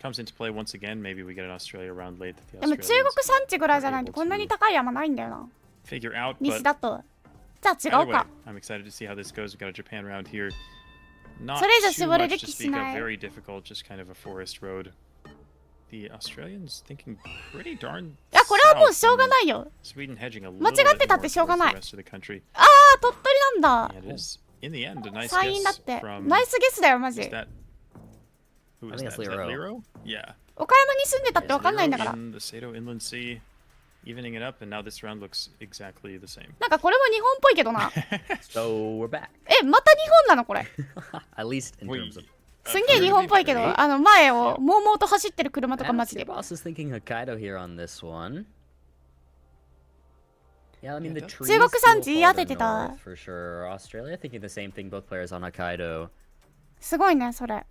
comes into play once again. Maybe we get an Australia round late that the でも中国 Australians 産地ぐらいじゃないとこんなに高い山ないんだよな。 figure out. 西 But だと。じゃあ違 either う way, か。 I'm excited to see how this goes. We've got a Japan round here. Not それ以上 too 絞れる much 気 to し speak な of. い。 Very difficult. Just kind of a forest road. The Australians thinking pretty darn いや、これはもう south しょうが and ないよ。 Sweden hedging a 間 little 違って bit たっ more てしょうが towards な the い。 rest of the country. ああ、鳥取なんだ。 And it is, in the end, a nice 山陰だっ guess て。 from... ナイスゲスだよ、マ Is ジ。 that... Who I is think that? it's Is that Lero. Lero? Yeah. 岡山に住んでたって Yes, わかんないんだ Lero から。 in the Sado Inland Sea, evening it up, and now this round looks exactly the same. なんかこれも日本っぽいけどな。 So we're back. また日本なのこれ。 At least in We- terms of. すんげえ日本っぽいけど、前をもうもうと走ってる車とか And マジで。 Kiribos is thinking Hokkaido here on this one. Yeah, I mean the Yeah, trees 中国産 still 地 fall 当てて to た。 north for sure. Australia thinking the same thing. Both players on Hokkaido. すごいね、それ。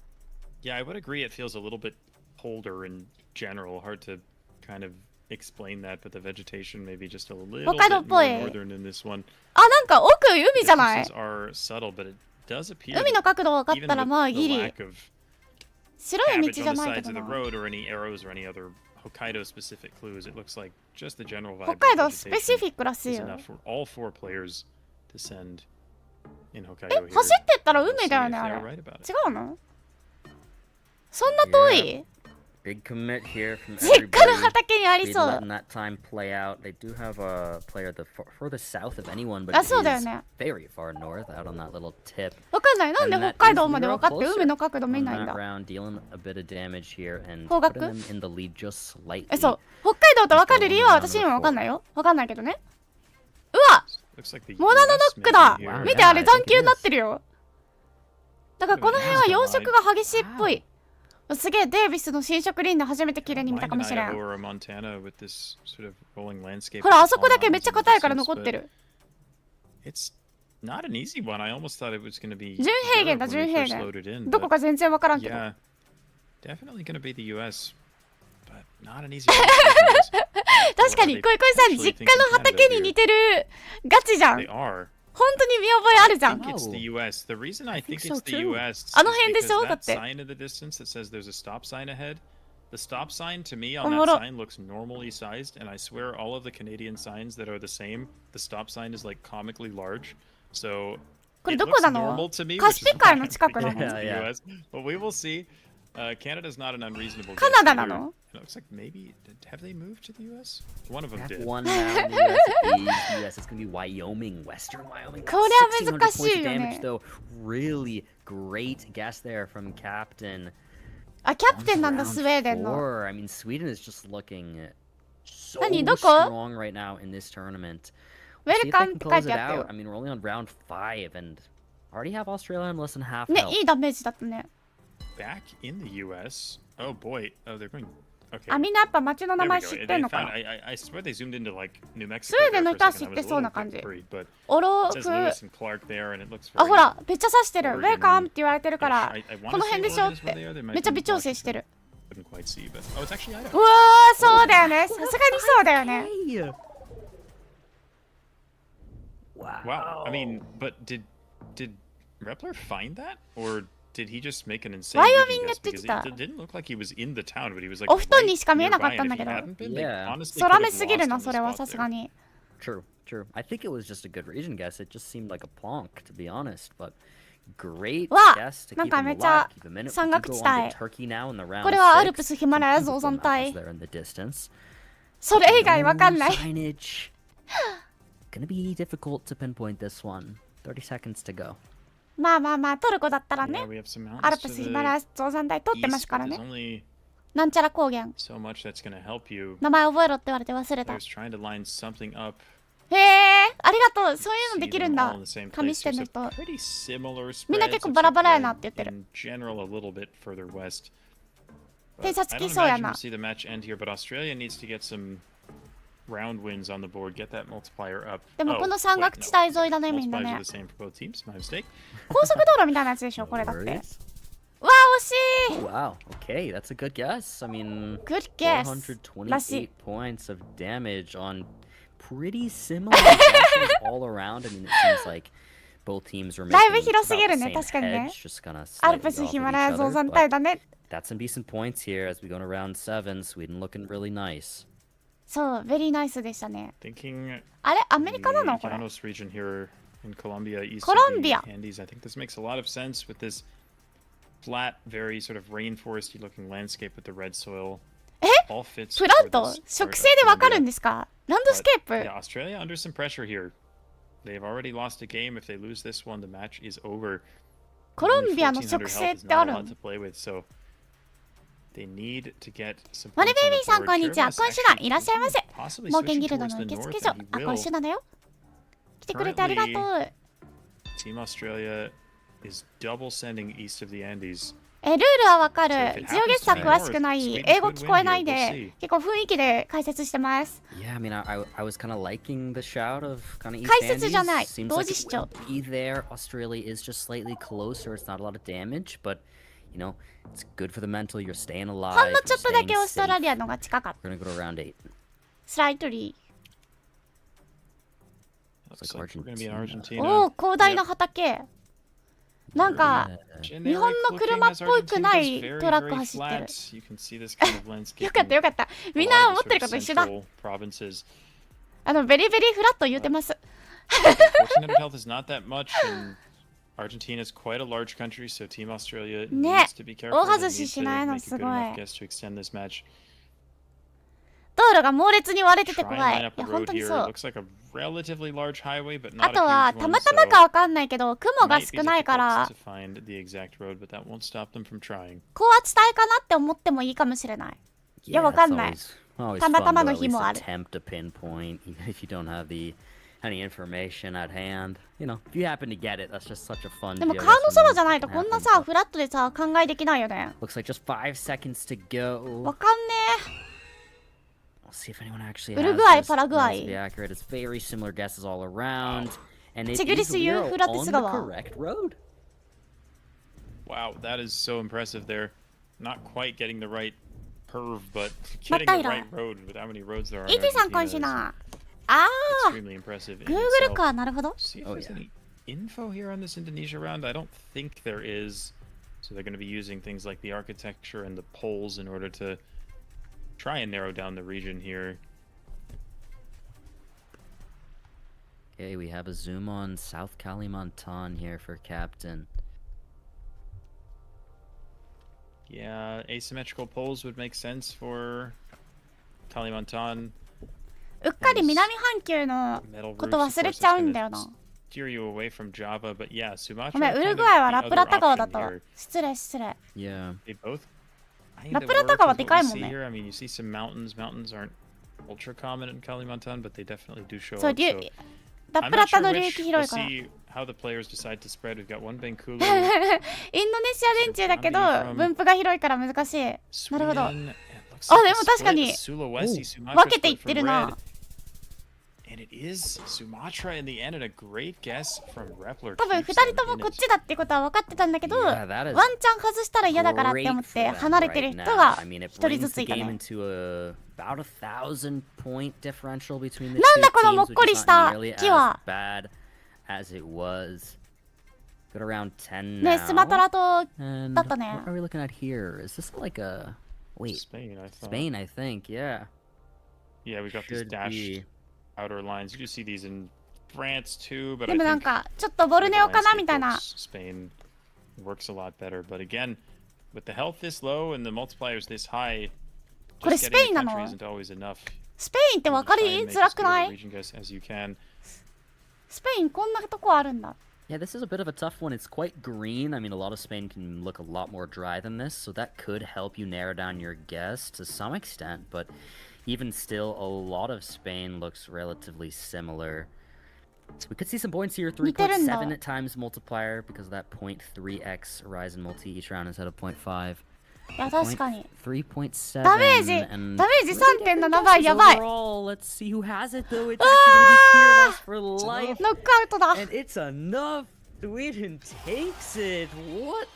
Yeah, I would agree it feels a little bit colder in general. Hard to kind of explain that, but the vegetation maybe just a little bit Hokkaidoっぽ more い。 northern in this one. あ、なんか奥海じゃない？ Differences are subtle, but it does appear 海 that の角度分かっ even たら with まあ the ギリ。 lack of 白い道 cabbage じ on ゃ the ないけ sides ど of the な。 road or any arrows or any other Hokkaido-specific clues, it looks like just the general vibe 北 of 海道 vegetation スペシフィックらしい is よ。 enough for all 4 players to send in Hokkaido 走 here. ってったら We'll 海 see だよ if ね、 they あ are れ。 right about it. 違うの？そんな遠い？ Big commit here from 実家の everybody. 畑にあり Really そう。 letting that time play out. They do have a player the furthest south of anyone, but あ、 it そうだよ is ね。 very far north out on that little tip. わかんない。なんで And 北 that 海 is 道まで Lero 分かって closer 海の角度見 on ないん that だ。 round, dealing a bit of damage here and 方 putting 角？ them in the lead just slightly. そう。北海道と分かる理由は私にも分かんないよ。分かんないけどね。うわ！ Looks like the モナノノ US ックだ maybe here. 見てあれ残球になってるよ。だからこの辺は養殖が激しいっぽい。すげえ、デイビスの新植林で初めて綺麗に見たかもしれ Mine ん。 in Idaho or Montana with this sort of rolling landscape ほら、 with あそこだけ tall めっちゃ mountains in the 硬いから distance, 残って but る。 It's not an easy one. I almost thought it was going to be 純平原だ、 Europe 純 when we 平 first 原。 loaded in, どこ but か全然分からんけど。 yeah, definitely going to be the US, but not an easy one. 確かに、こいこいさん、実家の畑に似てるガチじゃん。 They are. 本当に見覚えあるじゃ I ん。 think it's the US. The reason I think so it's the too. US is あの辺で because しょ？だっ that て。 sign in the distance that says there's a stop sign ahead. The stop sign to me on お that もろ。 sign looks normally sized, and I swear all of the Canadian signs that are the same, the stop sign is like comically large. So これ it どこ looks なの？ normal to me, カ which ス is ピ海 why の I'm 近くな thinking の？ it's the Yeah, yeah. US. But we will see. Canada's not an unreasonable カ guess ナダな either. の？ It looks like maybe have they moved to the U.S.? One of them Have did. one now in the US. US. It's gonna be Wyoming, Western Wyoming. これは難しいよね。 1600 points of damage, though. Really great guess there from Captain. あ、キャプテンなんだ、スウェーデンの。 Four. I mean, Sweden is just looking so 何どこ strong right now in this tournament. We'll see if they Welcome can って書い close て it あった out. よ。 I mean, we're only on round 5 and already have Australia on less than half ね、 health. いいダメージだったね。 Back in the U.S. Oh boy. Oh, they're going. Okay. あ、みんなやっぱ街の名 There we 前 go. 知って They んのか found, な。 I swear they zoomed into like New Mexico. スウェーデンの there 人は for 知 a っ second. I て was a そう little な bit 感じ。 worried, but オロ it フ says Lewis and Clark there, and it looks あ、 very. ほら、めっちゃ刺してる。ウ Oregon ェルカムって言われてるから、 I wanna この辺でしょっ say Oregon is where て they are. They might めっちゃ be 微調整してる。 Couldn't quite see, but oh, it's actually Idaho. うわー、そうだよね。さすがにそうだよね。 Hey! Wow. Wow. I mean, but did Repler find that, or did he just make an insane Wyoming guess? って言ってた。 Because it didn't look like he was in the town, but he was like お布団に right しか見えなか nearby, ったん and だ if け he ど。 hadn't been, they Yeah. honestly 空 could 目 have すぎる lost な、 on the それは spot さす there. がに。 True, true. I think it was just a good region guess. It just seemed like a plonk, to be honest. But great わあ、 guess to なん keep か him めっちゃ alive. Keep him in it. 山 We 岳 do 地 go on 帯。 to Turkey now in the round これはアル 6. プスヒマラヤ造山 Some mountains 帯。 there in the distance. それ以外わかん No ない。 signage. Gonna be difficult to pinpoint this one. 30 seconds to go. まあまあまあ、トルコだったら Yeah, ね。 we have some アル mountains プ to スヒマラヤ the 造山帯取ってます east, か but ら there's ね。 only なんちゃら高原。 so much that's gonna help you. 名前覚えろって言われて忘れた。 I was trying to line something up. へえ、ありがとう。そういうの See できる them ん all だ in the same。紙 place. してん There's の a 人。 pretty similar みんな spreads. 結構 It's バラ like バラやな red って言ってる。 in general a little bit further west. 偵 But 察 I 機 don't そうや imagine な we'll。see the match end here, but Australia needs to get some round wins on the board, get that multiplier up. でも Oh, この山 wait, 岳 no. 地帯沿いだね、みんな Multipliers ね are。the same for both teams. My mistake. 高速道路みたいなやつでしょ、これだって。 No うわ worries. ー、惜しい。 Wow. Okay, that's a good guess. I mean, Good guess. らしい。 428 points of damage on pretty similar guesses all around. I mean, it seems like both teams are だいぶ making 広す about ぎる the ね、 same 確かにね。 hedge, just kind of アル slightly プス off ヒ of マ each ラヤ造 other. 山 But 帯だね。 that's some decent points here as we go to round 7. Sweden looking really nice. そう、ベリーナイスでしたね。 Thinking あれ、アメ the リカなのこれ。 Llanos region here in Colombia, east of the Colombia. Andes. I think this makes a lot of sense with this flat, very sort of rainforesty looking landscape with the red soil. え All fits プラ for ント this 植 part 生 of でわかるん Colombia. ですか？ランドスケー But, プ yeah, Australia under some pressure here. They've already lost a game. If they lose this one, the match is over. コロン Only ビアの 1400植生 health っ is てあ not る a lot ん to play with, so they need to get some マル points ベ on リ the ーさん board. こんにちは。 Kyrgyz 今週だ。 actually いらっしゃいませ。 possibly 冒険 switching ギルド towards の the 受 north, 付所。 and he あ、今週 will. だよ。来てくれてありがとう。 Team Australia is double sending east of the Andes. ルールはわかる So if。it ジオゲッサー happens to be 詳しくない。 north, 英語 Sweden 聞こえない could win here. で We'll see. 結構雰囲気で解説してます。 Yeah, I mean, I was kind of liking the shout of kind of East 解説じゃない。 Andes. Seems 同 like 時 it 視聴。 will be there. Australia is just slightly closer. It's not a lot of damage, but you know, it's good for the mental. You're staying ほ alive. んの You're ちょっとだ staying けオーストラ safe. リアのが近かった。 We're gonna go to round 8. スライトリ Looks like like we're going to be in Argentina. ー。お Argentina. お、広大な畑。なんか、 Generic 日本の車っ looking as ぽくない Argentina's very, トラック very 走ってる。 flat. You can see this kind of landscape よかったよかった。みんな思ってること一緒だ。 provinces. ベリベリフラット言うてます。 1400 health is not that much, and Argentina is quite a large country, so Team Australia ね needs to be 大 careful. They 外し need し to ないの make a す good ごい。 enough guess to extend this match. 道路が猛烈に割れてて Try 怖 and い。 line い up や、 the 本 road 当に here. そう。 Looks like a relatively large highway, but あ not a とは、 huge た one, またま so かわかんないけど、雲が might be 少ないから difficult to find the exact road, but that won't stop them from trying. 高圧帯かなって思ってもいいかもしれない。いや、 Yeah, わか it's んない。 always たま fun たま to の at 日 least もある。 attempt to pinpoint, even if you don't have any information at hand. You know, if you happen to get it, that's just such a fun. でも geoguessr 川のそばじゃ moment ない that と can こんな happen, さ、 but フラットでさ、考えできないよね。 looks like just 5 seconds to go. わかんね We'll see if anyone actually ウル has グアイ、 this. パラグア Might イ。 be accurate. It's very similar guesses all around, and it チグリ is ス we ユ are ーフラテ on ス the 川。 correct road. Wow, that is so impressive there. Not quite getting the right curve, but ま getting た the いら。 right road with how many roads there are. イ in ティさん、今 Argentina 週 is な。ああ、 extremely impressive in Google itself. か、なるほど。 See if Oh, there's yeah. any info here on this Indonesia round. I don't think there is. So they're going to be using things like the architecture and the poles in order to try and narrow down the region here. Okay, we have a zoom on South Kalimantan here for Captain. Yeah, asymmetrical poles would make sense for Kalimantan. うっかり南半球の Metal こと roofs, 忘 of れ course, ちゃ that's うん gonna だよな。 steer you away from Java, but yeah, ごめん、 Sumatra ウル kind グ of アイは the ラプラ other タ川だっ option たわ。 here. 失礼失礼。 Yeah. They both kind ラ of プラ work タ川 with で what かい we もん see ね。 here. I mean, you see some mountains. Mountains aren't ultra common in Kalimantan, but they definitely do show そう、 up. So ラ I'm プラ not タ sure の流 which. 域 We'll 広いから。 see how the players decide to spread. We've got one Bengkulu. インドネシア連中だけど分布が広いから難しい。なるほど。あ、で Sweden. も It looks like a 確か split. に Sulawesi, Sumatra 分けていっ split て from る red. な。 And it is Sumatra in the end, and a great guess from Repler. 多分 keeps 2人 them とも in こっ it. ちだってことは分かってたんだけど、 Yeah, ワ that ン is チャン外したら嫌だからって思っ great て for them 離れてる right 人 now. が I mean, it 1人ず brings つ the いた game ね。 into about 1,000 point differential between the なんだ two このもっ teams, こ which り is し not た nearly 木 as は。 bad as it was. Got around 10ね、 now. スマトラ島 And だったね。 what are we looking at here? Is this like a wait? Spain, I thought. Spain, I think. Yeah. Yeah, we've got these Should dashed be. outer lines. You do see these in France too, but で I もなん think かちょっとボル the ネオかな landscape みたいな。 works- Spain works a lot better. But again, with the health this low and the multipliers this high, これ just スペイ getting ンな the の？ country isn't always enough. スペインって分かり Try and make づら as く good な of a い？ region guess as you can. スペインこんなとこあるんだ。 Yeah, this is a bit of a tough one. It's quite green. I mean, a lot of Spain can look a lot more dry than this, so that could help you narrow down your guess to some extent, but even still, a lot of Spain looks relatively similar. So we could see some points here, 3.7 times multiplier because of that 0.3x rise in multi each round instead of 0.5. いや確かに。 3.7ダメージ and ダメージ 3.7 倍やばい。 overall. Let's see who has it though. It's actually gonna be Fearless for life. ノックアウトだ。 And it's enough. Sweden takes it. What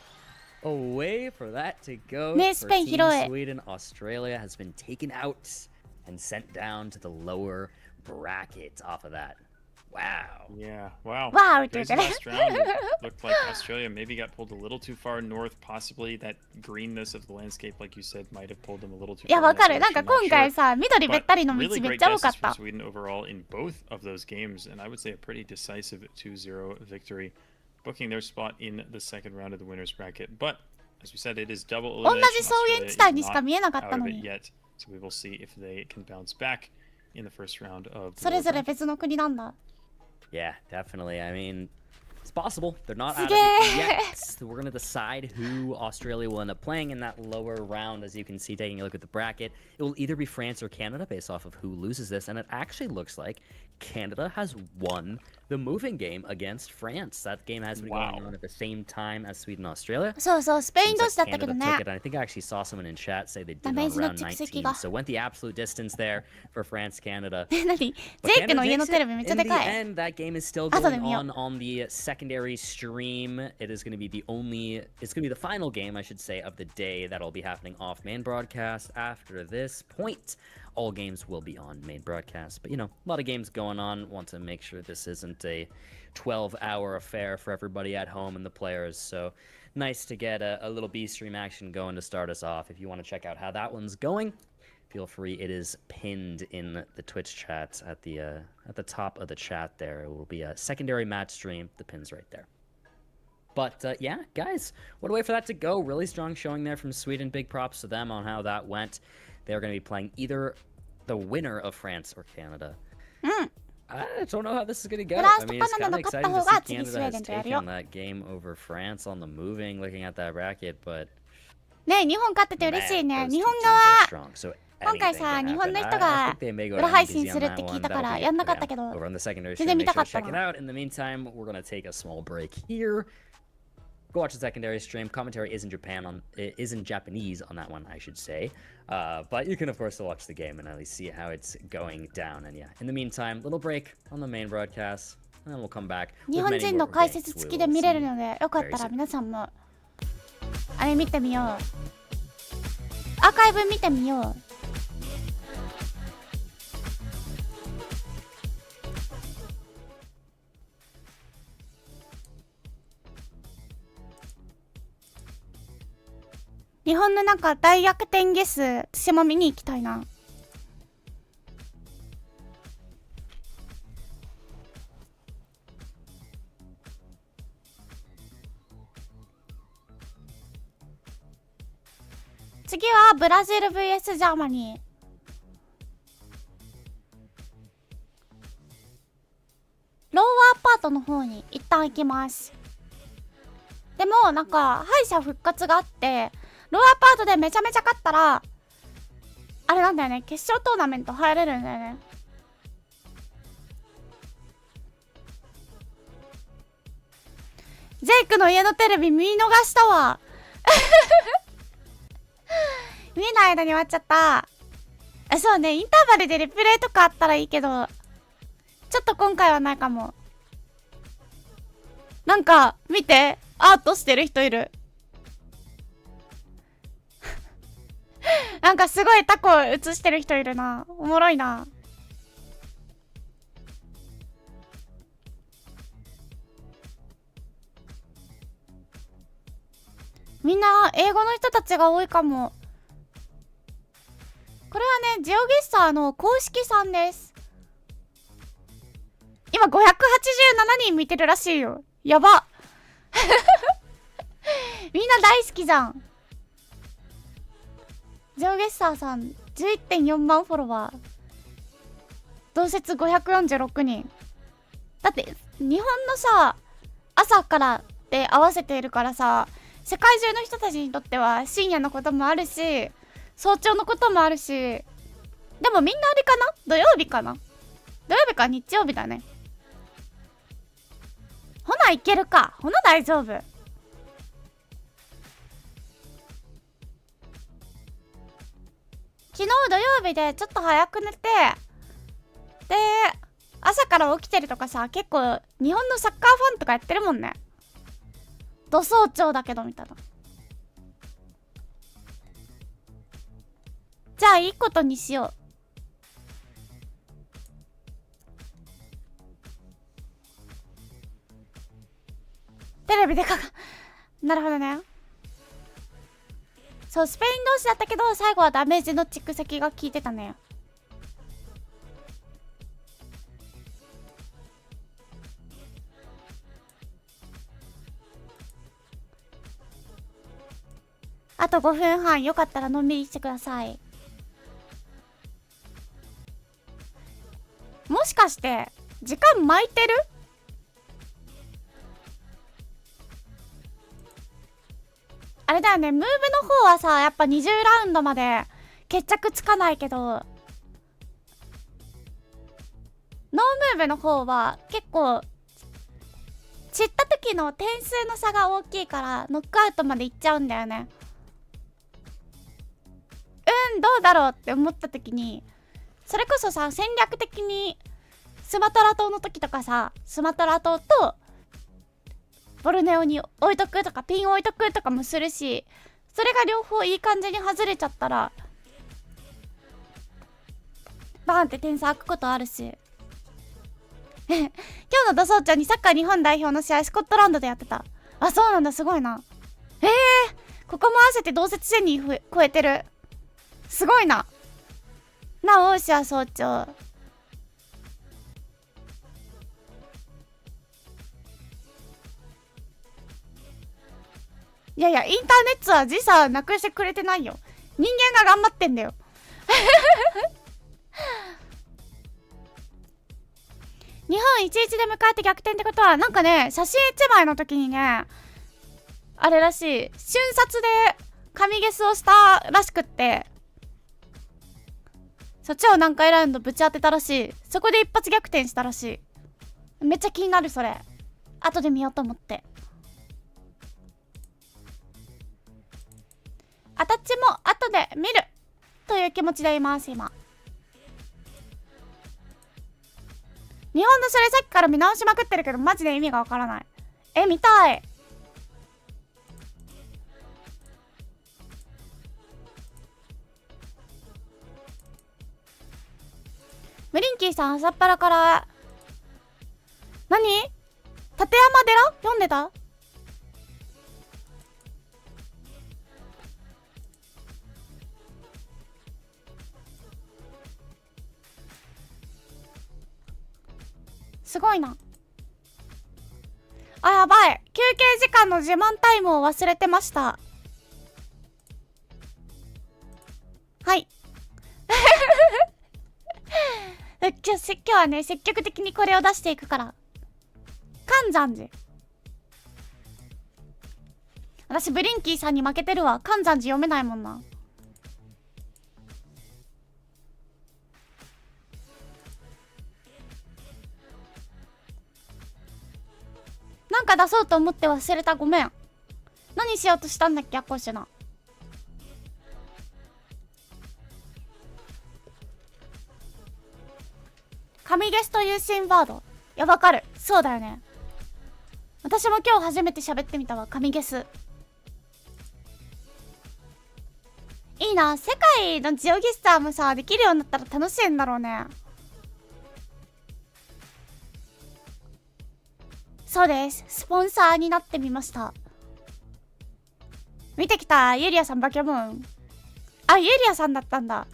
a way for that to go. Ne, For Spain Team 広い。 Sweden, Australia has been taken out and sent down to the lower bracket off of that. Wow. Yeah, wow. わーって言っ There's て the ね。 last round. It looked like Australia maybe got pulled a little too far north. Possibly that greenness of the landscape, like you said, might have pulled them a little too いや far. わ in か that る。なんか direction, not 今回 sure. さ、緑べ But ったりの道 really めっ great ちゃ多か guesses っ from た。 Sweden overall in both of those games, and I would say a pretty decisive 2-0 victory, booking their spot in the second round of the winners bracket. But as we said, it is double 同じ elimination. 草 Australia 原 is 地帯にしか not 見えなかっ out た of の it に。 yet, so we will see if they can bounce back in the first round of the それぞ World れ Cup. 別の国なんだ。 Yeah, definitely. I mean, it's possible. They're not out of すげえ。 it yet. We're going to decide who Australia will end up playing in that lower round. As you can see, taking a look at the bracket, it will either be France or Canada based off of who loses this. And it actually looks like Canada has won the moving game against France. That game has been going on at the same time as Sweden and Australia. そうそう、スペイン Seems 同士だ like ったけど Canada ね took。it. And I think I actually saw someone in chat say they did it on ダメージの round 蓄積 19. が。 So went the absolute distance there for France, Canada. 何？ジ But ェイク Canada の家 takes の it. テレビめっちゃ In で the かい。 end, that game is still 後で going 見よう。 on the secondary stream. It is going to be the only, it's going to be the final game, I should say, of the day that'll be happening off main broadcast. After this point, all games will be on main broadcast. But, you know, a lot of games going on. Want to make sure this isn't a 12-hour affair for everybody at home and the players. So nice to get a little B-stream action going to start us off. If you want to check out how that one's going, feel free. It is pinned in the Twitch chat at the top of the chat there. It will be a secondary match stream. The pin's right there. But yeah, guys, what a way for that to go. Really strong showing there from Sweden. Big props to them on how that went. They're going to be playing either the winner of France or Canada. I don't know how this is going to go. I mean, it's kind of exciting to see Canada has taken that game over France on the moving, looking at that bracket, but ね、日本勝ってて嬉しい man, ね。 those 日 two 本 teams 側 are strong. So 今回 anything さ、 can 日本 happen. の I 人が think they may go 裏 ahead 配 and 信 busy す on るっ that て聞 one. いたか That'll ら be やん it な for かった them けど。 over on the secondary 全 stream. 然見 Make た sure か to った check it な。 out. In the meantime, we're going to take a small break here. Go watch the secondary stream. Commentary is in Japanese on that one, I should say. But you can of course still watch the game and at least see how it's going down. And yeah, in the meantime, little break on the main broadcast, and then we'll come back. 日 with 本 many 人 more の解 games 説 we 付きで will 見れる see. ので、よかったら very soon. 皆さんもあれ見てみよう。アーカイブ見てみよう。日本のなんか大逆転ゲス私も見に行きたいな。次はブラジル vs ジャーマニー。ローワーパートの方に一旦行きます。でもなんか敗者復活があって、ローワーパートでめちゃめちゃ勝ったらあれなんだよね、決勝トーナメント入れるんだよね。ジェイクの家のテレビ見逃したわ見ない間に終わっちゃった。そうね、インターバルでリプレイとかあったらいいけど、ちょっと今回はないかも。なんか見て、アートしてる人いるなんかすごいタコ映してる人いるな。おもろいな。みんな英語の人たちが多いかも。これはね、ジオゲッサーの公式さんです。今587人見てるらしいよ。やばみんな大好きじゃん。ジオゲッサーさん 11.4 万フォロワー、同説546人。だって日本のさ、朝からで合わせているからさ、世界中の人たちにとっては深夜のこともあるし、早朝のこともあるし。でもみんなあれかな、土曜日かな、土曜日か日曜日だね。ほないけるか、ほな大丈夫。昨日土曜日でちょっと早く寝て、で朝から起きてるとかさ、結構日本のサッカーファンとかやってるもんね。土早朝だけどみたいな。じゃあいいことにしよう。テレビでなるほどね。そう、スペイン同士だったけど最後はダメージの蓄積が効いてたね。あと5分半、よかったらのんびりしてください。もしかして時間巻いてる？あれだよね、ムーブの方はさ、やっぱ20ラウンドまで決着つかないけど、ノームーブの方は結構散った時の点数の差が大きいからノックアウトまでいっちゃうんだよね。どうだろうって思った時に、それこそさ、戦略的にスマトラ島の時とかさ、スマトラ島とボルネオに置いとくとかピン置いとくとかもするし、それが両方いい感じに外れちゃったらバーンって点差開くことあるし今日の土早朝にサッカー日本代表の試合スコットランドでやってた。あ、そうなんだ、すごいな。ここも合わせて同説1000人超えてる。すごいな。なおしは早朝。いやいや、インターネットは時差なくしてくれてないよ。人間が頑張ってんだよ日本1-1で迎えて逆転ってことは、なんかね、写真1枚の時にね、あれらしい、瞬殺で神ゲスをしたらしくって、そっちを何回ラウンドぶち当てたらしい。そこで一発逆転したらしい。めっちゃ気になる、それ。後で見ようと思って。アタッチも後で見るという気持ちでいます、今。日本のそれさっきから見直しまくってるけど、マジで意味がわからない。見たい。ムリンキーさん、朝っぱらから。何？立山寺読んでた？すごいな。あ、やばい。休憩時間の自慢タイムを忘れてました。今日はね積極的にこれを出していくから。寒山寺。私ブリンキーさんに負けてるわ。寒山寺読めないもんな。なんか出そうと思って忘れた。ごめん。何しようとしたんだっけ、あこうしゅな。神ゲスという新ワード。いや、わかる。そうだよね。私も今日初めて喋ってみたわ。神ゲス。いいな。世界のジオギスターもさ、できるようになったら楽しいんだろうね。そうです。スポンサーになってみました。見てきた。ユリアさんバケモン。あ、ユリアさんだったんだ。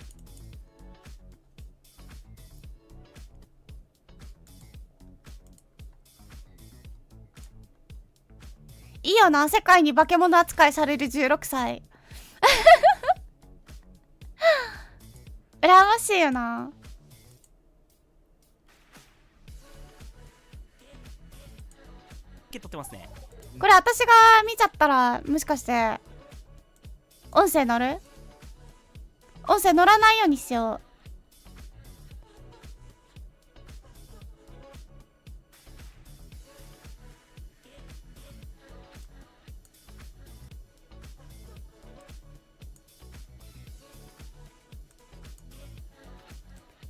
いいよな。世界に化け物扱いされる16歳。羨ましいよな。撮ってますね。これ私が見ちゃったらもしかして音声乗る？音声乗らないようにしよう。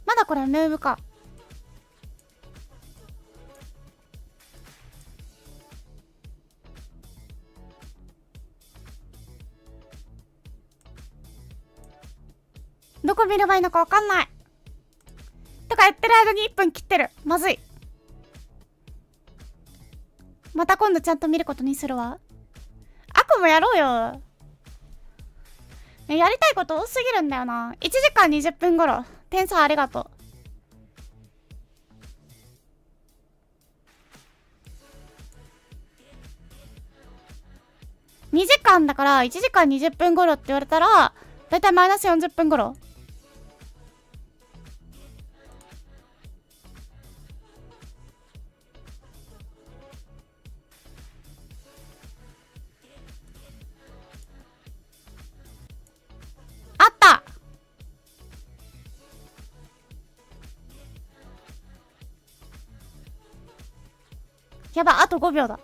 まだこれムーブか。どこ見ればいいのかわかんない。とか言ってる間に1分切ってる。まずい。また今度ちゃんと見ることにするわ。アコもやろうよ。ね、やりたいこと多すぎるんだよな。1時間20分頃。天才ありがとう。2時間だから1時間20分頃って言われたらだいたいマイナス40分頃。あった。やば、あと5秒だ。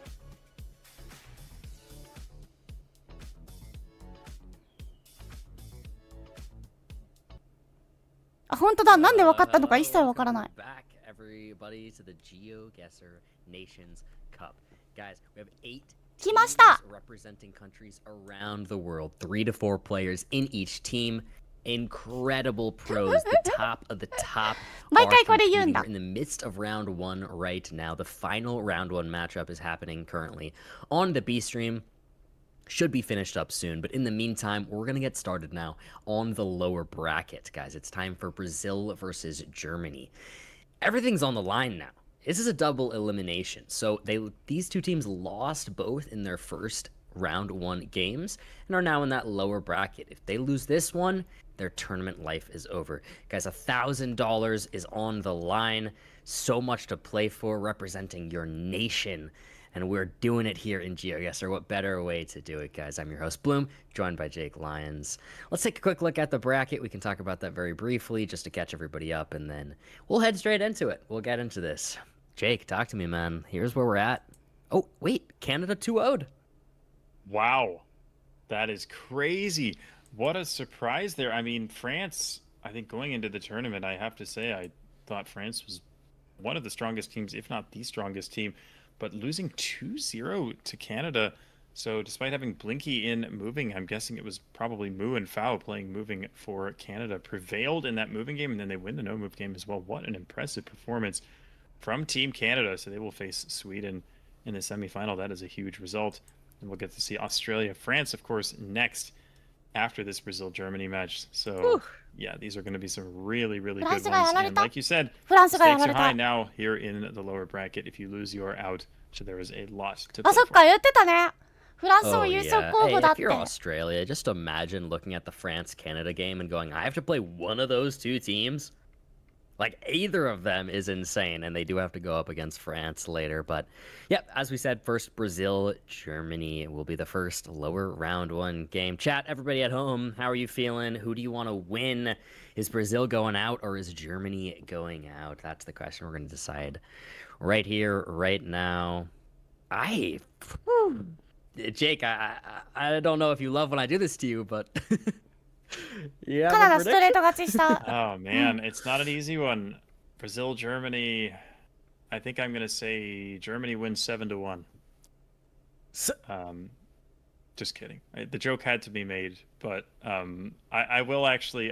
あ、本当だ。なんで分かったのか一切分からない。Back everybody to the Geoguessr Nations Cup. Guys, we have 8来ました。 representing countries around the world. 3 to 4 players in each team. Incredible pros, the top of the top. 毎回これ言うんだ。 We're in the midst of round 1 right now. The final round 1 matchup is happening currently on the B stream. Should be finished up soon, but in the meantime, we're gonna get started now on the lower bracket, guys. It's time for Brazil versus Germany. Everything's on the line now. This is a double elimination. So these two teams lost both in their first round 1 games and are now in that lower bracket. If they lose this one, their tournament life is over. Guys, $1,000 is on the line. So much to play for, representing your nation. And we're doing it here in Geoguessr. What better way to do it, guys? I'm your host, Bloom, joined by Jake Lyons. Let's take a quick look at the bracket. We can talk about that very briefly just to catch everybody up, and then we'll head straight into it. We'll get into this. Jake, talk to me, man. Here's where we're at. Oh, wait, Canada 2-0'd. Wow. That is crazy. What a surprise there. I mean, France, I think going into the tournament, I have to say, I thought France was one of the strongest teams, if not the strongest team. But losing 2-0 to Canada, so despite having Blinky in moving, I'm guessing it was probably Moo and Fao playing moving for Canada, prevailed in that moving game, and then they win the no-move game as well. What an impressive performance from Team Canada. So they will face Sweden in the semifinal. That is a huge result. And we'll get to see Australia, France, of course, next after this Brazil-Germany match. So, yeah, these are going to be some really, really good ones. And like you said, stakes are high now here in the lower bracket. If you lose, you are out. So there is a lot to play for. 言ってたね。フランスも優勝候補だって。 Hey, if you're Australia, just imagine looking at the France-Canada game and going, I have to play one of those two teams? Like, either of them is insane, and they do have to go up against France later. But, yep, as we said, first Brazil, Germany will be the first lower round 1 game. Chat, everybody at home, how are you feeling? Who do you want to win? Is Brazil going out, or is Germany going out? That's the question we're going to decide right here, right now. Jake, I don't know if you love when I do this to you, but... yeah, カナダストレート勝ちした。 Oh man, it's not an easy one. Brazil, Germany. I think I'm gonna say Germany wins 7-1. Just kidding. The joke had to be made, but I will actually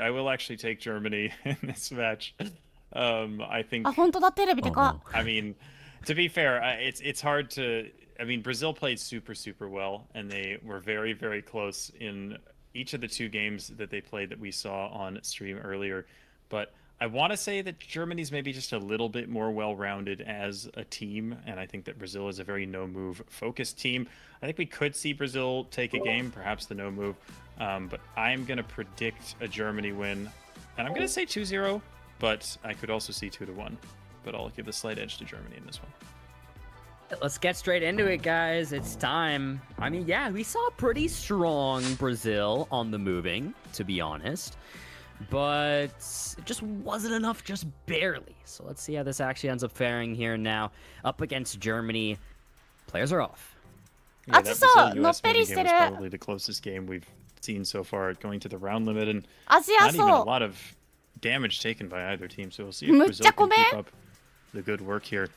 take Germany in this match. I think. あ、本当だ、テレビでか。I mean, to be fair, it's hard to. I mean, Brazil played super well, and they were very close in each of the 2 games that they played that we saw on stream earlier. But I want to say that Germany's maybe just a little bit more well-rounded as a team, and I think that Brazil is a very no-move focused team. I think we could see Brazil take a game, perhaps the no-move, but I'm going to predict a Germany win, and I'm going to say 2-0, but I could also see 2-1. But I'll give a slight edge to Germany in this one. Let's get straight into it, guys. It's time. I mean, yeah, we saw pretty strong Brazil on the moving, to be honest. But it just wasn't enough, just barely. So let's see how this actually ends up faring here now. Up against Germany. Players are off. Yeah, that Brazil-US game was probably the closest game we've seen so far, going to the round limit, and not even a lot of damage taken by either team. So we'll see if Brazil can keep up the good work here.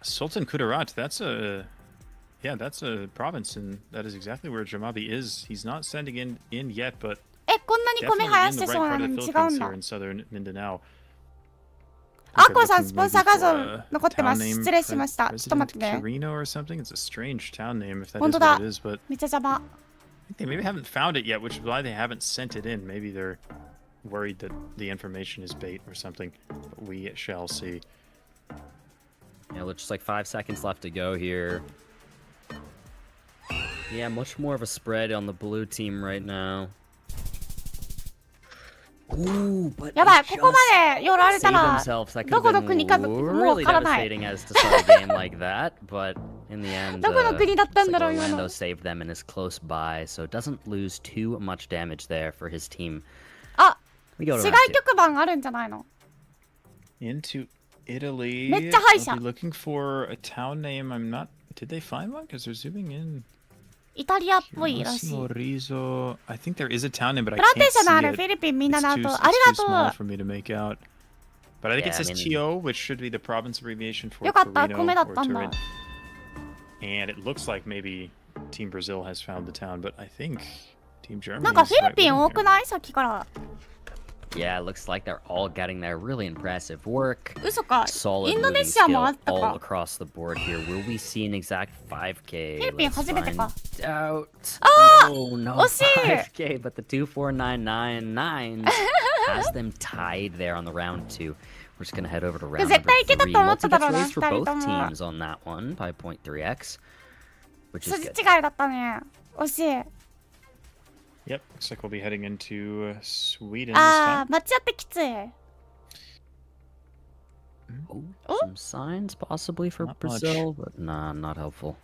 Sultan Kudarat, that's a province, and that is exactly where Jamabi is. He's not sending in yet, but こんなに米生やしてそうなのに違うんだ。 here in southern Mindanao. アコさんスポンサー画像残ってます。失礼しました。ちょっと待ってね。 Quirino or something? It's a strange town name if that 本 is 当だ。 what it is, but めっちゃ邪魔。 I think they maybe haven't found it yet, which is why they haven't sent it in. Maybe they're worried that the information is bait or something. But we shall see. Yeah, looks like 5 seconds left to go here. Yeah, much more of a spread on the blue team right now. Ooh, but やばい、ここまで寄られた save ら themselves. That ど could この have 国 been かもう really わからない。 devastating as to start a game like that. But in the end, どこの国だったんだ looks ろう like 今 Orlando の。 saved them and is close by, so doesn't lose too much damage there for his team. あ、 We go to 市 round 外 two. 局番あるんじゃないの？ Into Italy. めっちゃ歯医者。 I'll be looking for a town name. I'm not. Did they find one? Because they're zooming in. イタリアっぽいらしい。 Rizo. I think there is a town name, but I プラ can't テーションのあ see る it. フィリピンみんな It's の too, 後。 it's あり too が small と for me to make out. But I think Yeah, it I says mean- TO, which should be the province abbreviation う。 for よかった、 Torino 米だ or ったんだ。 Turin. And it looks like maybe Team Brazil has found the town, but I think Team Germany なんか is フィリ right ピン with 多 them く here. ない？さっきから。 Yeah, it looks like they're all getting there. Really impressive work. 嘘か。 Solid インドネ moving シアもあ skill った all か。 across the board here. Will we see an exact 5K? フィリピン Let's 初めてか。 find out. あー Oh no, 惜しい 5K, but the 24999 has them tied there on the round 2. We're just gonna head over to round 絶対いけた 3. と思ってたろうな、 Multi-gets raised for 二人 both とも。 teams on that one, 5.3x, which is 筋 good. 違いだったね。惜しい。 Yep, looks like we'll be heading into Sweden this あ time. ー、間違ってきつい。 Oh, Oh. some signs possibly for Not much. Brazil, but nah, not helpful.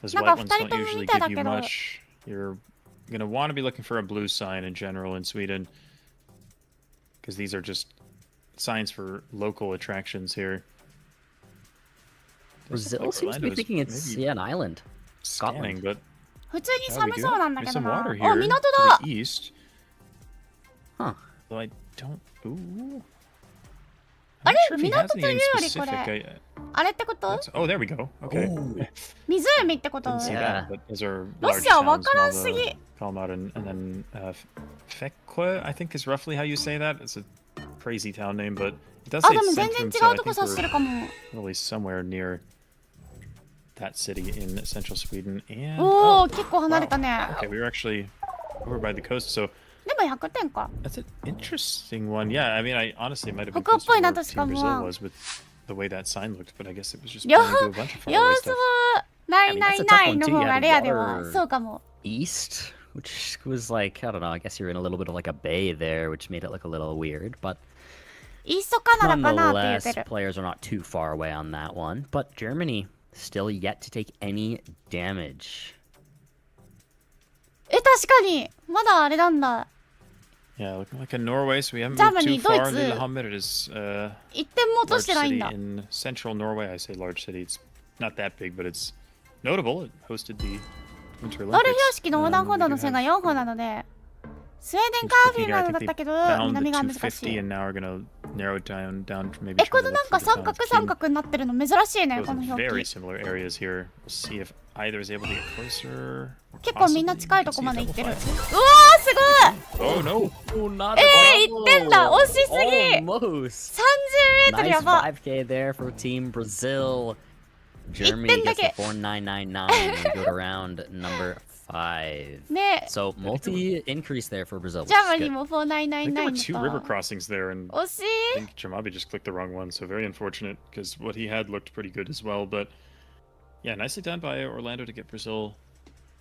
Thoseなん white か ones 二人 don't とも usually 見てた give you けど。 much. You're gonna want to be looking for a blue sign in general in Sweden, because these are just signs for local attractions here. Brazil Like seems to be Orlando's thinking it's maybe yeah an island. scanning, Scotland. but 普通に oh, we 寒 do そうなんだ have け there's ど some な。 water お、 here 港 to だ。 the east. Huh. Though I don't. Ooh. あ I'm れ not sure if he 港 has と any いう name よりこ specific. れ。あれってこと？ Oh, there we go. Okay. Ooh. 湖ってこと？ Didn't see Yeah. that, but those are ロ large シアわ towns. からんすぎ。 Kalmar and then Fekwe, I think is roughly how you say that. It's a crazy town name, but it does あ、 say でも全然 Centrum, 違 so う I とこ think 指して we're るかも。 really somewhere near that city in central Sweden. And お oh, お、結構離れたね。 okay, we were actually over by the coast, so でも100点か。 that's an interesting one. Yeah, I mean, I honestly might have been 北っ closer ぽ to いな、 where 確か Team も Brazil う。 was with the way that sign looked, but I guess it was just よ pointing to a bunch of よ faraway ー stuff. ない I mean, な that's い a な tough い one の too. 方 You が had レアでは。 water そうかも。 east, which was like, I don't know, I guess you're in a little bit of like a bay there, which made it look a little weird. But イーストカナダかなって言っ Nonetheless, てる。 players are not too far away on that one, but Germany still yet to take any damage. 確かにまだあれなんだ。 Yeah, looking like a Norway, so we haven't moved Germany, too far. ドイツ Lillehammer is 一点も落と large してないん city だ。 in central Norway. I say large city. It's not that big, but it's notable. It hosted the Winter ロール Olympics. 標識の横断歩道の線が4本なので、スウェーデンカーフィンランドだったけど、 found the 南が難し 250 い。 and now we're gonna narrow it down to maybe こ try の to なん look か for the 三角 town's 三 key. 角になってるの珍しいね、 Those この are 表 very 記。 similar areas here. We'll see if either is able to get closer. 結構みんな近いとこまで行ってる。うわーすごい。 Oh no! Oh, not 1点だ、惜しすぎ。 Almost. 30 メートルや Nice ば。 5K there for Team Brazil. 1 Germany 点だ gets け。 the 4999 and we go to round number 5. ね、 So multi increase there for Brazil. ジャーマ which ニ is ー good. も I think there were 2 4999 river だった。 crossings there, and 惜し I い。 think Jamabi just clicked the wrong one, so very unfortunate because what he had looked pretty good as well. But yeah, nicely done by Orlando to get Brazil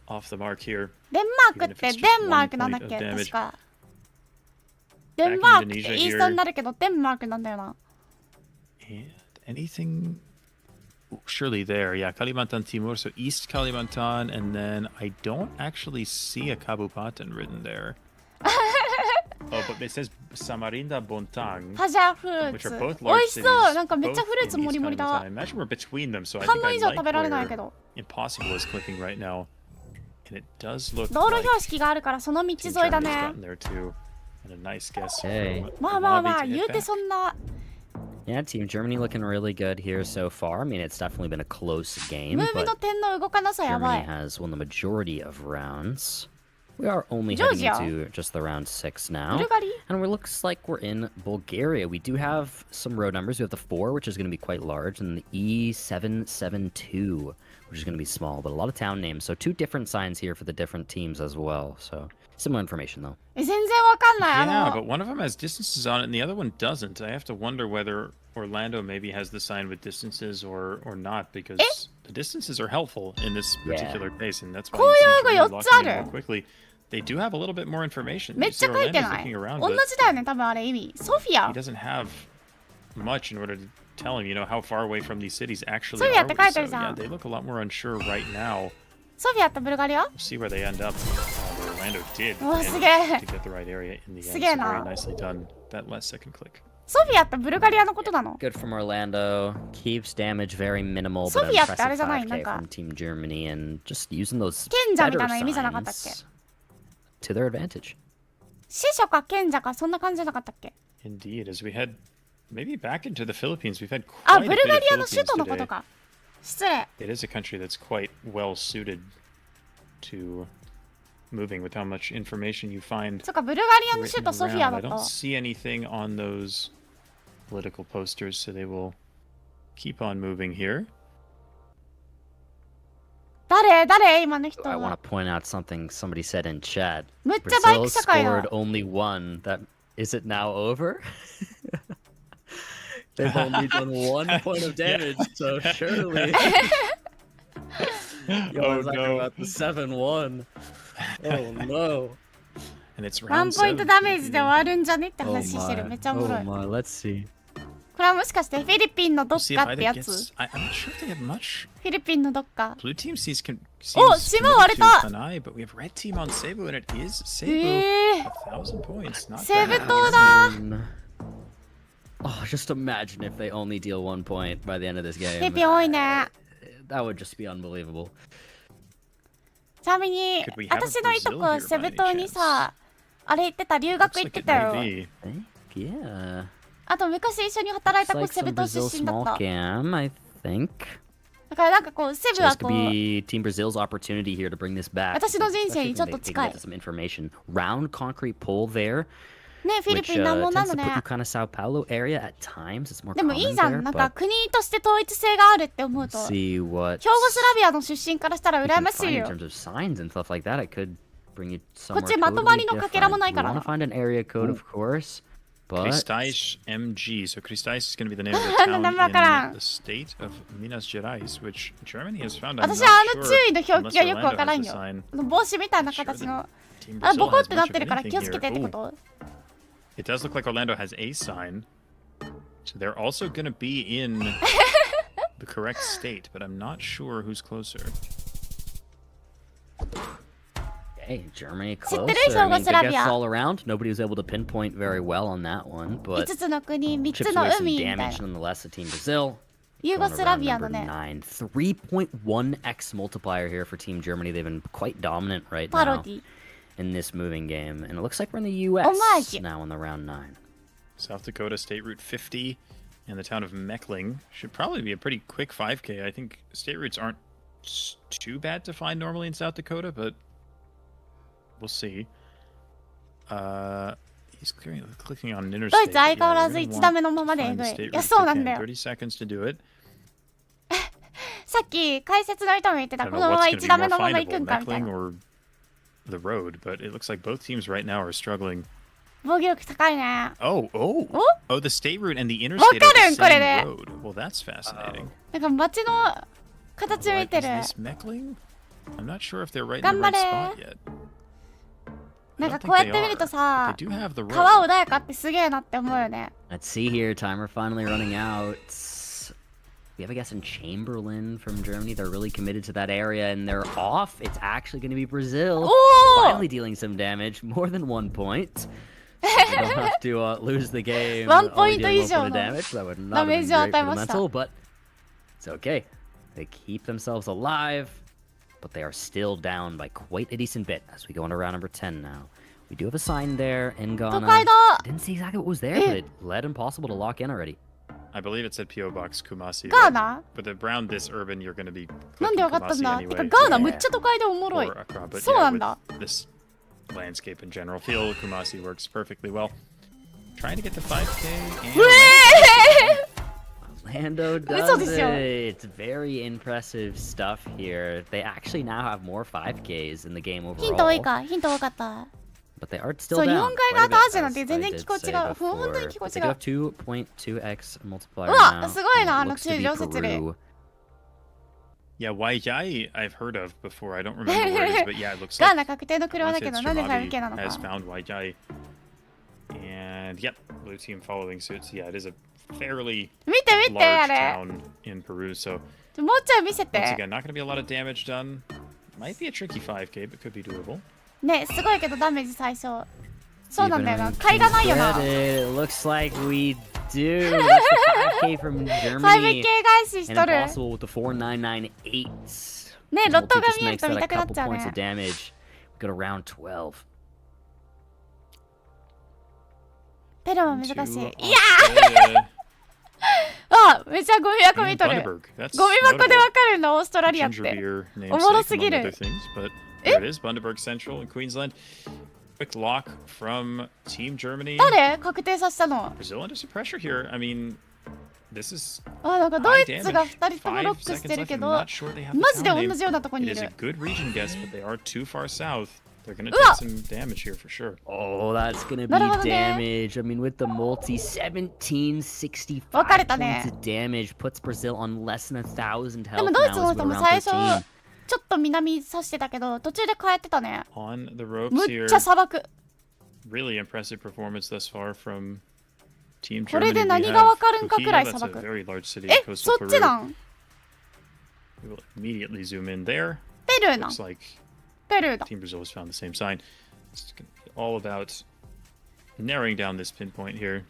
off the mark here. デンマークってデンマークなんだっけ、確か。デンマークってイーストになるけどデンマークなんだよな。 And anything surely there, yeah, Kalimantan Timur, so East Kalimantan, and then I don't actually see a Kabupaten written there. Oh, but it says Samarinda Bontang, ハジャーフルー which ツ。 are 美 both 味 large し cities. そう。なんかめっちゃ both フルーツ in もり East もり Kalimantan. だ I。imagine we're between them, so I 半 think 分 I 以上食 like べられない where けど。 Impossible is clicking right now. And it does look 道路 like 標識があるからその道 Team 沿いだ Germany's ね。 gotten there too. And a nice guess Hey. from まあまあまあ Lobby to 言 get うて back. そんな Yeah, Team Germany looking really good here so far. I mean, it's definitely been a close game, ムーブの but 点の動かなさやば Germany い。 has won the majority of rounds. We are only Georgia. heading into just the round 6 now. ブルガリ And it looks like we're in Bulgaria. We do have some road numbers. We have the 4, which is going to be quite large, and the E772, which is going to be small, but a lot of town names. So 2 different signs here for the different teams as well. So similar information, though. 全然わかんない。 Yeah, あ but の one of them has distances on it and the other one doesn't. I have to wonder whether Orlando maybe has the sign with distances or not, because the distances are helpful in this particular case, and that's why you see Germany locking in more quickly. They do have a little bit more information. め You っち see ゃ書いて Orlando's ない。 looking around, 同 but じだよね、多分あれ意味。ソフィ he ア。 doesn't have much in order to tell him, how far away from these cities actually Sophia are. って書いて So るじゃ yeah, ん。 they look a lot more unsure right now. ソフィアってブルガリア We'll see where they end up. Orlando did うわ、 manage すげえ。 to get the right area in the end. す So げえな。 very nicely done. That last second click. ソフィアってブルガリアのことなの Good from Orlando. Keeps damage very minimal, but Sophiaってあ impressive れじゃない？ 5K なんか from Team Germany, and just using those 賢者み better たいな意味じゃなかったっけ signs to their advantage. 司書か賢者かそんな感じじゃなかったっけ Indeed, as we head maybe back into the Philippines, we've had あ、 quite ブ a ル bit ガ of リアの首 Philippines 都のこと today. か。失礼。 It is a country that's quite well suited to moving with how much information you find そっか、ブルガリアの written 首都ソフィア around. だ I った don't わ。 see anything on those political posters, so they will keep on moving here. 誰今の人 I は want to point out something somebody said in chat. むっちゃバイ Brazil ク社会だ scored。only 1. That is it now over? They've only done 1 point of damage, so surely. Yo, I was talking about the 7-1. Oh no. And it's ワン round ポイント 7. ダメージで終わるんじゃねって Oh 話してる。めっちゃおもろい。 my, let's see. これはもしかしてフィリピンのど We'll っ see か if って either やつ gets. I'm not sure if they have much. フィリピンのどっか Blue team seems Oh, Shima割れた。 Panay, but we have red team on Cebu, and it is え Cebu. 1,000 points. Not セブ bad. 島だ。 Oh, just imagine if they only deal 1 point by the end of this フィリ game. ピン多いね。 That would just be unbelievable. ちなみに Could we have a 私のいと Brazil こ here セ by ブ any 島にさ、あれ行ってた留学 Looks 行っ like て it た might よ。 be. Yeah. あと昔一緒に働い Looks た子 like セブ some 島出 Brazil 身だっ small た。 cam, I think. だからなんかこうセブ So は this こ could う be Team Brazil's opportunity here to bring this back. 私の人生に Especially ちょっ if と they 近い。 get some information. Round concrete pole there, ね、フィリ which ピンなんもな tends の to put ね you。kind of Sao Paulo area at times. It's more でもいい common じゃ there, ん。なんか but 国として統一性があるって思うと。 see what 兵庫スラビアの出身からしたら you 羨 can まし find い in よ。 terms of signs and stuff like that. It could bring you こっ somewhere ちまとま totally りのかけらも different. ない We から want な to。find an area code, of course, but Cristais MG. So Cristais is going to be the name of the 名 town 前わからん。 in the state of Minas Gerais, which Germany has found. I'm 私 not はあの sure 注意の表 unless 記がよくわ Orlando から has ん the よ。 sign. あの帽子みたいな Sure 形 that の。 Team あ、ボ Brazil コっ has てなっ much て of るから anything 気をつけてってこ here. と It does look like Orlando has a sign. So they're also going to be in the correct state, but I'm not sure who's closer. Hey, Germany closer. I 知ってる？ mean, good ジョーゴスラビ guess ア。 all around. Nobody was able to pinpoint very well on that one, 5 but つの国、3 chips つの away some 海みたいな。 damage nonetheless to Team Brazil. ユーゴ Going スラ around ビアの number ね、 9. 3.1x multiplier here for Team Germany. They've been quite dominant right パロ now ディ。 in this moving game. And it looks like we're in the US Homage. now in the round 9. South Dakota State Route 50 and the town of Meckling should probably be a pretty quick 5K. I think state routes aren't too bad to find normally in South Dakota, but we'll see. He's clicking on an ドイ interstate. ツ相変わら Yeah, ず we're gonna 1打目 want のまま to でえ find ぐ the い。 state いや、 route そう if な we んだ can. よ。 30 seconds to do it. さっき解説の人も言ってた、 I こ don't の know ま what's ま going to 行 be く more んかみたい Meckling な。 or the road, but it looks like both teams right now are struggling. 防御力高いね。 Oh, oh, Oh? oh! The state route and the interstate are the わかるん、これで。 same road. Well, that's fascinating. なんか街の形見 What, て is る。 this Meckling? I'm not sure if they're right in the 頑張 right れ。 spot yet. なん I か don't こうや think っ they て見ると are. さ They、do have the 川 road. 穏やかってすげえなって思うよね。 Let's see here. Timer finally running out. We have a guess in Chamberlain from Germany. They're really committed to that area, and they're off. It's actually going to be Brazil. お Finally dealing some damage, more than 1 point. So we don't have to lose the game. 1 ポイ only ント doing 以 1 上 point の of damage. That would ダ not メ have ー been ジを great 与え for ま the した mental, but it's okay. They keep themselves alive, but they are still down by quite a decent bit as we go into round number 10 now. We do have a sign there in 都 Ghana. 会だ。 Didn't see exactly what was there, but it led impossible to lock in already. I believe it said PO Box Kumasi. ガー But, ナ but around this urban, you're going to be なんで clicking わかったん Kumasi だ。て anyway. かガーナ Yeah. むっちゃ都会でおもろい。 or Accra, but そうな yeah, んだ。 with this landscape in general, feel Kumasi works perfectly well. Trying to get the 5K. And うえ Orlando Whistle does this show. it. It's very impressive stuff here. They actually now have more 5Ks in the game ーヒント多い overall, か。ヒント多かった。 but they are そ still う、日 down 本海 quite 側 a と bit, アジアなんて as 全 I 然 did 気候違 say う。本 before. 当に気候 But 違 they do う have。2.2x multiplier うわ、 now. すごいな、 and it looks to be 中両説例。 Peru. yeah, Waijai I've heard of before. I don't remember where it is, but yeah, it looks ガー like ナ確定の車だけど、なんで 5K なの has か。 found Waijai. And yep, blue team following suit. So yeah, it is a fairly 見て見て、あ large れ。 town in Peru. So もうちょい見せ once て。 again, not going to be a lot of damage done. Might be a tricky 5K, but could be doable. ね、すごいけどダメージ最初。そうなんだよな。 Even 買いがないよな。credit, it looks like we do. That's the 5K from5K Germany. 返しし And とる。 impossible with the 4998. ね、ロットが Multi just 見える makes と that 見 a たくなっ couple ちゃう points of ね。 damage. We go to round 12. ペルーも難し To い。いや Australia. あ、めっちゃゴミ箱見 And とる。 Bundaberg. That's ゴミ箱でわ notable. かるの、オーストラリアっ Ginger て。 beer おもろ namesake, すぎ among る。 other things, but there it is, Bundaberg Central in Queensland. Quick lock from Team Germany. 誰確定させたの。 Brazil under some pressure here. I mean, this is あ、なんかド high イツが damage. 2人ともロッ 5クして seconds るけ left. I'm ど、 not sure they have the マジで town 同 name. じようなとこに It い is る a。good region guess, but they are too far south. They're going to Uah. take some damage here for sure. Oh, that's gonna be なるほどね。 damage. I mean, with the multi, 1765分かれたね。 points of damage puts Brazil on less than 1,000で health も now ドイツの as 人 we're も around 最初 13. ちょっと南指してたけど途中で変えてたね。 On the ropes むっ here. ちゃ砂漠。 Really impressive performance thus far from Team これ Germany. で We 何 have がわかるんかくらい Kukina, 砂 that's a 漠。 very large city え、 in そ coastal っちな Peru. ん？ We will immediately zoom in there. ペルーなん？ Looks like ペルーだ。 Team Brazil has found the same sign. It's all about narrowing down this pinpoint here,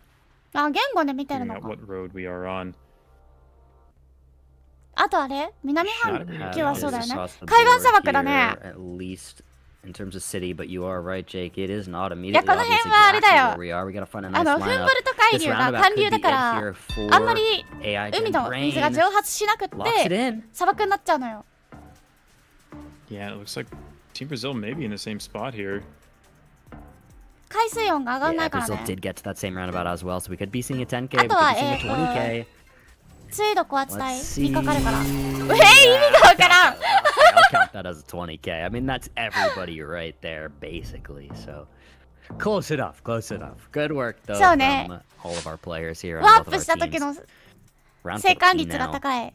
あ、言語で見てる figuring の out か。 what road we are on. あとあれ南半 Have 球はそうだよね。 across the 海岸砂 board 漠だね。 here, at least in terms of city, but you are right, Jake. It is not いや、 immediately この obvious 辺はあれだ exactly よ。 where we are. We gotta find a あ nice の、フンブ lineup. ルト海 This 流が roundabout 寒 could 流 be だか it ら here for あんまり AI 海 Gen の水が Brain. 蒸発しなくっ Locks it て in. 砂漠になっちゃうのよ。 Yeah, it looks like Team Brazil may be in the same spot here. 海水温が上がんな Yeah, いから Brazil ね。 did get to that same roundabout as well, so we could be seeing a 10K, we あとは could be seeing a 20K. 水度高圧帯 Let's に see. かかるから。 Yeah, 意味がわからん。 I'll count that as a 20K. I mean, that's everybody right there, basically. So close enough, close enough. Good work, though, そうね。 from all of our players here ワ on ー both of プ our した時 teams. の Round 生還 14率が now. 高い。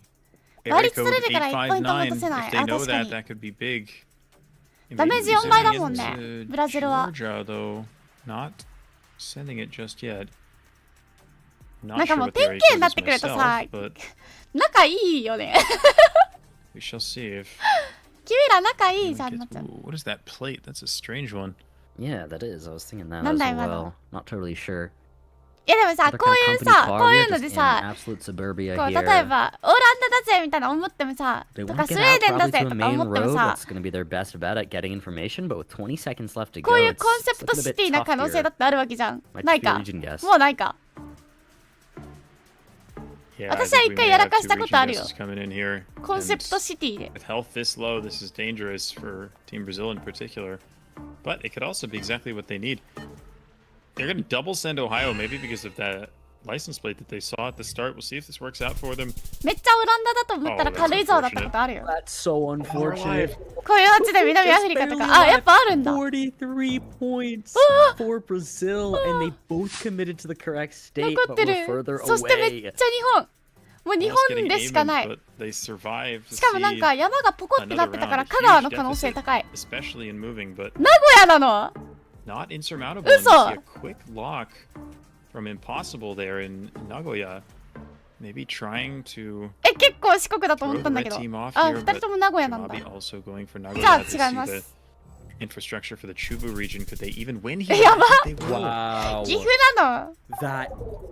Area 割り釣 code れるから1ポイントも落と 859. せない。 If they あ、 know 確か that, に。 that could be big. ダメージ Maybe 4倍だ zooming もん into ね。ブラジルは。 Georgia, though, not sending it just yet. Not sure もう what the 典 area 型にな code って is くるとさ myself, but 仲いいよね we shall see if 君ら仲いい we じゃん get- なっちゃん Ooh, what is that plate? That's a strange one. Yeah, that is. I was thinking that as なんだ今の well. Not totally sure. いやでもさ What こういう kind of さ company car? こう We い are うの just で in さ absolute suburbia こう例 here. えばオランダだぜみたいな思ってもさ They と want か to スウ get ェー out デンだ probably ぜ to a とか main 思っても road さ that's going to be their best bet at getting information, but with 20 seconds left to こ go, ういう it's コンセプト looking a シ bit ティな tough 可能性だ here. ってあるわけじゃん Might ない just be a か region guess. もうないか Yeah, I 私は think 一 we 回 may やら have か two したこと region あるよ guesses coming in here. コンセ And プトシティで with health this low, this is dangerous for Team Brazil in particular. But it could also be exactly what they need. They're going to double send Ohio, maybe because of that license plate that they saw at the start. We'll see if this works out for them. めっちゃオランダだと思ったら Oh, that's 軽井沢だったことあるよ That's so unfortunate. こういうオチで南アフリカとかあやっぱあるんだ43 points for Brazil, and they both committed to the correct state, 残っ but て were る further そしてめっちゃ away. 日本もう日 Almost 本 getting でしかな Amen, い but they survived to しかもなん see か山がポコってなってたから another round. 香川 A の huge 可能性 deficit, 高い especially in moving, but 名古屋なの not insurmountable. And you Uso. see a quick lock from Impossible there in Nagoya. Maybe trying to 結構四国だと思 throw った the んだ red けど team off あ here, 二人とも名古屋なんだ Jamabi also going for じゃあ Nagoya to 違いま see the す infrastructure for the Chubu region. Could they even win here? やば They will. Wow. 岐阜なの That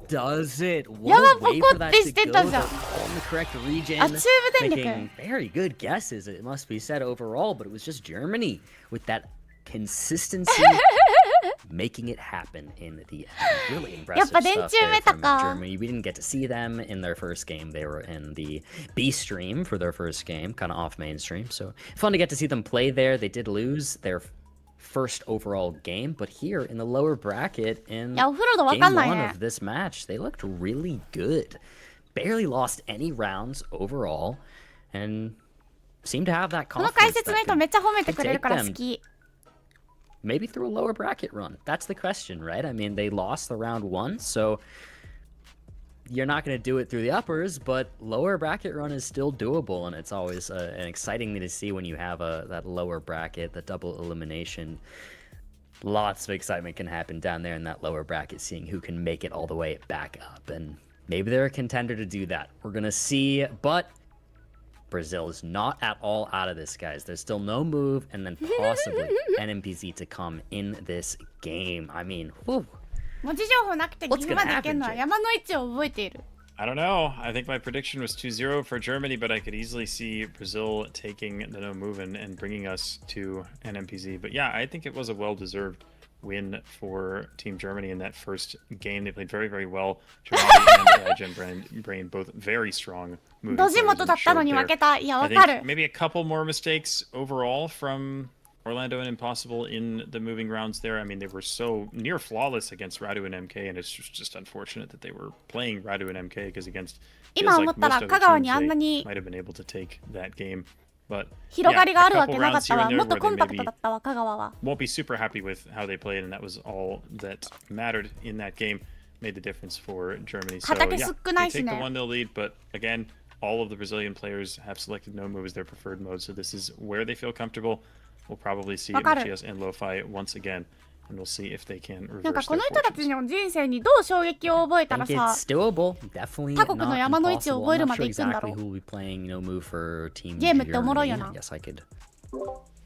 does it. What やば a way ポコ for っ that て to して go. たじゃん They're all in the correct region. あ中部電力 Making very good guesses, it must be said overall, but it was just Germany with that consistency making it happen in the end. Really impressiveぱ stuff 電柱 there メタ from か Germany. We didn't get to see them in their first game. They were in the B stream for their first game, kind of off mainstream. So fun to get to see them play there. They did lose their first overall game, but here in the lower bracket in いやオフロードわ game かんない one ね of this match, they looked really good. Barely lost any rounds overall, and seemed to have that この confidence 解説の that 人 could めっちゃ褒めてくれるから好き maybe through a lower bracket run. That's the question, right? I mean, they lost the round one, so you're not going to do it through the uppers, but lower bracket run is still doable, and it's always an exciting thing to see when you have that lower bracket, the double elimination. Lots of excitement can happen down there in that lower bracket, seeing who can make it all the way back up, and maybe they're a contender to do that. We're going to see, but Brazil is not at all out of this, guys. There's still no move, and then possibly NMPZ to come in this game. I mean, whew. 文字情報なくて岐阜まで行けるのは山の位置を覚えている I don't know. I think my prediction was 2-0 for Germany, but I could easily see Brazil taking the no move and bringing us to NMPZ. But yeah, I think it was a well-deserved win for Team Germany in that first game. They played very, very well. Jamabi and Brain both very strong moving ドジ players 元だ and ったの showed に there. 負けたいや I わか think る maybe a couple more mistakes overall from Orlando and Impossible in the moving rounds there. I mean, they were so near flawless against Radu and MK, and it's just unfortunate that they were playing Radu and MK because against feels 今思 like ったら most other 香川 teams にあんな they に might have been able to take that game. But 広がり yeah, があ a るわ couple けなかっ rounds た here わ and there もっと where コ they ンパク maybe トだったわ香川は won't be super happy with how they played, and that was all that mattered in that game. Made the difference for Germany. So 畑 yeah, 少ない they し take the ね 1-0 lead, but again, all of the Brazilian players have selected no move as their preferred mode, so this is where they feel comfortable. We'll probably see わかる Machias and Lo-Fi once again, and we'll see if they can なんか reverse こ their の人た fortunes. ちの人生にどう衝撃を覚えた I ら think さ it's doable. Definitely 他国の not 山の位置を impossible. 覚え I'm る not ま sure で行くんだろ exactly う who will be playing no move for Team ゲームっておもろいよ Germany. な I guess I could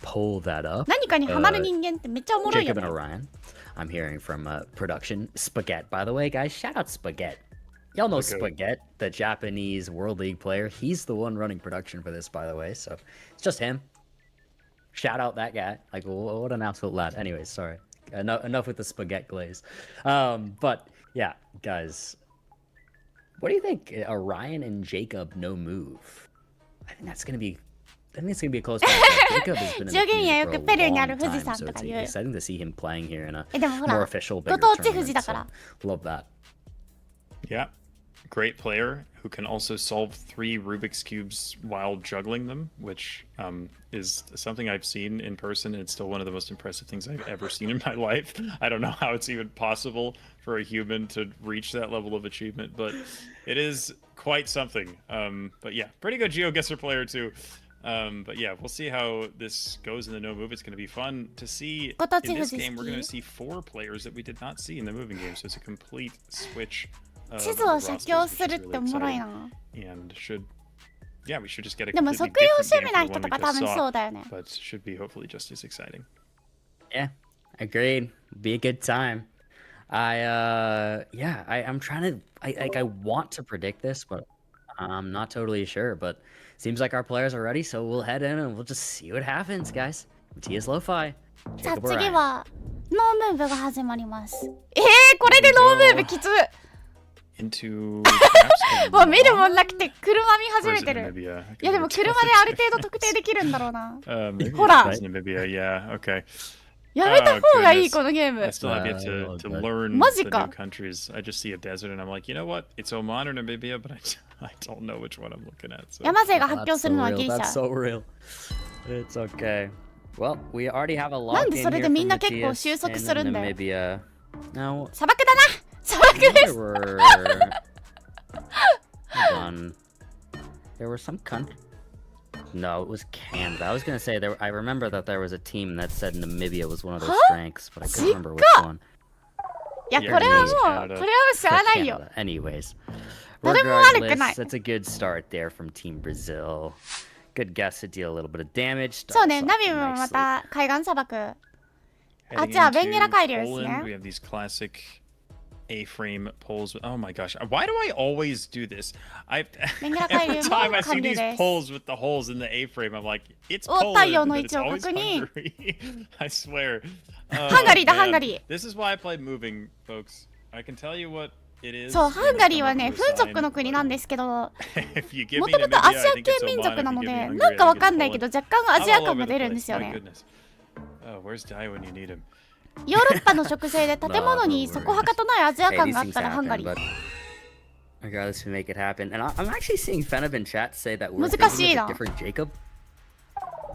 pull that up. 何かにハマる人間ってめっちゃおもろいよ Jacob ね and Orion. I'm hearing from production Spaghetti. By the way, guys, shout out Spaghetti. Y'all know Okay. Spaghetti, the Japanese World League player. He's the one running production for this, by the way. So it's just him. Shout out that guy. Like, what an absolute lad. Anyways, sorry. Enough with the spaghetti glaze. But yeah, guys, what do you think? Orion and Jacob no move. I think that's gonna be. I think it's gonna be a close match. Jacob has been in the ジョギングはよ community く for ペルーにあ a る long 富士 time, 山 so とか it's 言う exciting to see him playing here in a でもほ more ら official, ご bigger 当地富士 tournament. だか So ら love that. Yeah, great player who can also solve 3 Rubik's Cubes while juggling them, which is something I've seen in person, and it's still one of the most impressive things I've ever seen in my life. I don't know how it's even possible for a human to reach that level of achievement, but it is quite something. But yeah, pretty good Geoguessr player too. But yeah, we'll see how this goes in the no move. It's going to be fun to see. In this game, we're going to see 4 players that we did not see in the moving game, so it's a complete switch 地図を写経するっておもろいな。 And should yeah, we should just get a でも completely 測量 different 趣味 game な from 人 the と one か we 多 just 分 saw, そうだよね。 but should be hopefully just as exciting. Yeah, agreed. Be a good time. I'm trying to I want to predict this, but I'm not totally sure. But seems like our players are ready, so we'll head in and we'll just see what happens, guys. Tia's Lo-Fi. さあ Jacob 次 Orion. はノームーブが始まります。これでノームーブきつ。Into もう見るもんなくて車見始 Or め is て it る。 Namibia? いやでも車である程度特定できるんだろうな。 Maybe Hold on. it's Namibia. Yeah. Okay. やめた方がいい goodness. このゲーム I。still have yet to learn the Magica. new countries. I just see a desert and I'm like, you know what? It's Oman or Namibia, but I don't know which one I'm looking at. So. 山勢が発 That's 狂す so るのは real. ギリシ That's ャ。 so real. It's okay. Well, we already have a なん lock で in それ here でみん from な結構 Matthias 収束 in するんだよ。 Namibia. Now, 砂漠だな。砂漠で there す。 were hold on. There were some country. No, it was Canada. I was gonna say I remember that there was a team that said Namibia was one of their strengths, but I couldn't remember which one. いやこれはもうこれは知らないよ。 Canada. Anyways, 誰も悪くない regardless, that's a good start there from Team Brazil. Good guess to deal a little bit of damage. そうね、 Starts ナ off ビもま nicely. た海岸砂漠。 Heading じゃあベンゲラ into 海流ですね。 Poland, we have these classic A-frame poles. Oh my gosh, why do I always do this? Every time I see these poles with the holes in the A-frame, I'm like, it's Poland, but it's always Hungary. I swear. ハンガリーだ、ハンガリー。 This is why I play moving, folks. I can tell you what it is. そう、ハンガリーはね、風俗の国なんですけど、もと If you も give me と Namibia, アジ I ア think 系 it's 民 Oman. 族な If の you で、 give me なん Hungary, か I わ think か it's んないけ Poland. ど、若干アジア I'm all 感が over the 出るんで place. すよ My ね。 goodness. Oh, where's Dai when you need him? ヨーロッパの植生で建物にそこはかとないアジア Hey, 感 these があっ things たらハンガ happen, リー。 but regardless, we make it happen. And I'm actually seeing Fenib in chat say that we're 難し thinking い of な。 a different Jacob.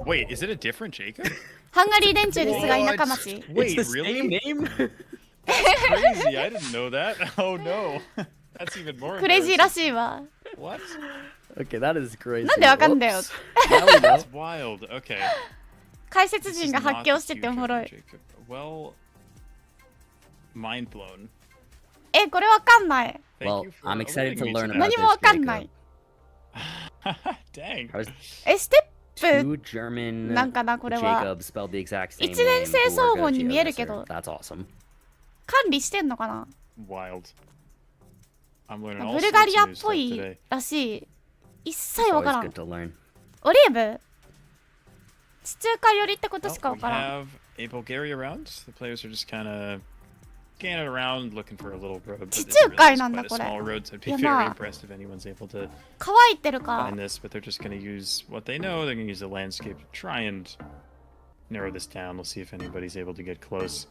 Wait, is it a different Jacob? ハンガリー電柱ですが田舎町。 Wait, It's the really? same name? Crazy! I didn't know that. Oh no, that's even more. クレイジーら embarrassing. しいわ。 What? Okay, that is crazy. なんでわかんだよ。 Whoops. Now we know. That's wild. Okay. 解説 This 陣 is が not 発 the 狂してておもろ future い。 Jacob. Well, mind blown. これわかんない。 Thank Well, you for I'm excited to alerting me learn that. about 何もわかんない。 Dang.ス I was テッ two プ German なんかなこれは Jacobs spelled the exact same 一年 name. 生双 Borga 方に見えるけ Geoguessr. ど That's awesome. 管理してんのかな。 Wild. I'm learning all ブル sorts ガ of リアっ new ぽ stuff い today. らしい。一切 It's わから always ん。 good to learn. オリーブ地中海寄りってことしか Well, わ we からん。 have a Bulgaria round. The players are just kind of scanning around, looking for a little road. But this really is 地中海なんだ、 quite a これ。 small road, so I'd be いや、 very まあ。 impressed if anyone's able to 乾いてるか find。this. But they're just going to use what they know. They're going to use the landscape to try and narrow this down. We'll see if anybody's able to get close.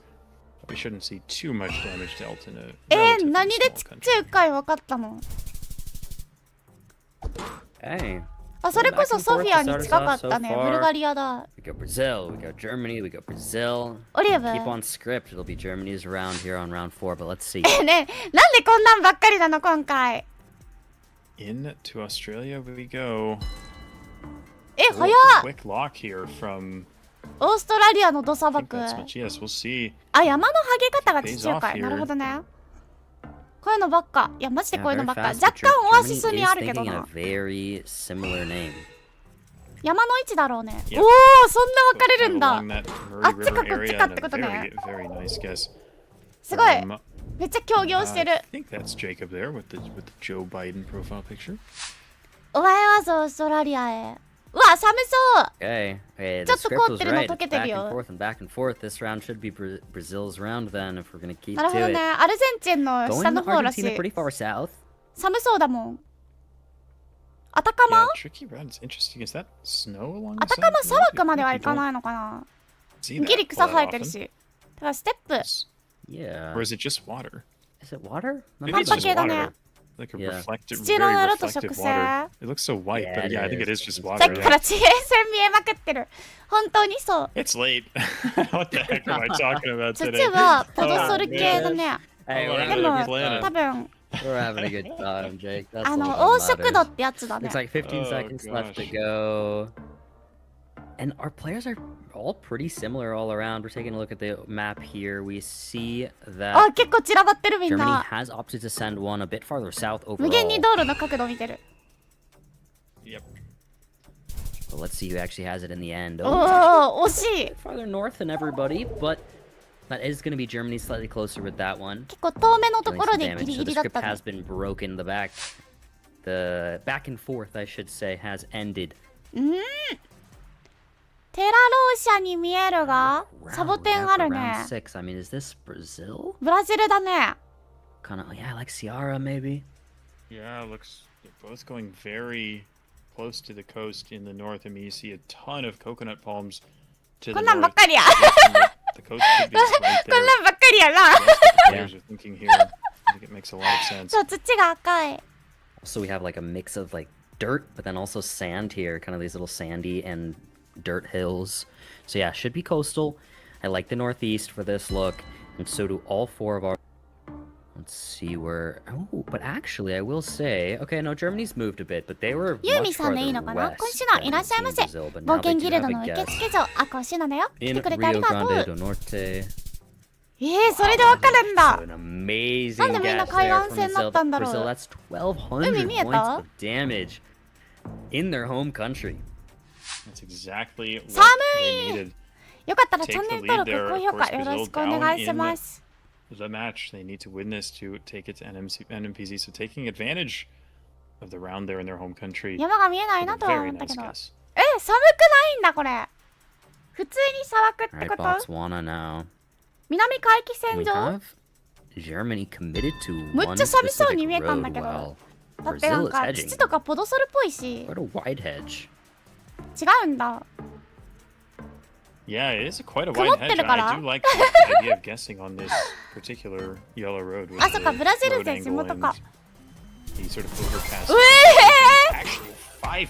But we shouldn't see too much damage dealt in a relatively 何で small 地 country. 中海わかったの。 Hey. あ、それこそソフィアに近かったね。ブルガリアだ。 We got Brazil, we got Germany, we got Brazil. オリーブ Keep on script. It'll be Germany's round here on round 4, but let's see. ねえ、なんでこんなんばっかりなの今回。 In to Australia we go. 早 Oh, っ quick lock here from オーストラリアの土砂 I think 漠。 that's Matthias. We'll see. あ、山の剥げ方が地中 Pays off 海。 here. なるほどね。こういうのばっか。いや、マジで Yeah, こういうの very ばっか。 fast. 若干オアシ Germany スに is あるけど thinking in a な。 very similar name. 山の位置だろうね。 Yep. おお、そんな分かれ Kind る of んだ along。that Murray あっちか River こっち area かっ and て a ことね。 very nice guess. すごい。 from, めっちゃ協業してる I。think that's Jacob there with the Joe Biden profile picture. お前はぞオーストラリアへ。うわ、寒そう。 Okay. Hey, the ちょっと script 凍っ was てるの right. 溶け It's てる back よ。 and forth and back and forth. This round should be Brazil's round then if we're gonna keep なるほど to ね。 it. アルゼンチンの Going 下 to の方らし Argentina い。 pretty far south. 寒そうだもん。アタカ Yeah, マ tricky rounds. Interesting. Is that snow along ア the タカマ side? 砂漠までは行かないのかな。 See that ギリ草 all 生え that てる often. し。だからステップ。 Yeah. Or is it just water? Is it water? Maybe Not it's just that water. good. Like a Yeah. reflective, 土の very 色と reflective 植生。 water. It looks so white, Yeah, but yeah, I it think it is is. just さ water. っきから地平線見えまくってる。本当にそう。 It's late. What the heck am I talking about 土 today? はポドソル系だね。 Hey, Oh, we're で having も a good 多 time. 分 We're having a good time, Jake. That's あ all の that 黄色度 matters. ってやつだね Looks。like 15 Oh, seconds left to gosh. go. And our players are all pretty similar all around. We're taking a look at the map here. We see あ、 that 結構散らばってるみん Germany な。 has opted to send one a bit farther south 無限に overall. 道路の角度見てる。 Yep. But let's see who actually has it in the end. お Oh, お、惜しい。 farther north than everybody, but that is going to be Germany slightly closer with that one. 結構遠めのと Doing ころ some でギ damage. リ So ギ the リだっ script たね。 has been broken. The back and forth, I should say, has ended. テラローシャに見えるが、サボテンある Round ね。 6. I mean, is this Brazil? ブラジルだね。 Kind of, yeah, like Ciara maybe. Yeah, it looks they're both going very close to the coast in the north. I mean, you see a ton of coconut palms to こ the んなんばっ north. かりや。 The coast could be right こん there. なんばっかりやな。 That's what the players are thinking here. I think it makes a lot of sense. そう、土が赤い。 So we have like a mix of like dirt, but then also sand here, kind of these little sandy and dirt hills. So yeah, should be coastal. I like the northeast for this look, and so do all four of our. Let's see where. Oh, but actually, I will say, okay, no, Germany's moved a bit, but they were ユーミ much さんでいい farther のかな？ west 今週のいらっしゃいま than せ。 Brazil, but 冒 now 険 they ギ do ル have ド a の受 guess 付嬢、あこしゅなだよ。来 in てくれてあり Rio がと Grande う。 do Norte. それでわかるんだ。 So an amazing なんでみんな guess 海 there 岸 from 線になったんだろう。 Brazil. That's 1200海見え points た？ of damage in their home country. That's exactly what 寒 they い。 needed. よかったらチャンネル登録、高評価よろしくお願いします。 The match, they need to win this to take it to NMPZ. So taking advantage of the round there in their home country. 山が見えないな A とは very 思ったけ nice ど。 guess. 寒くないんだこれ。普通に砂漠って Alright, こと？ Botswana now. 南海域 We 線上？ have Germany committed to むっ one ちゃ寂しそう specific に見えたんだ road けど。 while だってなん Brazil is か hedging. 土とかポドソルっぽいし。 Quite a wide hedge. 違うんだ。 Yeah, it is quite a 曇 wide って hedge. るから？ I do like the idea of guessing on this particular yellow road. With あ、そっか、 the ブラジル road 勢地 angle 元 and か。 the sort of overpass. うえ Actually,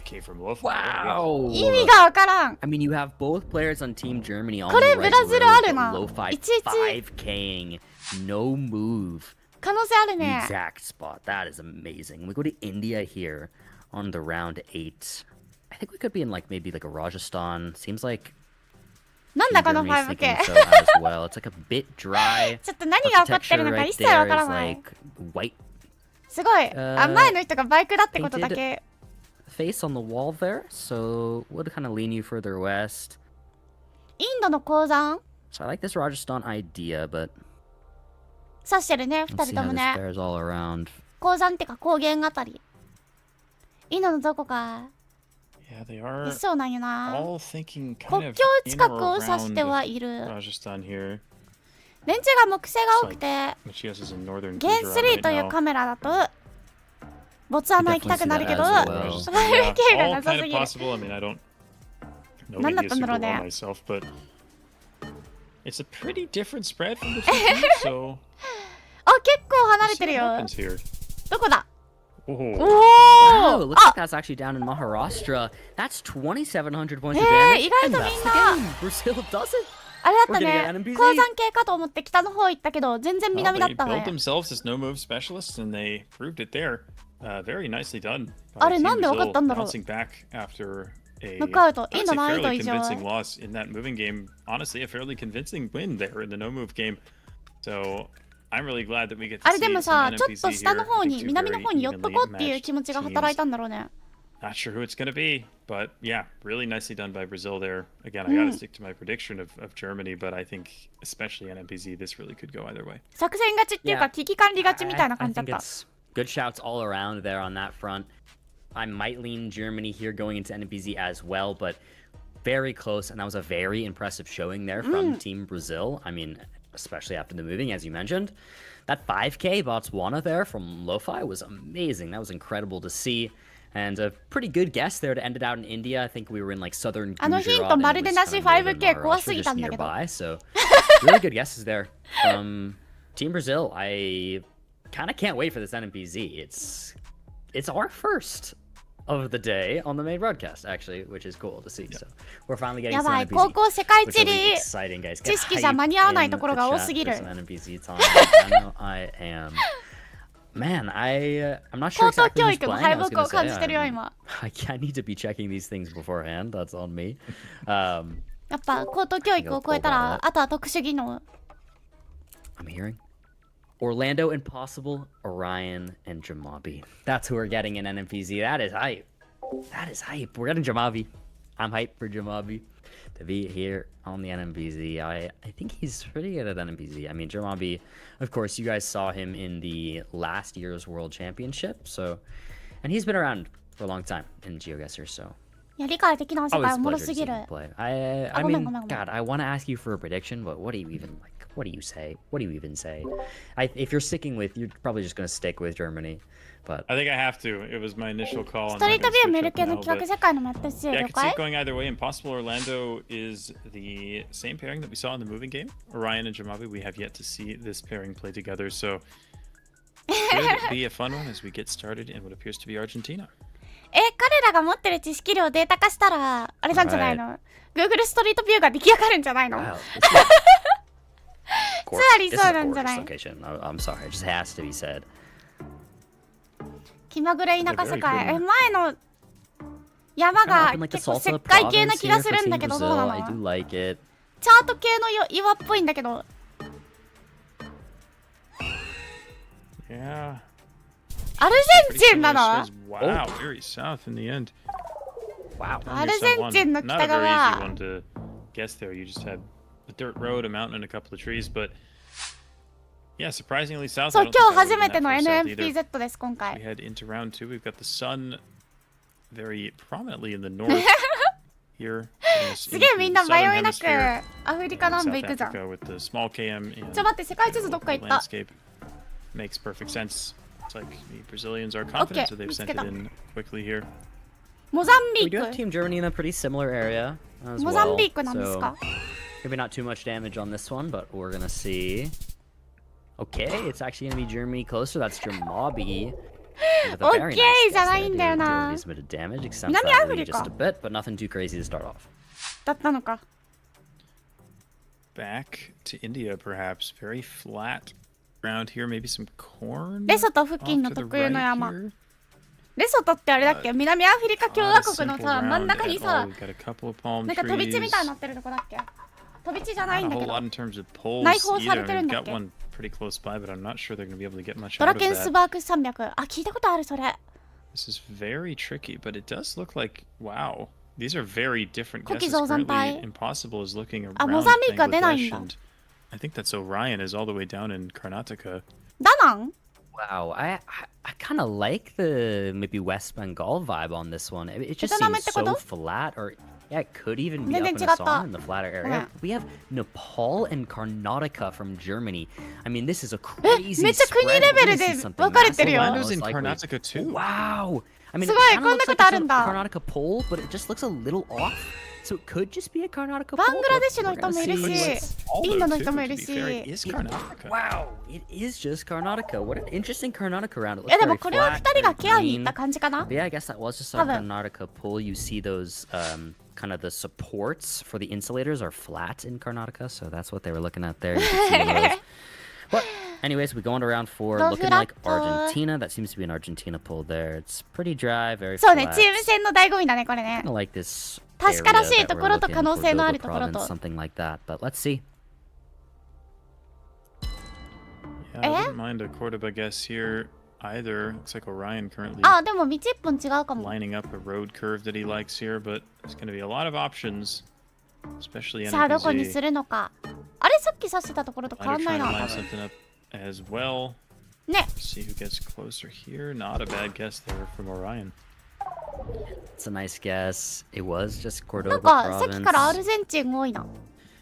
5K from Lofa. Wow! 意味がわからん。 I mean, you have both players on Team Germany on これ the right ブラジル road, ある but な。 Lo-Fi いちいち 5K'ing, no move. 可能性ある The ね。 exact spot. That is amazing. We go to India here on the round 8. I think we could be in like maybe like a Rajasthan. Seems like なんだこの Germany's 5K。 thinking so as well. It's like a bit dry. ちょっと何が起こってる Architecture のか right 一切わ there から is ない。 like white すごい。あ、前の人がバイクだってことだけ。 face on the wall there, so would kind of lean you further west. インドの鉱山 So I like this Rajasthan idea, but 指してるね、 let's 二 see 人と how も this ね。 fares all around. 鉱山ってか高原あたり。インドのどこか Yeah, they い are そうなんよな。 all thinking 国 kind 境 of in 近 or くを指しては around いる。 Rajasthan here. 電柱が木製が多くて、 Which yes is in northern ゲン Gujarat 3 right という now. カメラだと、ボツワナ行きたくなるけど、 Definitely see that as well. Rajasthan, 5K yeah, が all なさ kind す of ぎる。 possible. I mean, I don't know 何だっ India たんだろ super うね。 well myself, but it's a pretty different spread from the two teams. So あ、結構離れ we'll て see る what よ。 happens here. どこだ Oh, お Wow, it ー looks あ like that's actually down in Maharashtra. That's 2,700 points of 意 damage. 外 And とみ that's ん the な game. Brazil does it. あれだった We're gonna ね get NMPZ. 鉱山系かと思って北の方行ったけど全然 well, 南だ they ったね built themselves as no move specialists, and they proved it there. Very nicely done. あれ Team なんでわか Brazil ったんだろう bouncing back after a ノックアウト I イン would ド say 難易度 fairly 以上 convincing loss in that moving game. Honestly, a fairly convincing win there in the no move game. So I'm really glad that we get to あれ see でも some さちょっ NMPZ と下 here. の方 I に think two 南の very 方に寄っとこうっていう evenly 気持ちが matched 働い teams. たんだろうね Not sure who it's going to be, but yeah, really nicely done by Brazil there. Again, I got to stick to my prediction of Germany, but I think especially NMPZ, this really could go either way. 作戦勝ちっていうか Yeah. 危機管理勝ちみたいな I 感じだっ think た it's good shouts all around there on that front. I might lean Germany here going into NMPZ as well, but very close, and that was a very impressive showing there from Team Brazil. I mean, especially after the moving, as you mentioned. That 5K Botswana there from Lo-Fi was amazing. That was incredible to see. And a pretty good guess there to end it out in India. I think we were in like southern あのヒン Gujarat, ト and ま it るで was なし kind of northern5K 怖す Maharashtra, ぎた just んだけど nearby. So really good guesses there from Team Brazil. I kind of can't wait for this NMPZ. It's our first of the day on the main broadcast, actually, which is cool to see. So we're finally getting や some ばい NMPZ, 高校世界 which 地 will be 理 exciting, guys. 知 Get 識じゃ hyped 間に合わない in ところ the が多 chat すぎ for る some NMPZ time. I know I am Man, I'm not 高 sure 等 exactly 教 who's 育の playing. 敗 I was 北を gonna 感 say じてるよ I 今。 need to be checking these things beforehand. That's on me. やっぱ高等教育を超えたらあとは特殊技能。 I'm hearing Orlando Impossible, Orion, and Jamabi. That's who we're getting in NMPZ. That is hype. That is hype. We're getting Jamabi. I'm hyped for Jamabi to be here on the NMPZ. I think he's pretty good at NMPZ. I mean, Jamabi, of course, you guys saw him in the last year's World Championship. So, and he's been around for a long time in Geoguessr. So, いや理解できない世 always 界 a おもろ pleasure す to ぎ see る。 him play. I Oh, mean, go on. God, I want to ask you for a prediction, but what do you even like? What do you say? What do you even say? If you're sticking with, you're probably just going to stick with Germany. But I think I have to. It was my initial call. ストリートビュー見る系の企画世界のもやったし、 Yeah, I 了 could see 解 it going either way. Impossible Orlando is the same pairing that we saw in the moving game. Orion and Jamabi, we have yet to see this pairing play together, so could be a fun one as we get started in what appears to be Argentina. 彼らが持ってる知識量をデータ化したらあれなんじゃないの Google ストリートビューが出来上がるんじゃないの wow, つまり this そう is な a んじゃない gorgeous location. I'm sorry, it just has to be said. 気まぐれ田舎世界 Very good. 前の山が Up in, like, the 結構 Salsa 石灰系な province 気が here す for るんだ Team けどどうな Brazil. の I do like it. チャート系の岩っぽいんだけど Yeah. アルゼンチンなの Wow, very south in the end. Wow. アルゼンチンの Not 北 a very easy 側 one to guess there. You just had a dirt road, a mountain, and a couple of trees, but yeah, surprisingly south. そう I don't 今 think 日 that 初めての would've been that far south either. NMPZ です今 We 回 head into round two. We've got the sun very prominently in the north here. すげえみんな迷いなくアフリカ南部行くじゃん With the small cam ちょ待って世界地図どっか行った landscape makes perfect sense. It's like the Brazilians are confident, so they've sent it in quickly here. モザン We ビ do ー have ク Team Germany in a pretty similar area as モザン well. ビークなんです So か maybe not too much damage on this one, but we're gonna see. Okay, it's actually gonna be Germany closer. That's Jamabi. With a very nice Okay, guess じゃない there, んだよ dealing な a decent bit of damage. Extends 南 that アフ lead リカ just a bit, but nothing too crazy to start off. だったのか Back to India, perhaps. Very flat ground here. Maybe some corn. レソト付近 off の to the 特有の right 山 here. レソトってあれだっけ南アフリカ共 Not 和 a 国の simple さ真ん round 中に at さ all. We've got a couple of palm なんか飛び地みたいにな trees. ってるとこだっけ飛び地じゃない Not ん a だけ whole ど lot in terms of poles 内包さ either. れてる I've んだっ got け one pretty close by, but I'm not sure they're going to be able to get much ド out ラ of ケンス that. バーク山脈あ聞いたことあるそれ This is very tricky, but it does look like, wow, these are very different 小木 guesses. 造山 Currently, 帯 Impossible is looking あ around モザンビークは出ないん Bangladesh, だ and I think that's Orion is all the way down in Karnataka. ダナン Wow, I kind of like the maybe West Bengal vibe on this one. It just Vietnam seems ってこと? so flat, or yeah, it could even be up 全 in 然違った。 Assam in the flatter area. ごめん。 We have Nepal and Karnataka from Germany. I mean, this is a え crazy めっちゃ国 spread. レベ We're ル gonna で see something 分かれてる massive よ on Orlando's in most likely. Karnataka too. Wow. I mean, す it ごい kind こ of んな looks こ like とあ it's る a んだ Karnataka pole, but it just looks a little off. So it could just be a Karnataka バ pole. ングラデ but シュの we're 人 gonna もいる see. し Although, インドの too, 人もい to る be し fair, it is Karnataka. Wow, it is just Karnataka. What an interesting Karnataka round. It え looks でも very これは flat, 2人が very ケアに行 green. った感じかな But yeah, I guess that was just a 多分 Karnataka pull. You see those kind of the supports for the insulators are flat in Karnataka, so that's what they were looking at there. You can see those. But anyways, we go on to round 4, Those looking like flat, Argentina. That seems to be an Argentina pull there. It's pretty dry, very そうね flat. チーム戦の醍醐味だねこれね Kind of like this 確からしい area that と we're ころと looking 可能性のある Cordoba ところと province, something like that. But let's see. Yeah, I wouldn't mind a Cordoba guess here either. Looks like Orion currently あでも道一本違うかも lining up a road curve that he likes here, but there's going to be a lot of options, especially さあどこにす NMPZ. るのかあれさっき指してたところと変わ Might んない trying to な line 多分 something up as well. ね See who gets closer here. Not a bad guess there from Orion. It's a nice guess. It was just なん Cordoba かさっきからア province. ルゼンチン多いな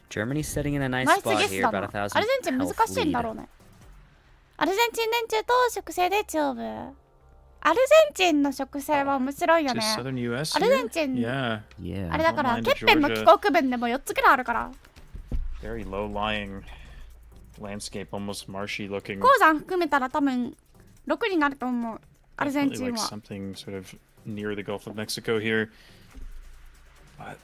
Germany's sitting in a nice ナイスゲ spot ス here, だ about な a ア thousand ルゼンチン難 health しいんだ lead. ろうねアルゼンチン連中と植生で勝負アルゼンチンの植生は面白いよ To ね southern US アルゼ here? ンチン Yeah, あ Yeah. れだから Don't mind ケッペンの Georgia. 気候区分でも4つくらいあるから very low-lying landscape, almost marshy looking. 鉱山含めたら多分6になると思うアルゼン Definitely チン like は something sort of near the Gulf of Mexico here. But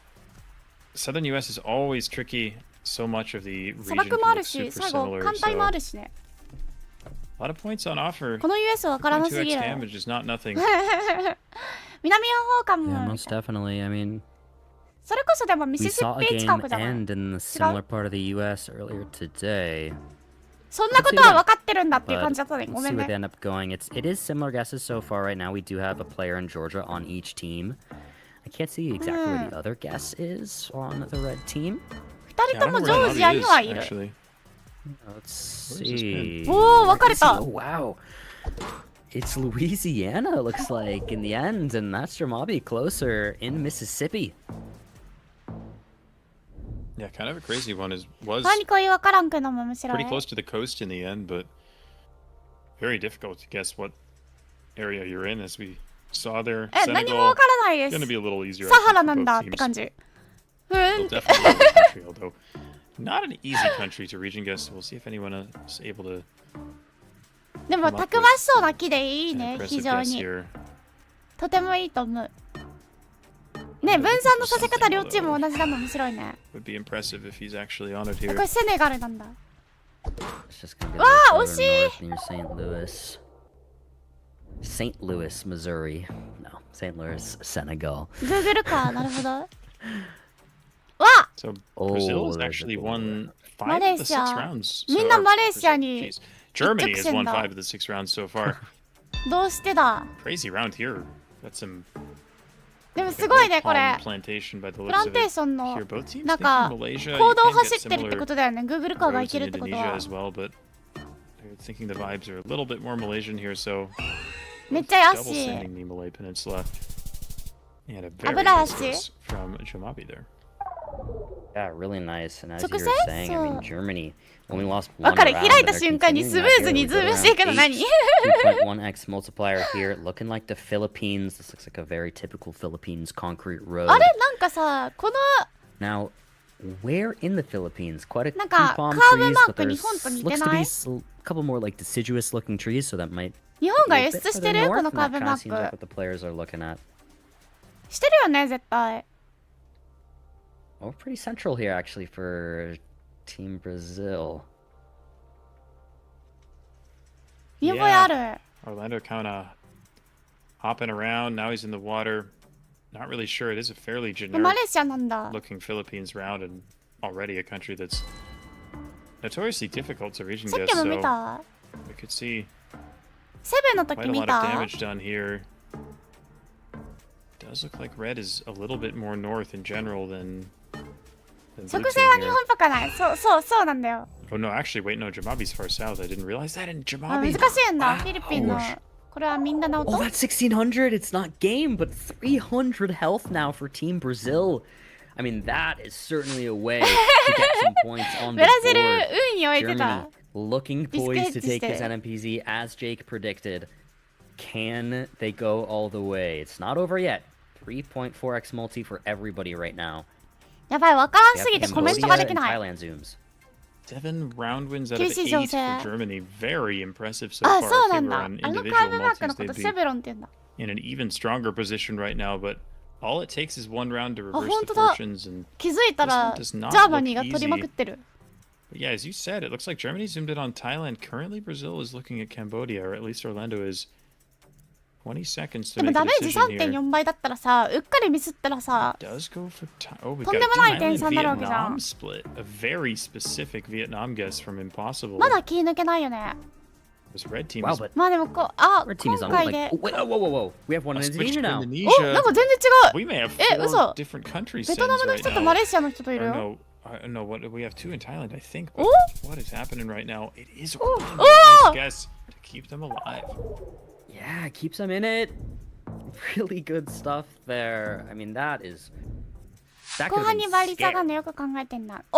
southern US is always tricky. So much of the 砂 region 漠も can あ look るし super 最後 similar. 艦隊もあ So るしね A lot of points on offer. この US わからなすぎ 2x る damage is not nothing. 南の方かも Yeah, most definitely. I mean, それこそでもミ we シシ saw ッ a ピ game 近くじゃない end in the similar part of the U.S. earlier today. そんなことは分かってるんだっていう感 But じだったね。 we'll ごめ see ん where they ね。 end up going. It is similar guesses so far right now. We do have a player in Georgia on each team. I can't see exactly where the other guess is on the red team. 二 Yeah, 人 I と don't も know ジ where ョージア Navi に is, はいる。 actually. Let's Where's this see. おお、分かれた。 Oh, wow. It's Louisiana, looks like, in the end, and that's Jamabi closer in Mississippi. Yeah, kind of a crazy one. Was 何こういう分からんくのも面白い pretty。close to the coast in the end, but very difficult to guess what area you're in, as we saw there. 何も分からないで Going to す。 be a little easier. サハラなんだって感じ。ふーん Well, って。 definitely a country, although not an easy country to region guess. We'll see if anyone is able to でもたくましそうな木でいい an ね、 impressive 非常 guess に。 here. とてもいいと思う。ね、分散のさせ方両チーム同じなの面白いね。 Would be impressive if he's actually on it こ here. れセネガルなんだ。 It's just gonna be a Wow, little further see? north near St. Louis. St. Louis, Missouri. No, St. Louis, Senegal. Google か、なるほど。わ So Oh, Brazil has there's a actually big won 5 of the 6 Malaysia. rounds. みんな or マレーシアに Jeez. Germany has won 一直線だ。 5 of the 6 rounds so far. どうしてだ。 Crazy round here. Got some でもすごいね、これ。 palm plantation by the プ looks ラ of ンテー it. ションの Here, both teams な think んか in Malaysia 行 you 動を can 走 get ってるってこ similar とだよね。Google カーがい roads ける in ってこと Indonesia は。 as well, but they're thinking the vibes are a little bit more Malaysian here, so めっちゃ double 安い。 sanding the Malay Peninsula. And a very Abra nice así. guess from Jamabi there. Yeah, really nice. And as you were Success? saying, I mean, Germany only lost わ one かる、 round. 開い but た they're 瞬間に continuing スム that ーズ here. に We ズ go ー to ムしてい round くの 8. 何 2.1x multiplier here, looking like the Philippines. This looks like a very typical Philippines concrete road. あれなんかさ、この Now, where in the Philippines? Quite a few なんか palm カーブ trees, マー but ク there's 日本と似て looks to な be い a couple more like deciduous looking trees, so that might 日本が be a 輸 bit 出して further るこ north, の and カー that ブ kind マ of seems like ーク what the players are looking at. してるよね、絶対。 Oh, pretty central here actually for Team Brazil. 見覚えある。 Orlando kind of hopping around. Now he's in the water. Not really sure. It is a fairly マ generic レーシアなんだ。 looking Philippines round, and already a country that's notoriously difficult to region さっ guess. きも見 So た。 we could see セブンの quite 時 a 見 lot of た。 damage done here. Does look like red is a little bit more north in general than blue 直 team 線は日 here. 本っぽくない。そうなんだよ。 Oh no, actually, wait, no, Jamabi's far south. I didn't realize that in あ、難 Jamabi. しいんだ。フィリピンの Ouch.。これはみんな直 Oh, と that's 1600. It's not game, but 300 health now for Team Brazil. I mean, that is certainly a way to get some points on ブ the ラジル board. 運に置いて Germany た。 looking poised to take this Discredited. NMPZ as Jake predicted. Can they go all the way? It's not over yet. 3.4x multi for everybody right now. やばい、わからん We す have ぎてコメントが Cambodia でき and ない。 Thailand zooms. 7 round wins out of 厳しい 8 情 for 勢。 Germany. Very impressive so あ、 far. そう If な they ん were だ。 on あの individual カーブマークの multis, こと they'd セ be ブロンって言うんだ。 in an even stronger position right now. But all it takes is one round to あ、 reverse 本 the とだ。 fortunes. And 気づいたら This ジ one does not ャーマニーが look 取りまくってる。 but yeah, as you said, it looks like Germany zoomed in on Thailand. Currently, Brazil is looking at Cambodia, or at least Orlando is. 20 seconds で to も make ダ a メージ decision here. 3.4 倍だったらさ、うっかりミスったらさ、 Does go for oh, we と got ん a でもない Thailand 点差になるわけじゃん。 Vietnam split. A very specific Vietnam guess from Impossible. まだ気抜けないよね。 This red team Wow, is but まあでもあ、 our team is 今 on 回 like. で Oh, wait, whoa. We have one in a switch Indonesia to now. お、 Indonesia. なんか全然違う。 We may have え、 4嘘。 different country ベト sends ナムの right 人と now. マレーシアの人といる Or よ。 no, what we have 2 in Thailand, I think. Oh. But what is happening right now? It is Oh. Orlando. Oh. Nice guess to keep them alive. Yeah, it keeps them in it. Really good stuff there. I mean, that is. That 後 could 半 have に been 倍率上が scary. るのよく考えてんな。お、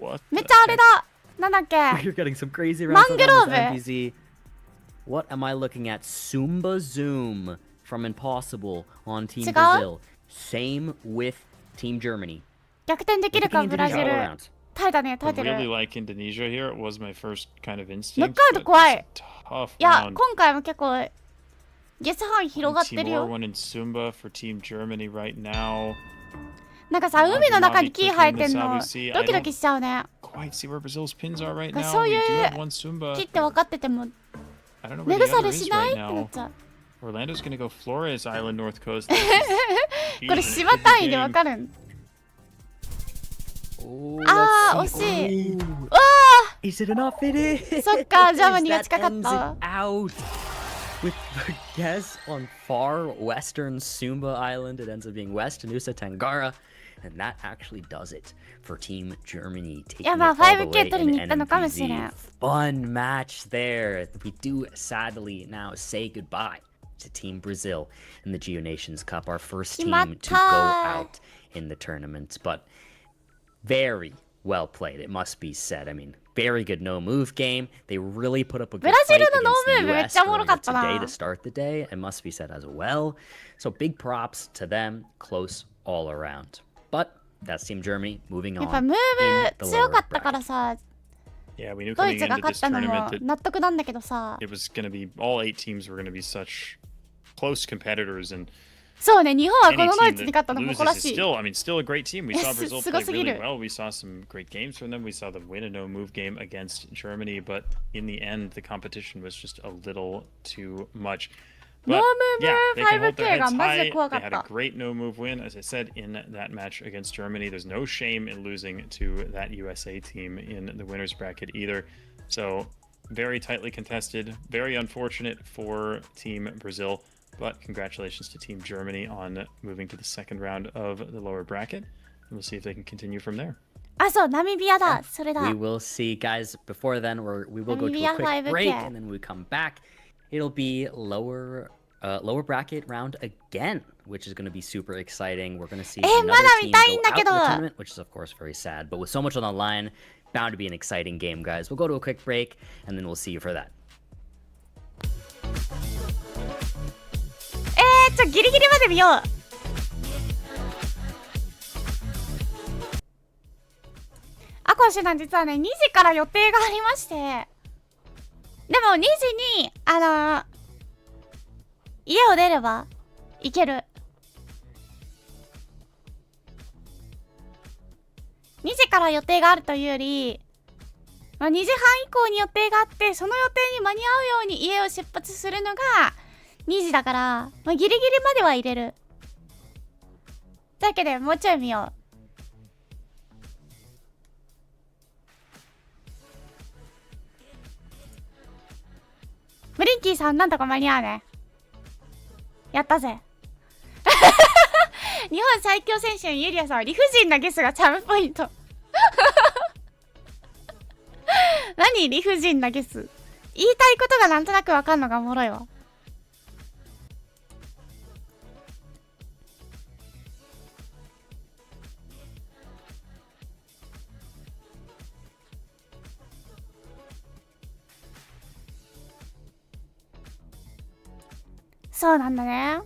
What? めっ the ちゃあれ heck? だ。なんだっけ。 You're getting some crazy rounds on this Mangrove. NPZ. What am I looking at? Sumba Zoom from Impossible on Team 違う？ Brazil. Same with Team Germany. 逆転できるか Picking ブラジ Indonesia ル all。around. 耐えたね、耐 I えてる。 really like Indonesia here. It was my first kind of ノッ instinct. クアウト but 怖 it's い。 a tough いや、 round. 今回も結構ゲス範囲広がってる Timor, よ。 one in Sumba for Team Germany right now. なんかさ、海の中に木生えてんの Obviously, ドキドキしちゃうね。 quite see where Brazil's pins are right now. そうい We う do have one Sumba. 木って分かってても I don't know 目 where the 腐 other れ is しない right ってなっ now. ちゃう。 Orlando's gonna go Flores Island North Coast. これ島単位で分かるん。 Oh, あー let's 惜 see. しい。 Ooh. Is it enough? It is. そっか、ジャーマニーが That 近かっ ends た it。out with guess on far western Sumba Island. It ends up being West Nusa Tenggara, and that actually does it for Team Germany taking や it ば、 all the way 5K 取り in に行ったのかもしれん。 NMPZ. Fun match there. We do sadly now say goodbye to Team Brazil in the Geo Nations Cup, our first team to go out in the tournament. But very well played, it must be said. I mean, very good no move game. They really put up a good fight against the US earlier today to start the day. It must be said as well. So big props to them, close all around. But that's Team Germany moving やっぱ on ム in ー the ブ強 lower かったから bracket. さ、 Yeah, we knew ドイ coming ツが into 勝っ this たの tournament も that 納得なんだけどさ。 it was going to be all 8 teams were going to be such close competitors, and そうね、日本はこ any のドイ team ツに勝った that の loses 誇ら is しい。 still, I mean, still a great team. We saw Yes, Brazil す play ごすぎ really る。 well. We saw some great games from them. We saw them win a no move game against Germany, but in the end, the competition was just a little too much. No But move yeah, they can hold their5K が heads マジで high. 怖か They っ had a た。 great no move win, as I said, in that match against Germany. There's no shame in losing to that USA team in the winners bracket either. So very tightly contested, very unfortunate for Team Brazil, but congratulations to Team Germany on moving to the second round of the lower bracket. And we'll see if they can continue from there. あ、そう、ナミビアだ。それだ。 We will see, guys. Before then, we will go to Namibia a quick 5K. break, and then when we come back, it'll be lower bracket round again, which is going to be super exciting. We're going to see another まだ team 見たい go んだ out け of the ど。 tournament, which is of course very sad. But with so much on the line, bound to be an exciting game, guys. We'll go to a quick break, and then we'll see you for that. ギリギリまで見よう。あこうしゅな実はね、2時から予定がありまして、でも2時に家を出れば行ける。2時から予定があるというより、2時半以降に予定があって、その予定に間に合うように家を出発するのが2時だから、ギリギリまでは入れる。というわけでもうちょい見よう。ブリンキーさんなんとか間に合うね。やったぜ。日本最強選手のユリアさんは理不尽なゲスがチャームポイント。何理不尽なゲス。言いたいことがなんとなくわかんのがおもろいわ。そうなんだね。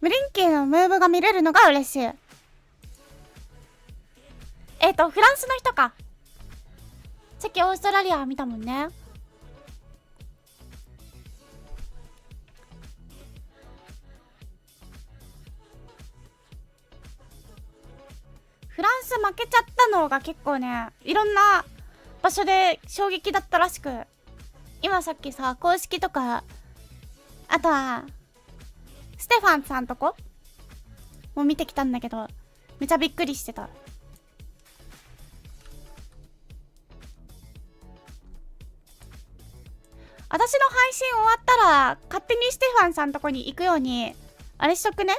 ブリンキーのムーブが見れるのが嬉しい。フランスの人か。さっきオーストラリア見たもんね。フランス負けちゃったのが結構ね、いろんな場所で衝撃だったらしく、今さっきさ、公式とか、あとはステファンさんとこも見てきたんだけど、めちゃびっくりしてた。私の配信終わったら勝手にステファンさんとこに行くようにあれしとくね。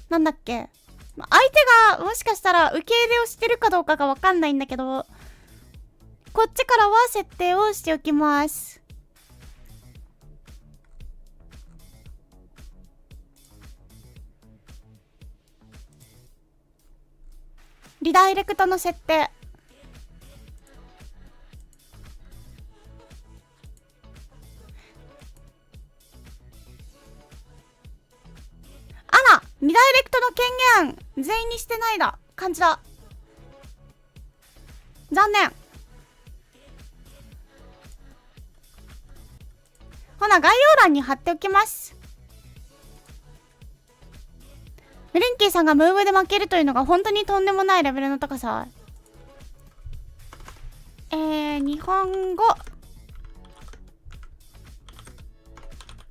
なんだっけ、相手がもしかしたら受け入れをしてるかどうかがわかんないんだけど、こっちからは設定をしておきます。リダイレクトの設定。リダイレクトの権限全員にしてないだ感じだ。残念。ほな概要欄に貼っておきます。メリンキーさんがムーブで負けるというのが本当にとんでもないレベルの高さ。日本語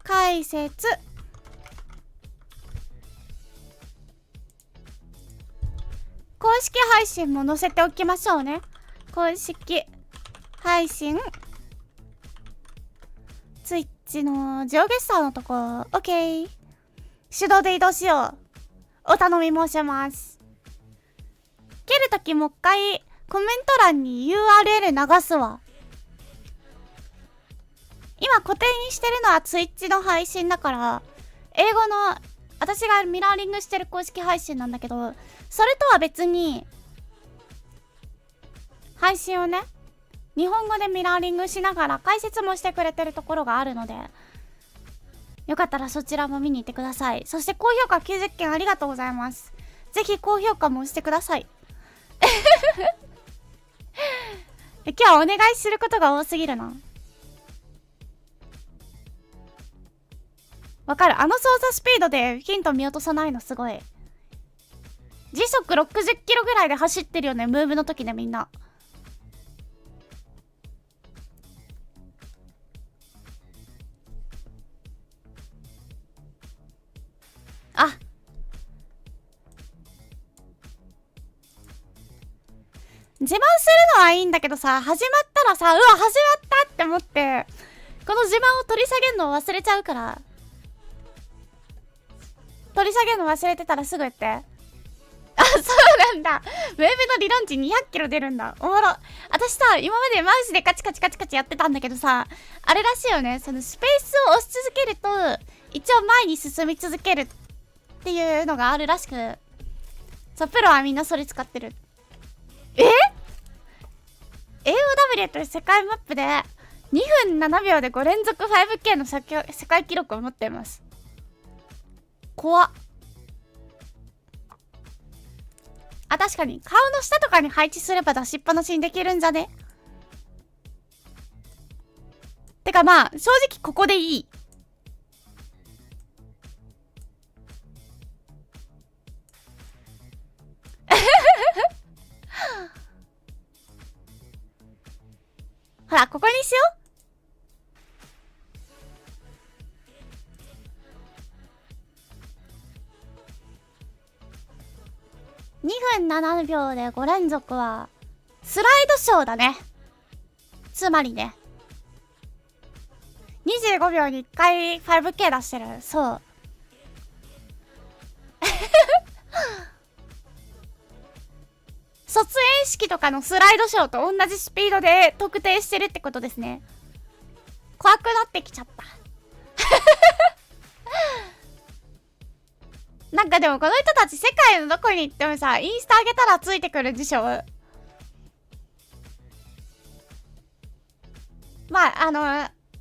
解説公式配信も載せておきましょうね。公式配信ツイッチのジオゲッサーのとこ OK 手動で移動しよう。お頼み申します。蹴るときもう一回コメント欄に URL 流すわ。今固定にしてるのはツイッチの配信だから、英語の私がミラーリングしてる公式配信なんだけど、それとは別に配信をね、日本語でミラーリングしながら解説もしてくれてるところがあるので、よかったらそちらも見に行ってください。そして高評価90件ありがとうございます。ぜひ高評価もしてください。今日はお願いすることが多すぎるな。わかる。あの操作スピードでヒント見落とさないのすごい。時速60キロぐらいで走ってるよね、ムーブの時でみんな。あ、自慢するのはいいんだけどさ、始まったらさ、うわ始まったって思ってこの自慢を取り下げるのを忘れちゃうから、取り下げるの忘れてたらすぐ言って。あ、そうなんだ。ウェーブの理論値200キロ出るんだ。おもろ。私さ、今までマウスでカチカチカチカチやってたんだけどさ、あれらしいよね。そのスペースを押し続けると一応前に進み続けるっていうのがあるらしく、そう、プロはみんなそれ使ってる。AOW という世界マップで2分7秒で5連続 5K の世界記録を持っています。怖っ。あ、確かに顔の下とかに配置すれば出しっぱなしにできるんじゃね。てかまあ正直ここでいい。ほらここにしよう。2分7秒で5連続はスライドショーだね。つまりね、25秒に1回 5K 出してる。そう卒園式とかのスライドショーと同じスピードで特定してるってことですね。怖くなってきちゃったなんかでもこの人たち世界のどこに行ってもさ、インスタ上げたらついてくるでしょ。まあ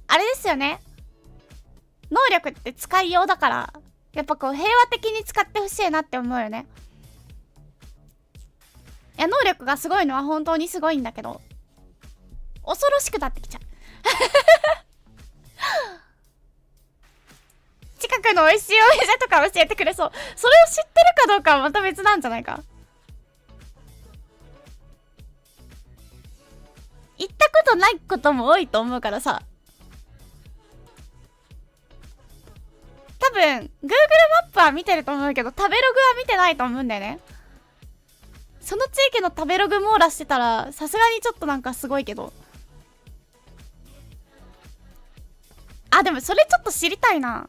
あれですよね、能力って使いようだから、やっぱこう平和的に使ってほしいなって思うよね。いや、能力がすごいのは本当にすごいんだけど、恐ろしくなってきちゃう近くの美味しいお店とか教えてくれそう。それを知ってるかどうかはまた別なんじゃないか。行ったことないことも多いと思うからさ、多分 Google マップは見てると思うけど食べログは見てないと思うんだよね。その地域の食べログ網羅してたらさすがにちょっとなんかすごいけど、あ、でもそれちょっと知りたいな。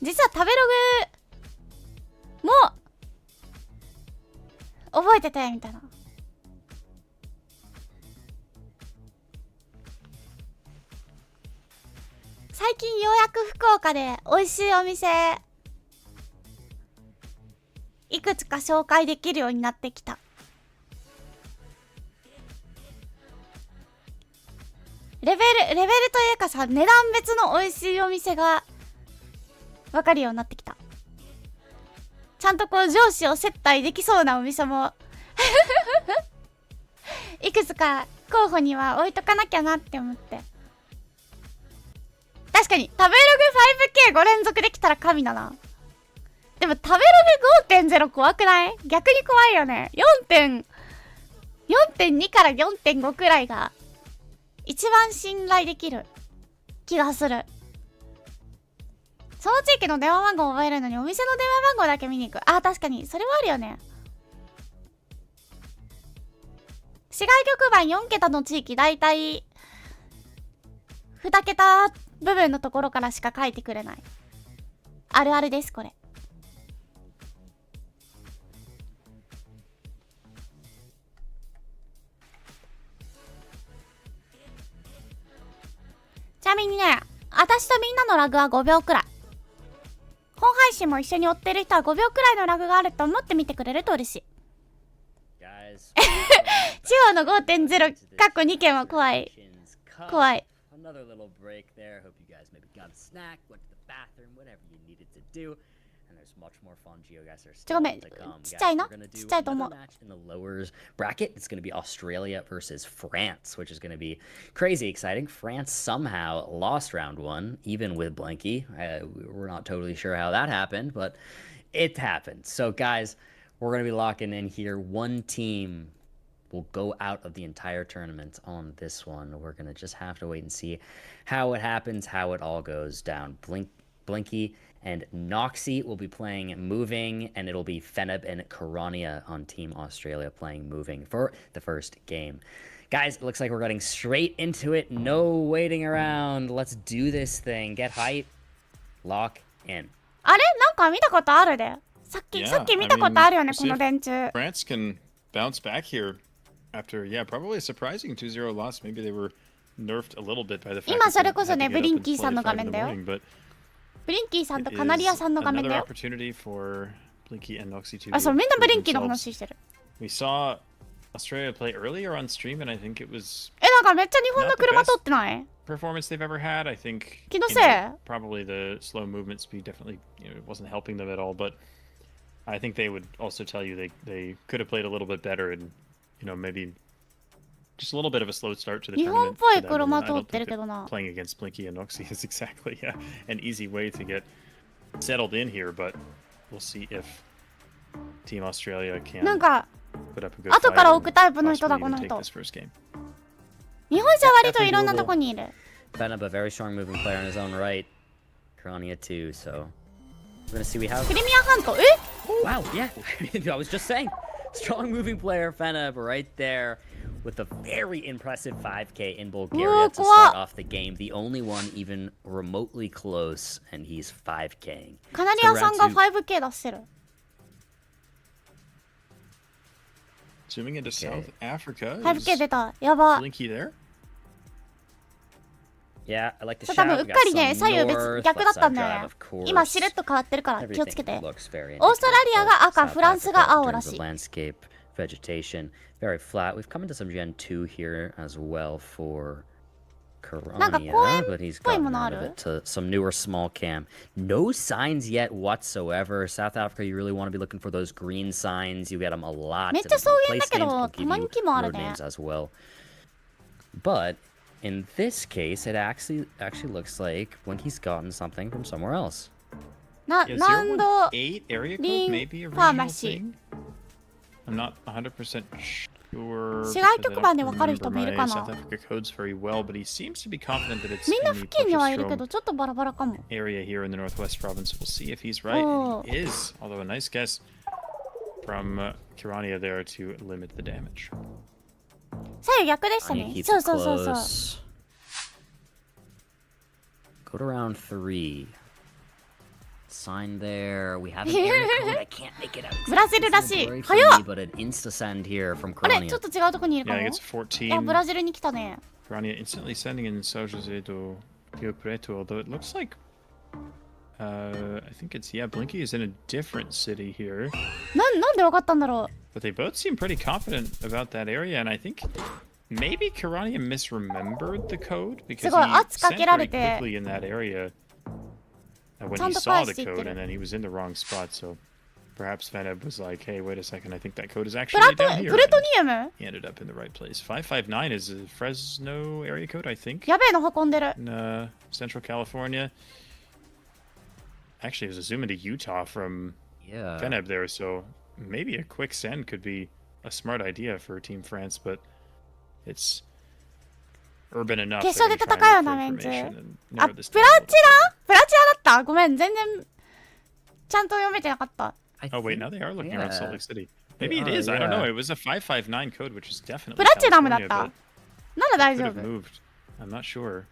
実は食べログも覚えててみたいな。最近ようやく福岡で美味しいお店いくつか紹介できるようになってきた。レベルというかさ、値段別の美味しいお店が分かるようになってきた。ちゃんとこう上司を接待できそうなお店もいくつか候補には置いとかなきゃなって思って。確かに食べログ 5K5 連続できたら神だな。でも食べログ 5.0 怖くない？逆に怖いよね。4.2 から 4.5 くらいが一番信頼できる気がする。その地域の電話番号を覚えるのにお店の電話番号だけ見に行く。あ、確かにそれはあるよね。市外局番4桁の地域、だいたい2桁部分のところからしか書いてくれない。あるあるです、これ。ちなみにね、私とみんなのラグは5秒くらい。本配信も一緒に追ってる人は5秒くらいのラグがあると思って見てくれると嬉しい。地方の 5.0 過去2件は怖い。怖い。ごめん、ちっちゃいの？ちっちゃいと思う。In the lowers bracket, it's going to be Australia versus France, which is going to be crazy exciting. France somehow lost round one, even with Blanky. We're not totally sure how that happened, but it happened. So, guys, we're going to be locking in here. One team will go out of the entire tournament on this one. We're going to just have to wait and see how it happens, how it all goes down. Blinky and Noxy will be playing Moving, and it'll be Feneb and Karania on Team Australia playing Moving for the first game. Guys, it looks like we're getting straight into it. No waiting around. Let's do this thing. Get hype. Lock in. あれなんか見たことあるで。さっき見たことあるよね、この電柱。France can bounce back here after, probably a surprising 2-0 loss. Maybe they were nerfed a little bit by the fact 今それこそね、ブリンキーさんの画面だよ。ブリンキーさんとカナリアさんの画面だよ。あ、そう、みんなブリンキーの話してる。We saw Australia play earlier on stream, and I think it was なんかめっちゃ日本の車通ってない？ performance they've ever had. I think 気のせい。probably the slow movement speed definitely wasn't helping them at all, but I think they would also tell you they could have played a little bit better and maybe just a little bit of a slow start to the tournament. 日本っぽい車通ってるけどな。Playing against Blinky and Noxy is exactly an easy way to get settled in here, but we'll see if Team Australia can なんか put up a good 後から置 fight くタイプの and 人だ possibly この even 人。 take this first game. 日本じゃ割といろんなとこにいる。Feneb, a very strong moving player in his own right. Karania too, so we're gonna see we have. クリミア半島。Wow, yeah. I was just saying. Strong moving player, Feneb, right there with a very impressive 5K in Bulgaria to start off the game. The only one even remotely close, and he's 5King. カナリアさんが 5K 出してる。Zooming into South Africa. 5K 出た。やば。 Blinky there? Yeah, I like the 多 shot. 分うっかりね、左右逆だったんだよね。今しれっと変わってるから気をつけて。オーストラリアが赤、フランスが青らしい。 Landscape, vegetation, very flat. We've come into some Gen 2 here as well for Karania, but he's gotten out of it to some newer small cam. No signs yet whatsoever. South Africa, you really want to be looking for those green signs. You get them a lot. めっちゃ草原だけど、たまに木もあるね。 as well. But in this case, it actually looks like Blinky's gotten something from somewhere else. 南道 8 area code, maybe a ファーマ regional シー。 thing? I'm not 100% sure. 市外局番でわかる人もいるかな。 South Africa codes very well, but he seems to be confident that it's みんな in 付 the 近にはいるけ Potchefstroom ど、ちょっとバラバラかも。 area here in the Northwest Province. We'll see if he's right. And he is, although a nice guess from Kirania there to limit the damage. 左右逆でしたね。そうそうそうそう。 Go to round 3. Sign there. We have an area code. I can't make it out. ブラジルらしい。早っ。 But an insta send here from あれ、 Karania. ちょっと違うとこにいるか Yeah, も。 he gets 14. あ、ブラジルに来たね。 Karania instantly sending in São José do Rio Preto, although it looks like I think it's Blinky is in a different city here. なんでわかったんだろう。 But they both seem pretty confident about that area, and I think maybe Karania misremembered the code because すごい he 圧か sent けら very れて quickly in that area when ちゃん he と saw 返 the していって code る and then he was in the wrong spot. So perhaps Feneb was like, "Hey, wait a second. I think that code is プ actually ラ down ト here." プルト And ニウム he ended up in the right place. 559 is a Fresno area code, I think, やべえの運んでる in Central California. Actually, it was a zoom into Utah from Yeah. Feneb there, so maybe a quick send could be a smart idea for Team France, but it's urban enough. 決 They're 勝で gonna 戦うよ try な and メン look ズ for information and あ narrow プ this ラ down チ a little bit. ナプラチナだったごめん全然ちゃんと読めてなかった I Oh wait, think- now they are looking yeah. around Salt Lake City. They Maybe it are, is. I don't yeah. know. It was a 559 code, which is definitely プラチナムだっ California, た but なら大 could 丈 have 夫 moved. I'm not sure.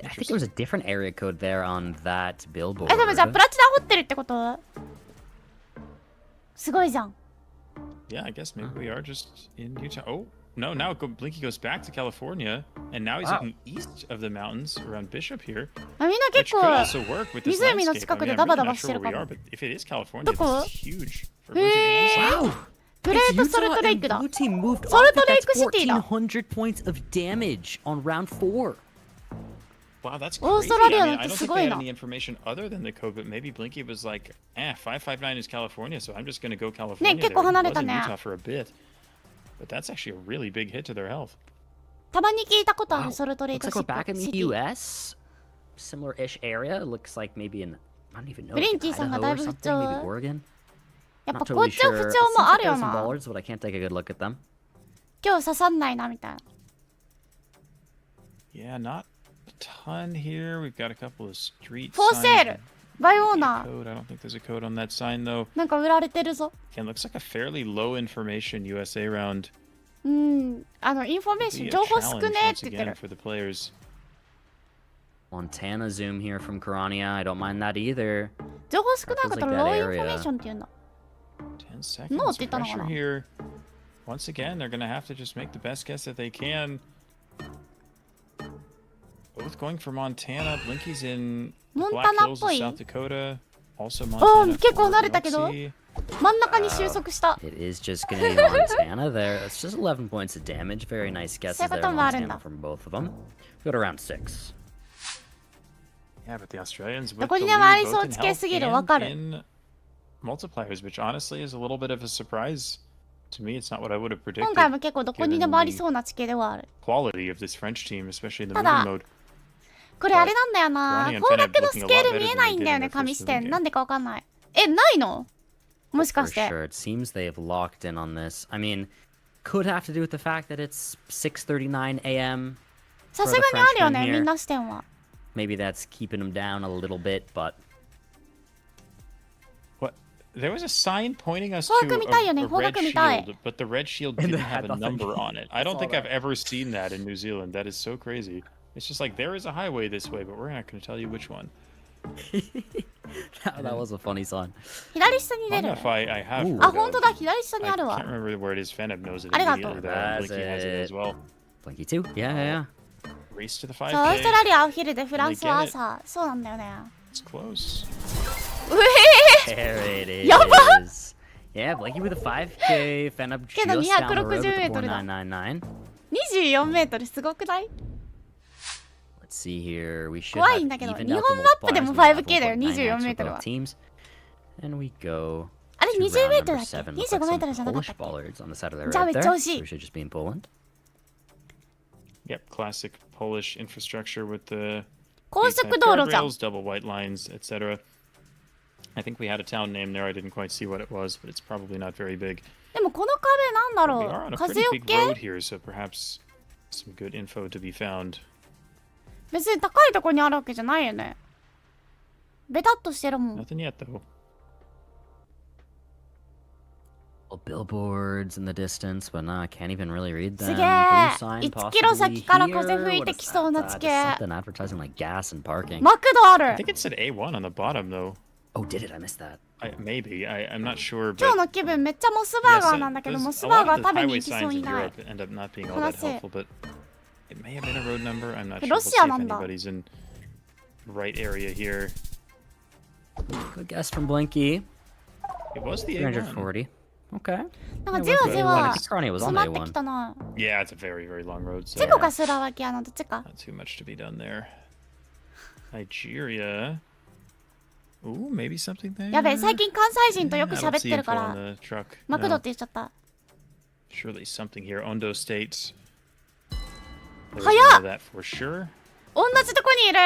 I think there was a different area code there on that billboard. えでもじゃあプラチナ掘ってるってことすごいじゃん Yeah, I guess maybe we are just in Utah. Oh, no, now Blinky goes back to California, and now he's Wow. looking east of the mountains around Bishop here, あみんな which 結 could 構 also work with this 湖の landscape. 近 I く mean, で I'm ダバ really ダ not バして sure る where か we も are, but if it is California, どこ this is huge for へ Virgin ー Wow. グレートソルトレイクだ Blue team moved Salt off, but Lake that's City だ 1400 points of damage on round 4. Wow, that's Oh, crazy. Australia, I mean, I that's don't think they had すごいな。 any information other than the code, but maybe Blinky was like, 559 is California, so I'm just going to go California. ね、結 there. 構 He 離れ was た in ね。 Utah for a bit, but that's actually a really big hit to their health. たまに聞いたことあ Wow. るソルトレイ Looks ク like シ we're back in テ the ィ US. Similar-ish area. Looks like maybe in, I don't even know, ブリンキーさんが Idaho だい or ぶ不 something, 調 maybe Oregon. やっぱ Not 好 totally 調 sure. 不 It 調 seems もあ like るよ there's some な bollards, but I can't take a good look at them. 今日刺さんないなみたいな Yeah, not a ton here. We've got a couple of street フォーセー signs. ルバイオーナー Code. I don't think there's a code on that sign though. なんか売られてるぞ Again, looks like a fairly low information USA round. うんインフォメーショ Be ン a 情報少 challenge ねえっ once て言って again る for the players. Montana zoom here from Karania. I don't mind that either. 情報少なかったら Feels ロ like ー that インフォメー area. ションって言うんだ 10 seconds. No, って言ったのかな Pressure here. Once again, they're gonna have to just make the best guess that they can. Both going for Montana. Blinky's in the Black モンタナっ Hills ぽ of い South Dakota. Also あ Montana. 結構 for 離れたけど Noxie. 真ん中に収束した It is just gonna be Montana there. That's just 11 points of damage. Very nice guesses there, そういうこともあるんだ。 Montana, from both of them. Go to round 6. Yeah, but the Australians with どこ the にでもあり lead そう both in つけ health すぎるわか and る in multipliers, which honestly is a little bit of a surprise to me. It's not what I would have 今回 predicted. も結構どこにでもありそうな地形ではある Quality of this French team, especially in the た moving だ mode. これあれなんだよな Ronnie and 方角 Feneb のスケール見えないんだよね looking a lot better than they did in their 紙 first 視点 moving なんでかわかんないえないのもしか For して sure. It seems they have locked in on this. I mean, could have to do with the fact that it's 6:39 a.m. さすがにあるよね Frenchman here. みんな視点は Maybe that's keeping them down a little bit, but What? There was a sign pointing us 方 to 角見たいよね a 方 red 角見たい shield, but the red shield And didn't it had have a nothing. number on it. I don't saw think I've that. ever seen that in New Zealand. That is so crazy. It's just like there is a highway this way, but we're not going to tell you which one. that was a funny sign. 左下に I 出 don't る know if I have Ooh. heard あ本当 of. だ左下に I ある can't わ remember where it is. Feneb knows it ありがとう。 immediately, though. and That's Blinky has it as well. Blinky too. Yeah. Race to the そうオースト 5K. ラリアはお昼でフランスは朝そうなんだよね It's close. うえ There it is. やば Yeah, Blinky with a 5K. Feneb けど just down the road with 260 the メートルだ。 4999. 24メートルすごくない Let's see here. We should 怖 have いんだけど evened 日 out 本 the マップでも multipliers. We have 5K だよ 1.99 24メー for トル both は teams. And we go あれ to 20 メ round ートル number だっけ 7. Looks like 25メートル some じゃなかった Polish っけ bollards on the side of the じゃあ road めっ there. ちゃ惜し So い we should just be in Poland. Yep, classic Polish infrastructure with the 高 eight 速 type 道路じゃん guardrails, double white lines, etc. I think we had a town name there. I didn't quite see what it was, but it's probably not very big. でもこの壁なんだ We ろ are on う a 風 pretty よ big け road here, so perhaps some good info to be found. 別に高いとこにあるわけじゃないよねベタっとしてるもん Nothing yet, though. Well, billboards in the distance, but no, I can't even really read them. すげ Blue え sign 1キロ possibly 先から風 here. 吹い What て is きそう that? な Just 地形 something advertising like gas and parking. マクドあ I る think it said A1 on the bottom, though. Oh, did it? I missed that. Maybe. I'm not sure, 今 but 日の気分めっちゃモスバー yes, ガーなんだけど those- モス a バー lot ガ of ー the 食べに highway 行きそう signs に in ない Europe end up not being all that 悲しい。 helpful, but it may have been a road number. I'm not sure. We'll ロ see シア if なんだ anybody's in the right area here. Good guess from Blinky. It was the A1. 340. Okay. なんかじわじわ Karani was 詰 on ま day ってき one. たな。 Yeah, it's a very, very long road. チ So ェコかスロバキアのどっちか。 not too much to be done there. Nigeria. Ooh, maybe something there. やべえ、最近関西人とよく I 喋 don't っ see てるか info ら on the truck. マクド No. って言っちゃった。 Surely something here. Ondo State. There's Haya! that for sure. 同じとこにいる。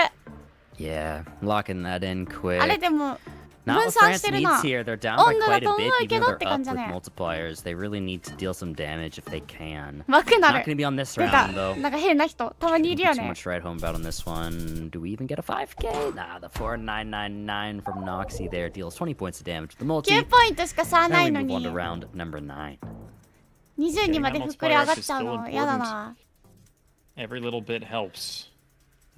Yeah, locking that in あれ quick. でも Not 分 what 散 France してる needs な。 here. They're down by 温度だ quite と a 思 bit, う even け though どっ they're て感 up じだ with ね。 multipliers. They really need to deal some damage if they can. マクナ Not ル。 gonna be on this 出た。 round though. なんか変な人。たまにいるよ Too ね。 much right home about on this one. Do we even get a 5k? Nah, the 4999 from Noxy there deals 20 points of damage to the multi. 9ポイントしか差な Now い we の move on に to round number 9. 22まで膨れ上がっちゃうのやだな。 Every little bit helps.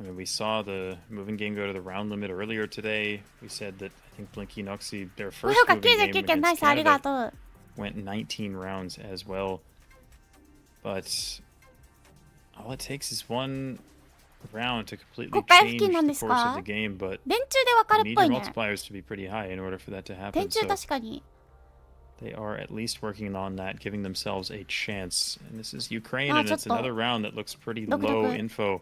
I mean, we saw the moving game go to the round limit earlier today. We said that I think Blinky Noxy, their 高 first 評価 moving game 99件ナイ against スありが Canada とう。 went 19 rounds as well. But all it takes is one round to completely 国会付 change 近なん the です course か of the game. But 電柱でわかる you っぽ need い your ね。 multipliers to be pretty high in order for that to 電 happen. 柱 So 確かに。 they are at least working on that, giving themselves a chance. And this is Ukraine, Ah, and it's ちょっと。 another round that looks pretty ドクドク。 low info.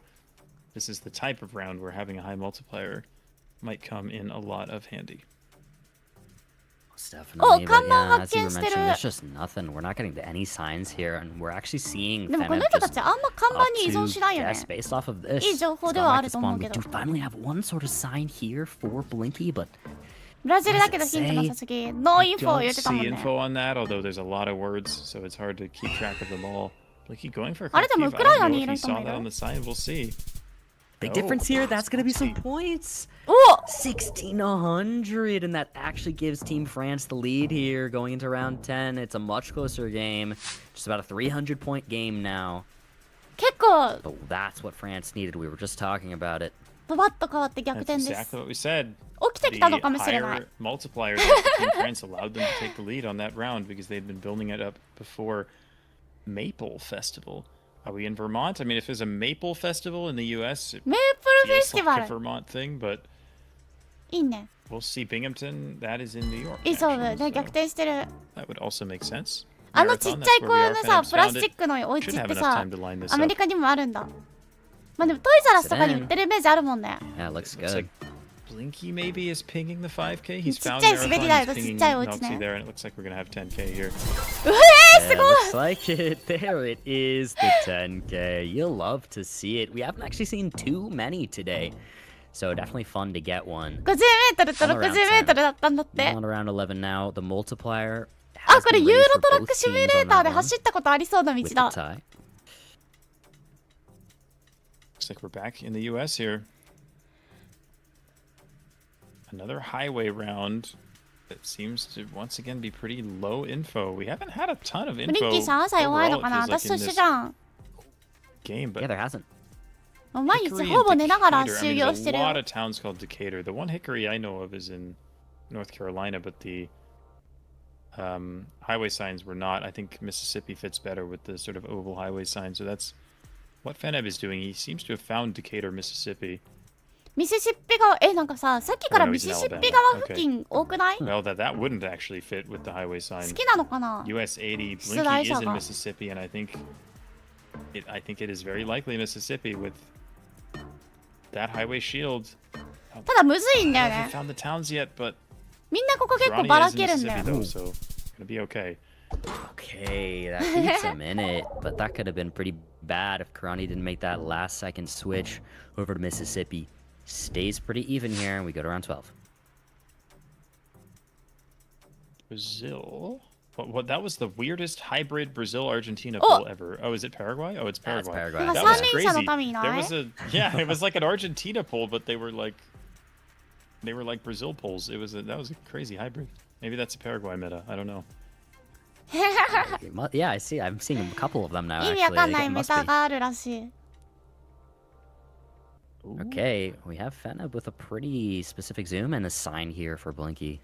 This is the type of round where having a high multiplier might come in a lot of handy. Most definitely, but yeah, as you were 看板発見してる。 mentioning, there's just nothing. We're not getting to any signs here, and we're actually seeing でもこ Feneb の人た just ちあんま看板 up に依存 to しないよね。 guess based off of this. いい情報 It's で gone はあ back る to と思 spawn. う We けど。 do finally have one sort of sign here for Blinky, but ブラジルだけどヒントなさすぎ。ノーインフォ Don't 言ってたもん see ね。 info on that, although there's a lot of words, so it's hard to keep track of them all. Blinky going for a あれでも Kharkiv. ウクライ I ナ don't に know い if る he 人も saw い that る。 on the sign. We'll see. big Oh, difference here. That's gonna be some Noxy. points. お 1600, and that actually gives Team France the lead here going into round 10. It's a much closer game, just about a 300-point game now. 結構 But that's what France needed. We were just talking about it. ドバッと変わって逆 That's 転です exactly what we said. 起きて The きたのかもしれない higher multipliers of Team France allowed them to take the lead on that round because they'd been building it up before Maple Festival. Are we in Vermont? I mean, if there's a Maple Festival in the U.S., it メープルフェス feels ティバ like a ル Vermont thing, but いいね we'll see. Binghamton, that is in New York. いいそう actually, ね so 逆転してる that would also make sense. あのちっ Marathon, ちゃい that's 子 where we are. のさ Feneb's プラ found ス it. チックのお家 Should っ have て enough さ time to line this アメ up. リカにもあるんだまあでもトイザラスとかに売ってるイメージあるもんね Yeah, it looks Looks good. like Blinky maybe is pinging the 5K. He's found ちっちゃい滑り Marathon. 台 He's とちっ pinging ちゃいお家ね Noxy there, and it looks like we're gonna have 10K here. Yeah, looks like it. There it is, the 10K. You'll love to see it. We haven't actually seen too many today, so definitely fun to get one. 50メートルと60メートルだったんだって On around 11 now. The multiplier あ has これ been ユー raised ロ for トラッ both クシミュ teams レー on ター that で one 走ったことありそうな道 with the だ tie. Looks like we're back in the U.S. here. Another highway round that seems to once again be pretty low info. We haven't had a ton of ブリン info キーさん朝弱いの overall, か it な feels 私と like 一 in 緒じゃん this game, Yeah, but there hasn't. もう毎日 Hickory ほぼ and 寝ながら Decatur, 修 I mean, 行 there's して a るよ lot of towns called Decatur. The one Hickory I know of is in North Carolina, but the highway signs were not. I think Mississippi fits better with the sort of oval highway sign. So that's what Feneb is doing. He seems to have found Decatur, Mississippi. ミシシッピ川さっきからミシシッピ川付近多くない Well, that wouldn't actually fit with the highway 好 sign. きなのかな US 80 出 Blinky 題 is 者 in が Mississippi, and I think it is very likely Mississippi with that highway shield. ただむずいんだよ I haven't ね found the towns yet, but みんなここ結構 Ronnie ばら is け in るんだ Mississippi よ though, so gonna be okay. Okay, that keeps him in it, but that could have been pretty bad if Karani didn't make that last second switch over to Mississippi. Stays pretty even here, and we go to round 12. Brazil. What? That was the weirdest hybrid Brazil-Argentina Oh! poll ever. Oh, is it Paraguay? Oh, it's That's Paraguay. Paraguay. That なん was か三輪車の crazy. 民いな There い was it was like an Argentina poll, but they were like Brazil polls. That was a crazy hybrid. Maybe that's a Paraguay meta. I don't know. Yeah, I see. I'm seeing a couple of them now. 意味わ Actually, か I んな think い it メ must タ be. があるらしい Ooh. Okay, we have Feneb with a pretty specific zoom and a sign here for Blinky.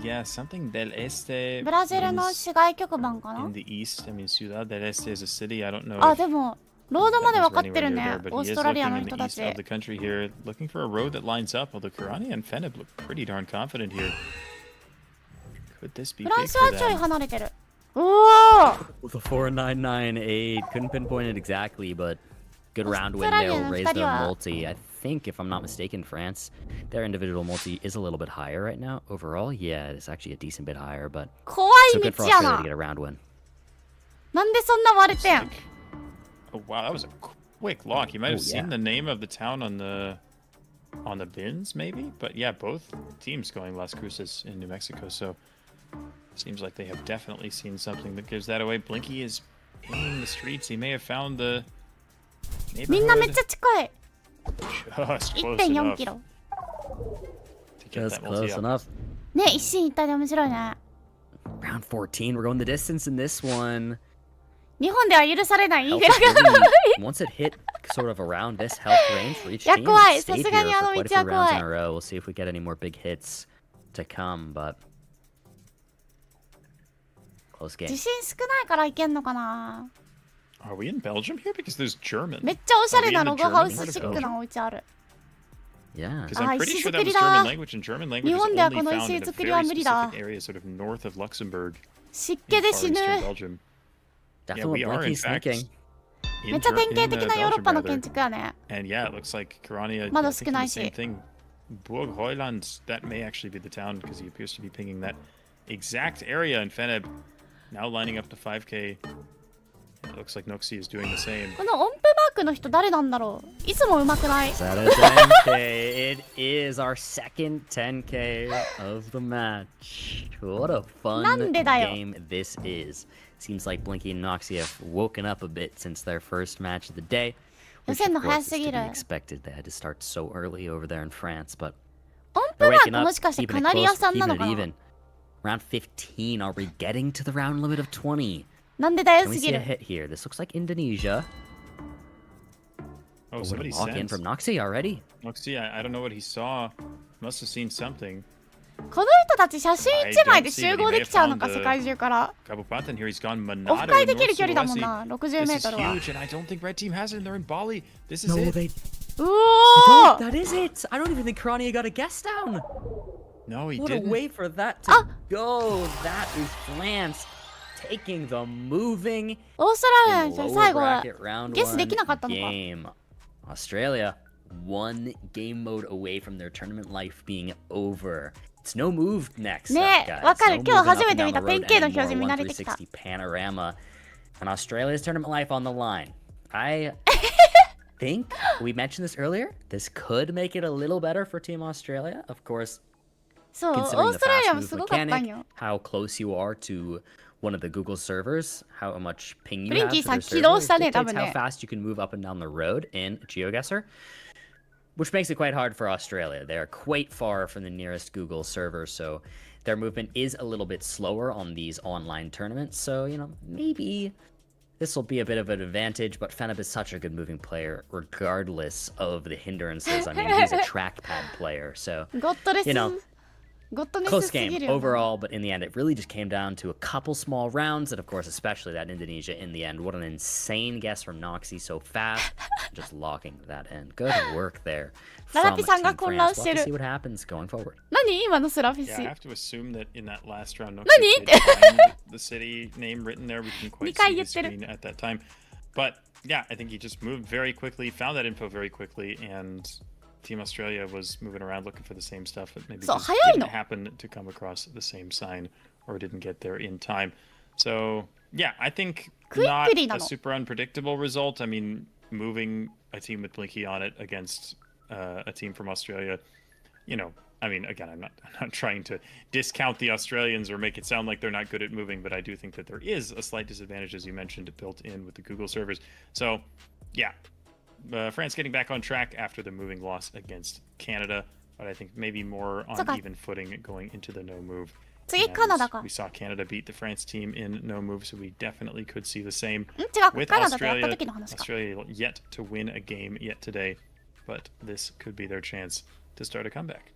Yeah, something del Este ブラジルの means 市街局番かな in the east. I mean, Ciudad del Este is a city. I don't know あ if でもロードまで that 分 means か we're ってる anywhere ね near there, but オー he ス is トラリア looking の in the 人た east ち of the country here, looking for a road that lines up. Although Karani and Feneb look pretty darn confident here. Could this be フラ big ンスは for ちょい them? 離れてる。おお With a 4998, couldn't pinpoint it exactly, but good round win Australia there will raise their 二人は multi. I think, if I'm not mistaken, France, their individual multi is a little bit higher right now. Overall, yeah, it's actually a decent bit higher, but 怖 so い good for 道や Australia な to get a round win. なんでそんな割れてん Oh wow, that was a quick lock. You might have Oh, seen yeah. the name of the town on the bins, maybe. But yeah, both teams going Las Cruces in New Mexico. So seems like they have definitely seen something that gives that away. Blinky is in the streets. He may have found the みんなめっ neighborhood ちゃ近い just close 1.4 enough キロ to get Just that multi close up. enough. ね一進一退で面白いね Round 14, we're going the distance in this one. 日本では許されない Health フラ is グ really, once it hit sort of around this health range for each いや team, 怖い it stayed さすがに here あの for quite 道 a は few rounds 怖 in い a row. We'll see if we get any more big hits to come, but close game. 自信少ないからいけんのかな Are we in Belgium here? Because there's German. めっちゃおしゃれな Are we ロ in the グハウ German ス part シ of ックなお家ある Yeah. Because I'm pretty sure that was 石造りだ。 German language, and German language is 日本では only この found 石 in a 造りは very 無理だ specific area, sort of north of Luxembourg 湿 in 気 far で死ぬ eastern Belgium. Yeah, Definitely we are in Blinky fact sneaking. めっちゃ典型的なヨーロッパの建 Belgium, 築やね rather. And yeah, it looks like Karania まだ thinking 少ない the same し thing. Burg Heuland, that may actually be the town because he appears to be pinging that exact area. And Feneb now lining up to 5k. It looks like Noxie is doing the same. この音符マークの人誰なんだろういつも上手くない Is that a 10k? It is our second 10k of the match. What a fun なんでだよ。 game this is. Seems like Blinky and Noxie have woken up a bit since their first match of the day. 予 Which 選 of の course 早 is す to ぎ be る expected. They had to start so early over there in France, but 音 they're 符マー waking ク up, もしかして keeping カ it ナリア close, さんな keeping の it かな even. Round 15, are we getting to the round limit of 20? なんでだよ Can we す see ぎ a る hit here? This looks like Indonesia. Oh, What a somebody lock in sent. from Noxie already. Noxie, I don't know what he saw. Must have seen something. この人たち写真1枚で集合できちゃうのか I don't see that he may have found 世界中から Kabupatan here, he's gone オフ Manado 会 in できる North 距離だもん Sulawesi. な60 This メ is ートルは huge, and I don't think Red Team has it. They're in Bali. This is No, it. they うおー That is it. I don't even think Karania got a guess down. No, he What a didn't. way for that to go. That is France taking the moving オーストラリア in の the 人 lower 最後は bracket round ゲスで one きなかったのか game. Australia, one game mode away from their tournament life being over. It's no move next. ねえ、 up, guys. わかる。 No 今日 moving 初 up めて and 見た down the ペン road ケイの anymore. 表示見慣れてきた。 1 360 panorama. And Australia's tournament life on the line. I think we mentioned this earlier. This could make it a little better for Team Australia. Of course, そう、オ considering ー the ストラリア fast も move すごかったん mechanic, よ。 how close you are to one of the Google servers, how much ping you have Blinky to their さん起動 server したね、 dictates 多分 how ね。 fast you can move up and down the road in Geoguessr, which makes it quite hard for Australia. They are quite far from the nearest Google server, so their movement is a little bit slower on these online tournaments. So, maybe this will be a bit of an advantage, but Feneb is such a good moving player, regardless of the hindrances. I mean, he's a trackpad player, so ゴッドレス、 you know, ゴッドネス close すぎ game るよ。 overall, but in the end, it really just came down to a couple small rounds, and of course, especially that Indonesia in the end. What an insane guess from Noxie so fast, just locking that in. Good work there from ララピさん Team が混乱 France. して We'll have to る。 see what happens going forward. 何今のスラフィ Yeah, シ I have to assume that in that last round, Noxie Nani? did find the city name written there. We can quite 2回 see 言っ the てる。 screen at that time. But yeah, I think he just moved very quickly, found that info very quickly, and Team Australia was moving around looking for the same stuff, but maybe So, just 早いの？ didn't happen to come across the same sign or didn't get there in time. So yeah, I think not Quicklyな a の。 super unpredictable result. I mean, moving a team with Blinky on it against a team from Australia, I mean, again, I'm not trying to discount the Australians or make it sound like they're not good at moving, but I do think that there is a slight disadvantage, as you mentioned, built in with the Google servers. So, yeah, France getting back on track after the moving loss against Canada, but I think maybe more on Okay. even footing going into the no move. 次 And カナダか。 we saw Canada beat the France team in no move, so we definitely could see the same ん違う、 with カナダとやった Australia. 時の話か。 Australia yet to win a game yet today, but this could be their chance to start a comeback.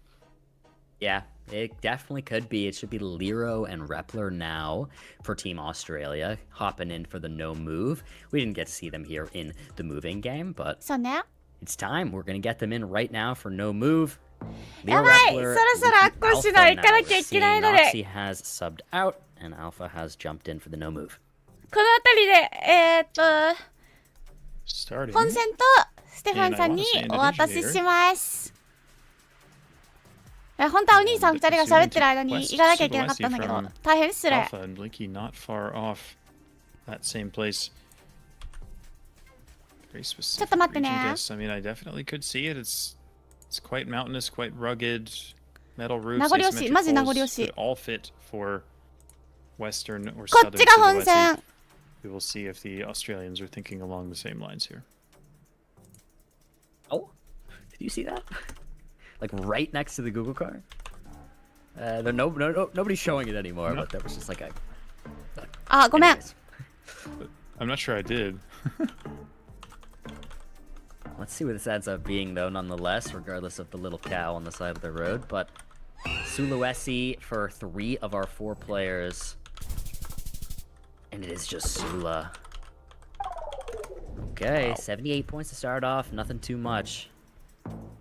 Yeah, it definitely could be. It should be Lero and Repler now for Team Australia, hopping in for the no move. We didn't get to see them here in the moving game, but そうね。 it's time. We're going to get them in right now for no move. やばい、そろそろあっこしゅな行かなきゃいけないので、 Noxy has subbed out and Alpha has jumped in for the no move. この辺りでStarting. 本戦とステファンさんにお渡しします。本当はお兄さん2人が喋ってる間に行かなきゃいけなかったんだけど、大変失礼。 Alpha and Blinky not far off that same place. Very specific ちょっと待ってね。 region guess. I mean, I definitely could see it. It's quite mountainous, quite rugged. Metal roofs, 名残惜しい、マジ名残惜しい。 asymmetric poles that all fit for western or こっ southern ちが本 Sulawesi. 戦。 We will see if the Australians are thinking along the same lines here. Oh, did you see that? Like right next to the Google car. Nobody's showing it anymore, No. but that was just like a. あ、ごめん。 Anyways. I'm not sure I did. Let's see what this ends up being, though, nonetheless, regardless of the little cow on the side of the road. But Sulawesi for 3 of our 4 players. And it is just Sula. Okay, 78 points to start off. Nothing too much.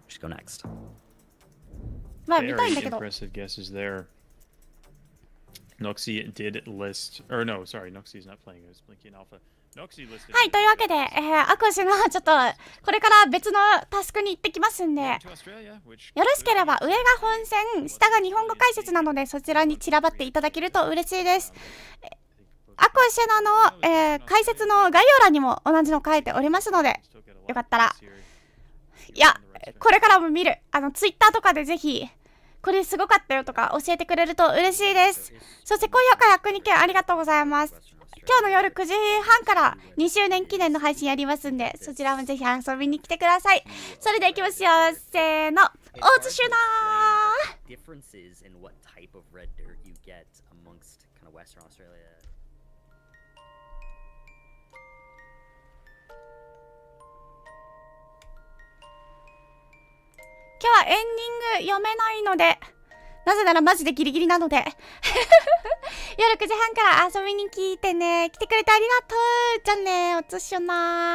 Just go next. まあ見たいんだ Very けど。 impressive guesses there. Noxy did list, or no, sorry, Noxy's not playing. It was Blinky and Alpha. Noxy listed. はい、というわけで、アコシのちょっとこれから別のタスクに行ってきますんで、よ to Australia, which ろしければ上が本戦、下が日本語解説なので、そちらに散らばっていただけると嬉しいです。アコシナの、解説の概要欄にも同じの書いておりますので、よかったら、いや、これからも見る、ツイッターとかでぜひ、これすごかったよとか教えてくれると嬉しいです。そして高評価102件ありがとうございます。今日の夜9時半から2周年記念の配信やりますんで、そちらもぜひ遊びに来てください。それではいきますよ、せーの、おつしゅなー。 Differences in what type of red dirt you get amongst kind of Western Australia. 今日はエンディング読めないので、なぜならマジでギリギリなので夜9時半から遊びに来てね。来てくれてありがとう。じゃあね、おつしゅなー。